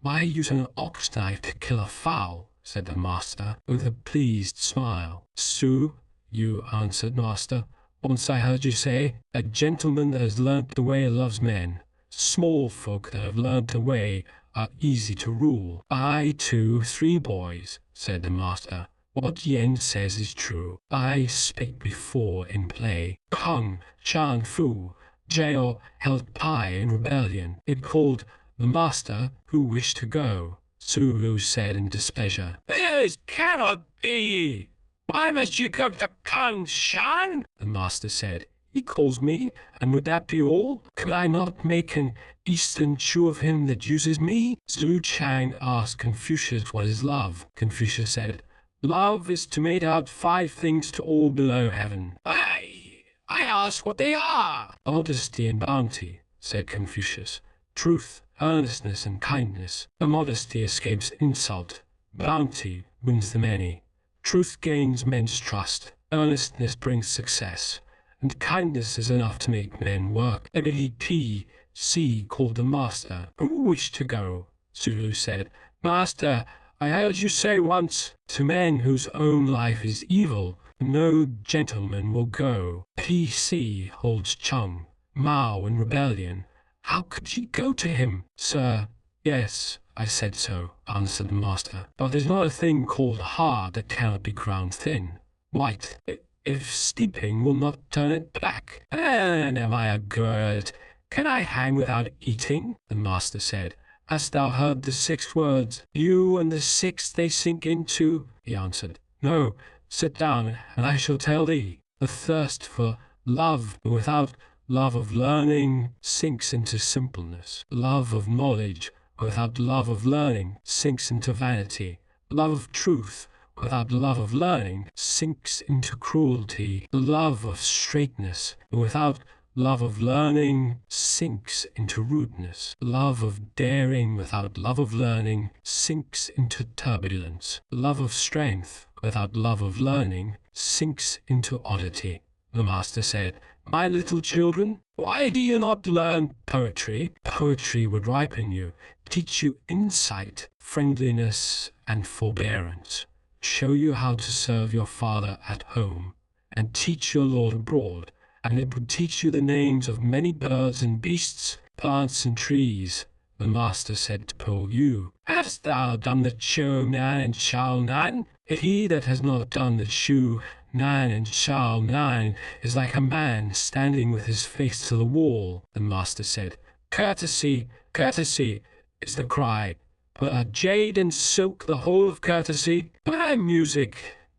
why use an ox knife to kill a fowl? Said the master, with a pleased smile. Su, you answered, master. Once I heard you say, a gentleman that has learnt the way loves men. Small folk that have learnt the way are easy to rule. I, too, 3 boys, said the master. What Yen says is true. I spake before in play. Kung, Chan Fu, Jao held pie in rebellion. It called the master who wished to go. Sulu said in displeasure, this cannot be. Why must you go to Kung Shan? The master said, he calls me, and would that be all? Could I not make an Eastern Jew of him that uses me? Zhu Chang asked Confucius what is love. Confucius said, love is to mete out 5 things to all below heaven. I ask what they are. Modesty and bounty, said Confucius. Truth, earnestness, and kindness. A modesty escapes insult. Bounty wins the many. Truth gains men's trust. Earnestness brings success. And kindness is enough to make men work. P.C. called the master. Who wished to go? Zulu said, Master, I heard you say once, to men whose own life is evil, no gentleman will go. P.C. holds Chung, Mao in rebellion. How could ye go to him? Sir, yes, I said so, answered the master. But there's not a thing called hard that cannot be ground thin. White, if steeping will not turn it black. And am I a gird? Can I hang without eating? The master said. Hast thou heard the 6 words? You and the 6 they sink into? He answered. No, sit down, and I shall tell thee. The thirst for love without love of learning sinks into simpleness. Love of knowledge without love of learning sinks into vanity. Love of truth without love of learning sinks into cruelty. The love of straightness without love of learning sinks into rudeness. Love of daring without love of learning sinks into turbulence. Love of strength without love of learning sinks into oddity. The master said, "My little children, why do you not learn poetry? Poetry would ripen you, teach you insight, friendliness, and forbearance, show you how to serve your father at home, and teach your Lord abroad, and it would teach you the names of many birds and beasts, plants and trees." The master said to Po Yu, "Hast thou done the Chou Nan and Shao Nan? If he that has not done the Shu Nan and Shao Nan is like a man standing with his face to the wall." The master said, "Courtesy, courtesy is the cry, but are jade and silk the whole of courtesy? Music,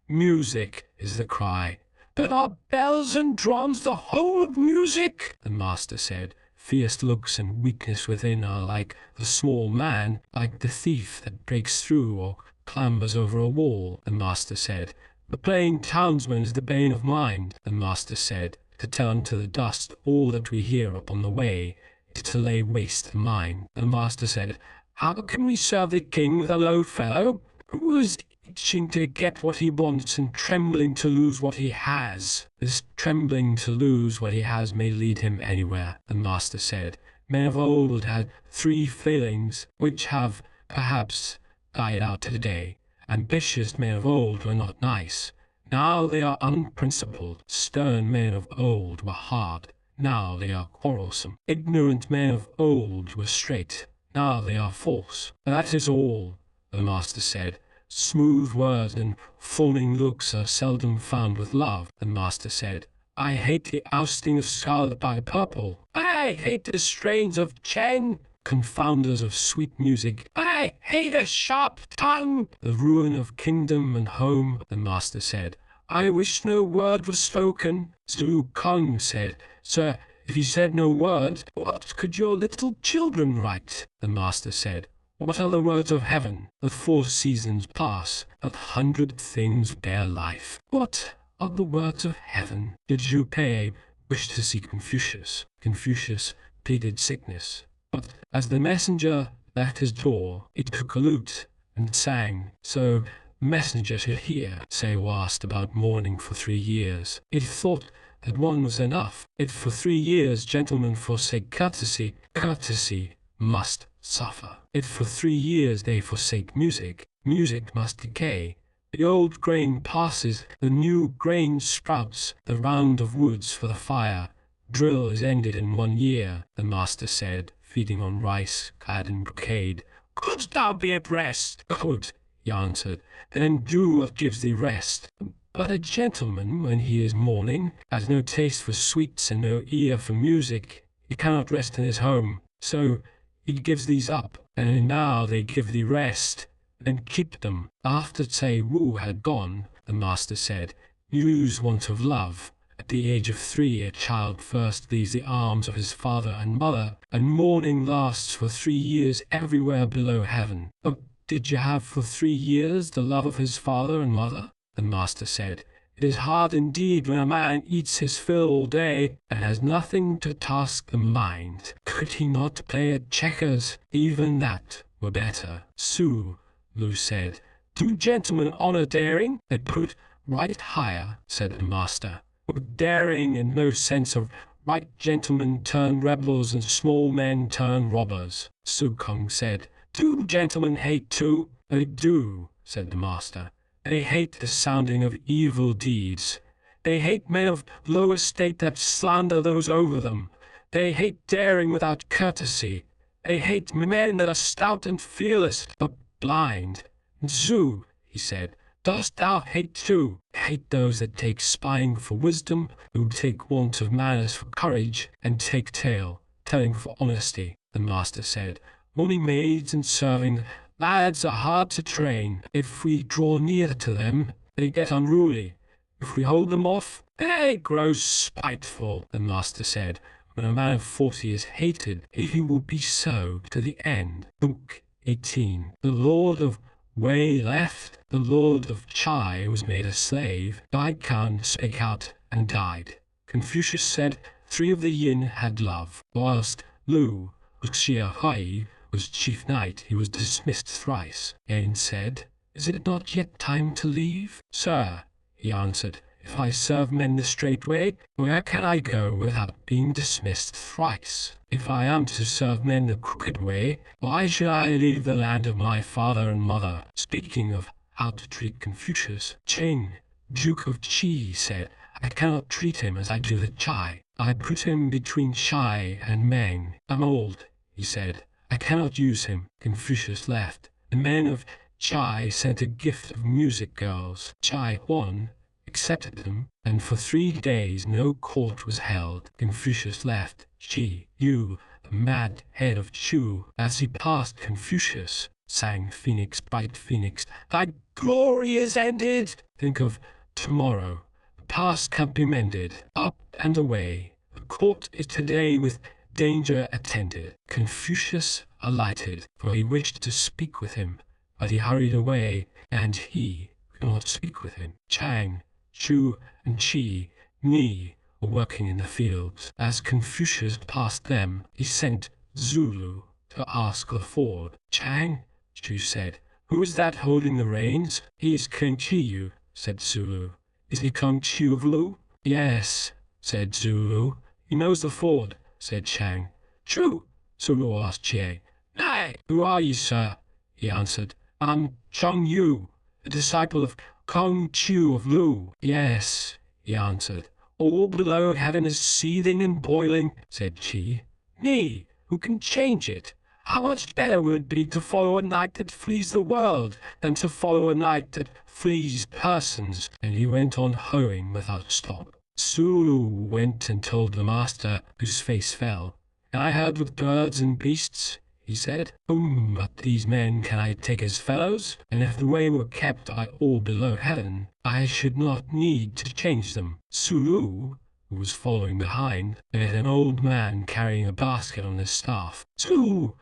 music is the cry, but are bells and drums the whole of music?" The master said, "Fierce looks and weakness within are like the small man, like the thief that breaks through or clambers over a wall." The master said, "The plain townsman is the bane of mind." The master said, "To turn to the dust all that we hear upon the way is to lay waste the mind." The master said, "How can we serve the king with a low fellow who is itching to get what he wants and trembling to lose what he has? This trembling to lose what he has may lead him anywhere." The master said, "Men of old had 3 failings, which have, perhaps, died out today. Ambitious men of old were not nice. Now they are unprincipled. Stern men of old were hard. Now they are quarrelsome. Ignorant men of old were straight. Now they are false. That is all." The master said, "Smooth words and fawning looks are seldom found with love." The master said, "I hate the ousting of scarlet by purple. I hate the strains of Chen, confounders of sweet music. I hate a sharp tongue, the ruin of kingdom and home." The master said, "I wish no word was spoken." Zhu Kong said, "Sir, if you said no word, what could your little children write?" The master said, "What are the words of heaven? The 4 seasons pass, 100 things bear life. What are the words of heaven?" Did Zhu Pei wish to see Confucius? Confucius pleaded sickness. But as the messenger left his door, he took a lute and sang, so the messenger should hear. Sei asked about mourning for 3 years. It thought that one was enough. If for 3 years gentlemen forsake courtesy, courtesy must suffer. If for 3 years they forsake music, music must decay. The old grain passes, the new grain sprouts, the round of woods for the fire. Drill is ended in 1 year, the master said, feeding on rice clad in brocade. "Couldst thou be at rest?" "Could," he answered. "Then do what gives thee rest." But a gentleman, when he is mourning, has no taste for sweets and no ear for music. He cannot rest in his home, so he gives these up. And now they give thee rest, then keep them. After Tsai Wu had gone, the master said, "Yu's want of love. At the age of 3, a child first leaves the arms of his father and mother, and mourning lasts for 3 years everywhere below heaven." But did you have for 3 years the love of his father and mother? The master said, "It is hard indeed when a man eats his fill all day and has nothing to task the mind. Could he not play at checkers? Even that were better." "Su," Lu said, "do gentlemen honor daring? They put right higher," said the master. "Would daring in no sense of right gentlemen turn rebels and small men turn robbers?" Su Kong said, "Do gentlemen hate too?" "They do," said the master. "They hate the sounding of evil deeds. They hate men of low estate that slander those over them. They hate daring without courtesy. They hate men that are stout and fearless, but blind." "Zhu," he said, "dost thou hate too? Hate those that take spying for wisdom, who take want of manners for courage, and take telling for honesty?" The master said, "Only maids and serving lads are hard to train. If we draw near to them, they get unruly. If we hold them off, they grow spiteful, the master said. When a man of 40 is hated, he will be so to the end. Book 18. The Lord of Wei left. The Lord of Chai was made a slave. Dai Khan spake out and died. Confucius said 3 of the yin had love. Whilst Lu Xiahai was chief knight, he was dismissed thrice. Yen said, Is it not yet time to leave? Sir, he answered, if I serve men the straight way, where can I go without being dismissed thrice? If I am to serve men the crooked way, why should I leave the land of my father and mother? Speaking of how to treat Confucius, Cheng, Duke of Qi, said, I cannot treat him as I do the Chai. I put him between Shai and Meng. I'm old, he said. I cannot use him. Confucius left. The men of Chai sent a gift of music girls. Chai Huan accepted them, and for 3 days no court was held. Confucius left. Shi Yu, the mad head of Chu, as he passed Confucius, sang Phoenix, bright Phoenix, thy glory is ended. Think of tomorrow. The past can't be mended. Up and away. The court is today with danger attended. Confucius alighted, for he wished to speak with him, but he hurried away, and he could not speak with him. Chang, Chu, and Chi, Ni were working in the fields. As Confucius passed them, he sent Zulu to ask the ford. Chang, Chu said, who is that holding the reins? He is King Chiyu, said Zulu. Is he Kong Chiu of Lu? Yes, said Zulu. He knows the ford, said Chang. True, Zulu asked Chang. Nay, who are you, sir? He answered. I'm Chong Yu, the disciple of Kong Chiu of Lu. Yes, he answered. All below heaven is seething and boiling, said Chi. Ni, who can change it? How much better would it be to follow a knight that flees the world than to follow a knight that flees persons? And he went on hoeing without stop. Zulu went and told the master, whose face fell. Can I herd with birds and beasts? He said. But these men can I take as fellows? And if the way were kept by all below heaven, I should not need to change them. Zulu, who was following behind, met an old man carrying a basket on his staff. Zulu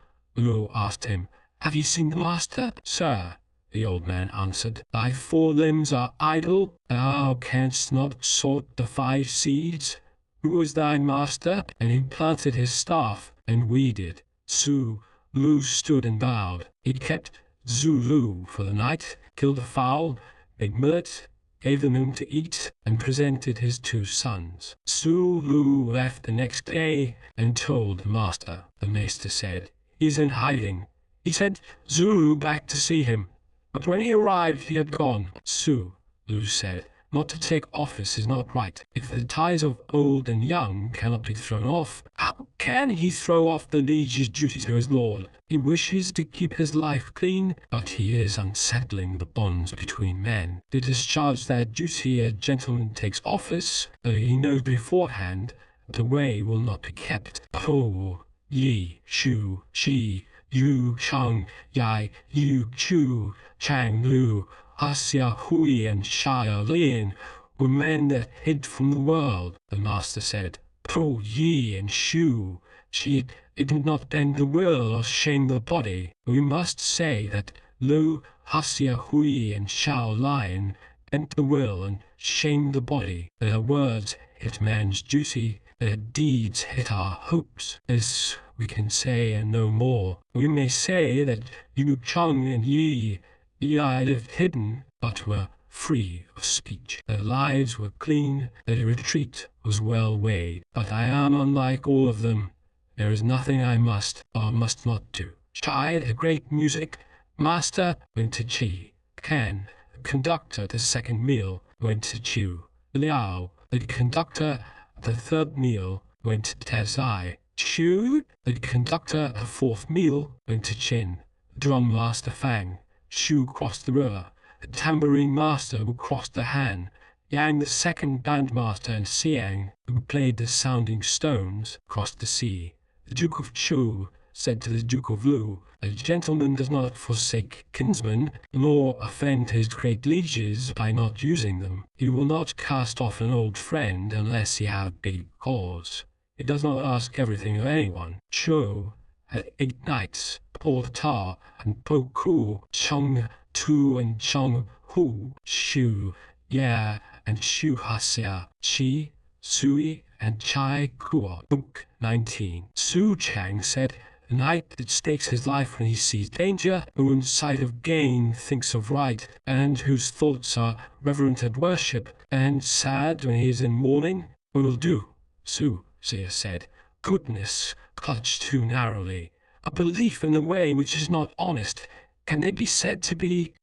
asked him, Have you seen the master? Sir, the old man answered, thy 4 limbs are idle. Thou canst not sort the 5 seeds. Who is thy master? And he planted his staff and weeded. Zulu stood and bowed. He kept Zulu for the night, killed a fowl, made millet, gave them him to eat, and presented his 2 sons. Zulu left the next day and told the master. The maester said, He is in hiding. He sent Zulu back to see him, but when he arrived he had gone. Zulu said, Not to take office is not right. If the ties of old and young cannot be thrown off, how can he throw off the liege's duty to his lord? He wishes to keep his life clean, but he is unsettling the bonds between men. To discharge that duty a gentleman takes office, though he knows beforehand that the way will not be kept. Po, Yi, Shu, Shi, Yu, Chang, Yai, Yu, Chu, Chang, Lu, Hasia Hui and Shia Lin were men that hid from the world, the master said. Po Yi and Shu, it did not bend the will or shame the body. We must say that Lu, Hasia Hui and Shao Lion bent the will and shamed the body. Their words hit man's duty, their deeds hit our hopes. This we can say and no more. We may say that Yu Chang and Yi lived hidden, but were free of speech. Their lives were clean, their retreat was well weighed. But I am unlike all of them. There is nothing I must or must not do. Chai, the great music master, went to Chi. Kan, the conductor at the 2nd meal, went to Chu. Liao, the conductor at the 3rd meal, went to Tezai. Chu, the conductor at the 4th meal, went to Chin. The drum master Fang. Shu crossed the river. The tambourine master who crossed the Han. Yang, the 2nd bandmaster, and Siang, who played the sounding stones, crossed the sea. The Duke of Chu, said to the Duke of Lu, "A gentleman does not forsake kinsmen, nor offend his great lieges by not using them. He will not cast off an old friend unless he have big cause. He does not ask everything of anyone." Cho had 8 knights, Po Ta and Po Ku, Chung Tu and Chung Hu, Shu Ya and Shu Hasia, Chi, Sui, and Chai Kuo. Book 19. Su Chang said, "A knight that stakes his life when he sees danger, who in sight of gain thinks of right, and whose thoughts are reverent at worship, and sad when he is in mourning, will do." Su Sia said, "Goodness clutched too narrowly. A belief in the way which is not honest, can they be said to be?"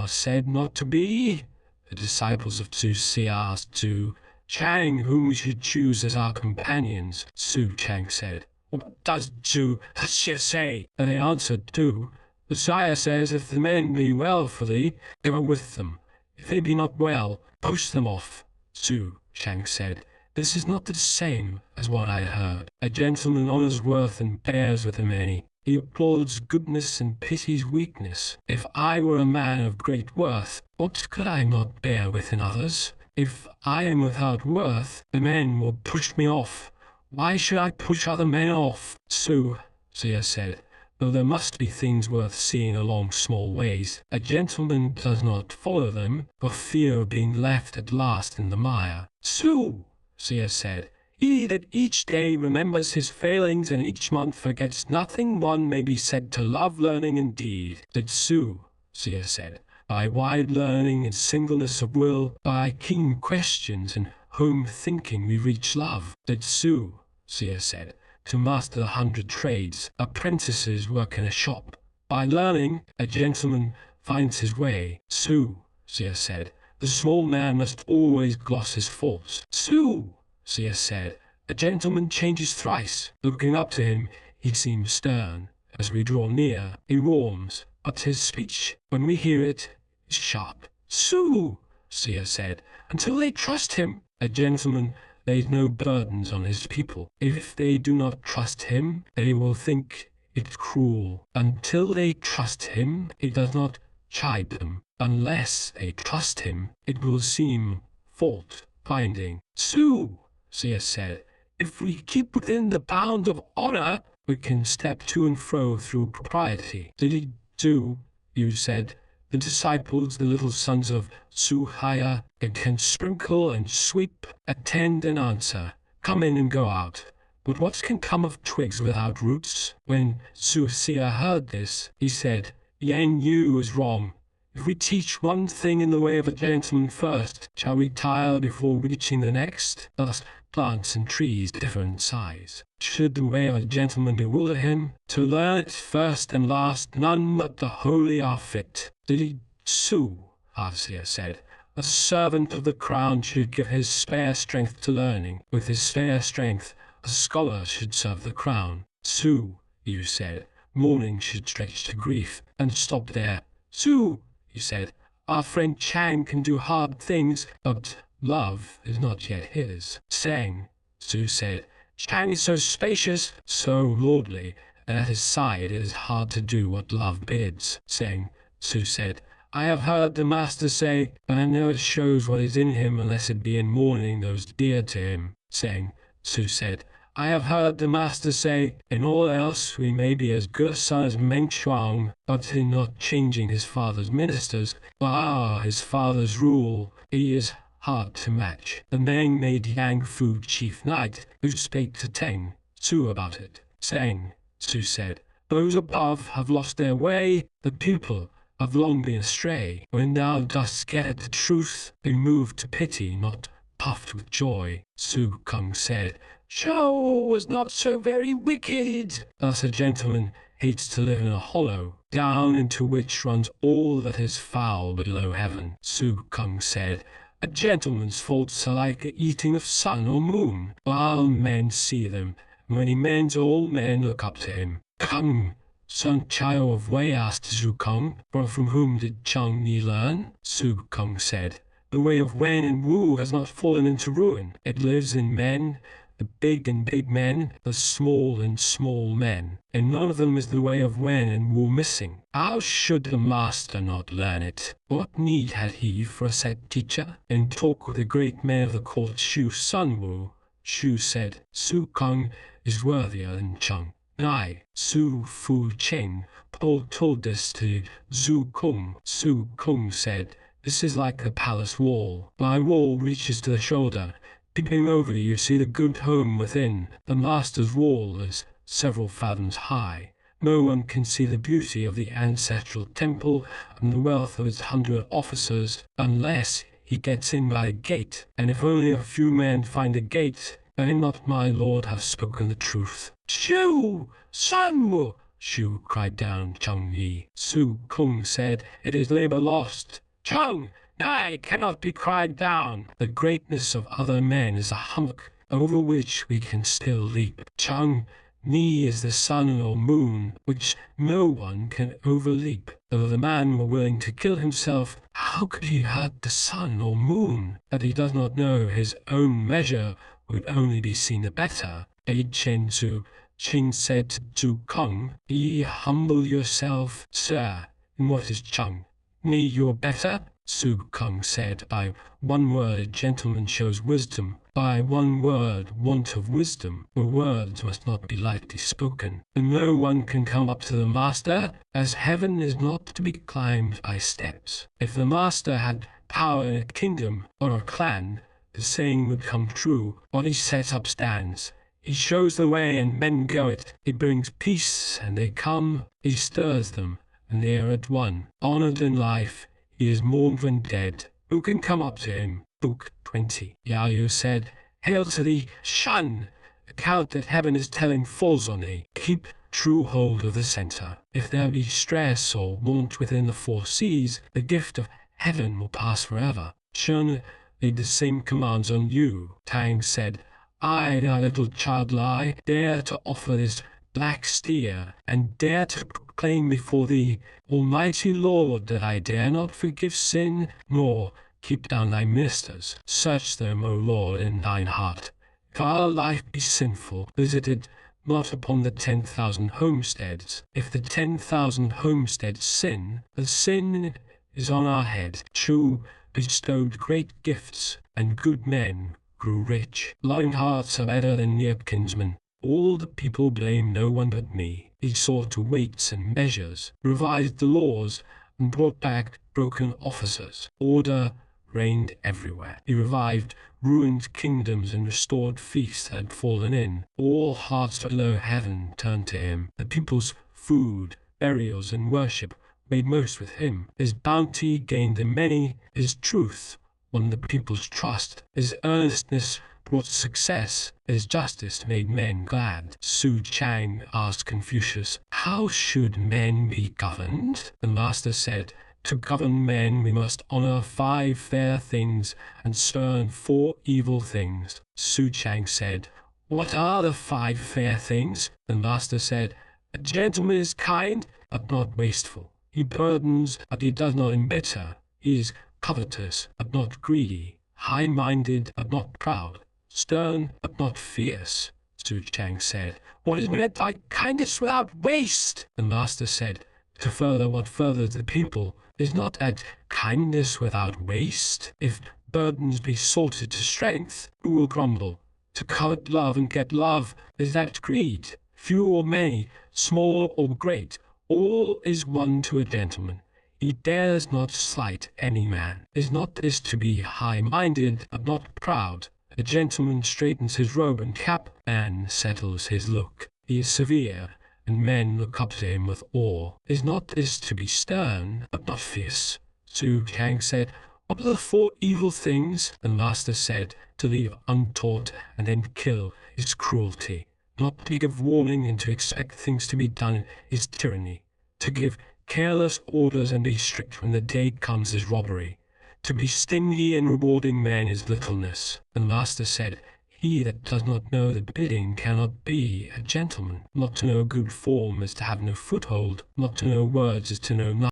Said not to be? The disciples of Su Sia asked Su Chang whom we should choose as our companions. Su Chang said, "What does Su Sia say?" And they answered, "Su, the sire says, if the men be well for thee, go with them. If they be not well, post them off." Su Chang said, "This is not the same as what I heard. A gentleman honors worth and bears with the many. He applauds goodness and pities weakness. If I were a man of great worth, what could I not bear with in others? If I am without worth, the men will push me off. Why should I push other men off?" Su Sia said, "Though there must be things worth seeing along small ways, a gentleman does not follow them for fear of being left at last in the mire." Su Sia said, "He that each day remembers his failings and each month forgets nothing, one may be said to love learning indeed." That Su Sia said, "By wide learning and singleness of will, by keen questions and home thinking we reach love." That Su Sia said, "To master 100 trades, apprentices work in a shop. By learning, a gentleman finds his way." Su Sia said, "The small man must always gloss his faults." Su Sia said, "A gentleman changes thrice. Looking up to him, he seems stern. As we draw near, he warms, but his speech, when we hear it, is sharp." Su Sia said, "Until they trust him, a gentleman lays no burdens on his people. If they do not trust him, they will think it cruel. Until they trust him, he does not chide them. Unless they trust him, it will seem fault-finding." Su Sia said, "If we keep within the bound of honor, we can step to and fro through propriety." Did he do? You said, "The disciples, the little sons of Su Haya, can sprinkle and sweep, attend and answer, come in and go out. But what can come of twigs without roots?" When Su Sia heard this, he said, "Yen Yu is wrong. If we teach one thing in the way of a gentleman first, shall we tire before reaching the next? Thus plants and trees differ in size. Should the way of a gentleman bewilder him, to learn it first and last, none but the holy are fit." Did he? Su Sia said, "A servant of the crown should give his spare strength to learning. With his spare strength, a scholar should serve the crown." Su, you said, "Mourning should stretch to grief, and stop there." Su, you said, "Our friend Chang can do hard things, but love is not yet his." Sang, Su said, "Chang is so spacious, so lordly, and at his side it is hard to do what love bids." Sang, Su said, "I have heard the master say, a man never shows what is in him unless it be in mourning those dear to him." Sang, Su said, "I have heard the master say, in all else we may be as good a son as Meng Shuang, but in not changing his father's ministers, his father's rule, he is hard to match." The Meng made Yang Fu chief knight, who spake to Teng Su about it. Sang, Su said, "Those above have lost their way, the people have long been astray. When thou dost get at the truth, be moved to pity, not puffed with joy." Su Kung said, "Shao was not so very wicked." Thus a gentleman hates to live in a hollow, down into which runs all that is foul below heaven. Su Kung said, "A gentleman's faults are like the eating of sun or moon, while men see them. When he mends, all men look up to him." Kung, son Chao of Wei, asked Su Kung, "From whom did Chung Ni learn?" Su Kung said, "The way of Wen and Wu has not fallen into ruin. It lives in men. the big and big men, the small and small men, and none of them is the way of Wen and Wu missing. How should the master not learn it? What need had he for a set teacher? In talk with the great men of the court Shu Sun Wu, Shu said, Su Kung is worthier than Chung. Nai, Su Fu Cheng, Paul told this to Zhu Kung. Su Kung said, this is like the palace wall. My wall reaches to the shoulder. Peeping over you see the good home within. The master's wall is several fathoms high. No one can see the beauty of the ancestral temple and the wealth of its 100 officers unless he gets in by a gate. And if only a few men find a gate, may not my lord have spoken the truth? Shu! Sun Wu! Shu cried down Chung Yi. Su Kung said, it is labor lost. Chung! I cannot be cried down. The greatness of other men is a hummock over which we can still leap. Chung Ni is the sun or moon which no one can overleap. Though the man were willing to kill himself, how could he hurt the sun or moon? That he does not know his own measure would only be seen the better. Dai Chen Zhu Qing said to Zhu Kung, be humble yourself, sir. In what is Chung Ni your better? Su Kung said, by one word a gentleman shows wisdom, by one word want of wisdom, for words must not be lightly spoken, and no one can come up to the master, as heaven is not to be climbed by steps. If the master had power in a kingdom or a clan, the saying would come true, what he sets up stands. He shows the way and men go it. He brings peace and they come, he stirs them, and they are at one. Honored in life, he is mourned when dead. Who can come up to him? Book 20. Yao Yu said, hail to thee, Shun! Account that heaven is telling falls on thee. Keep true hold of the center. If there be stress or want within the four seas, the gift of heaven will pass forever. Shun laid the same commands on you. Tang said, I, thy little child Lai, dare to offer this black steer, and dare to proclaim before thee, Almighty Lord, that I dare not forgive sin, nor keep down thy ministers. Search them, O Lord, in thine heart. If our life be sinful, visit it not upon the 10,000 homesteads. If the 10,000 homesteads sin, the sin is on our head. Chu bestowed great gifts, and good men grew rich. Loving hearts are better than near kinsmen. All the people blame no one but me. He saw to weights and measures, revised the laws, and brought back broken officers. Order reigned everywhere. He revived ruined kingdoms and restored fiefs that had fallen in. All hearts below heaven turned to him. The people's food, burials, and worship made most with him. His bounty gained the many. His truth won the people's trust. His earnestness brought success. His justice made men glad. Su Chang asked Confucius, how should men be governed? The master said, to govern men we must honor 5 fair things and spurn 4 evil things. Su Chang said, what are the 5 fair things? The master said, a gentleman is kind but not wasteful. He burdens but he does not embitter. He is covetous but not greedy. High-minded but not proud. Stern but not fierce. Su Chang said, what is meant by kindness without waste? The master said, to further what furthers the people is not that kindness without waste. If burdens be salted to strength, who will grumble? To covet love and get love, is that greed? Few or many, small or great, all is one to a gentleman. He dares not slight any man. Is not this to be high-minded but not proud? A gentleman straightens his robe and cap, man settles his look. He is severe, and men look up to him with awe. Is not this to be stern but not fierce? Su Chang said, what are the 4 evil things? The master said, to leave untaught and then kill is cruelty. Not to give warning and to expect things to be done is tyranny. To give careless orders and be strict when the day comes is robbery. To be stingy in rewarding men is littleness. The master said, he that does not know the bidding cannot be a gentleman. Not to know good form is to have no foothold. Not to know words is to know nothing.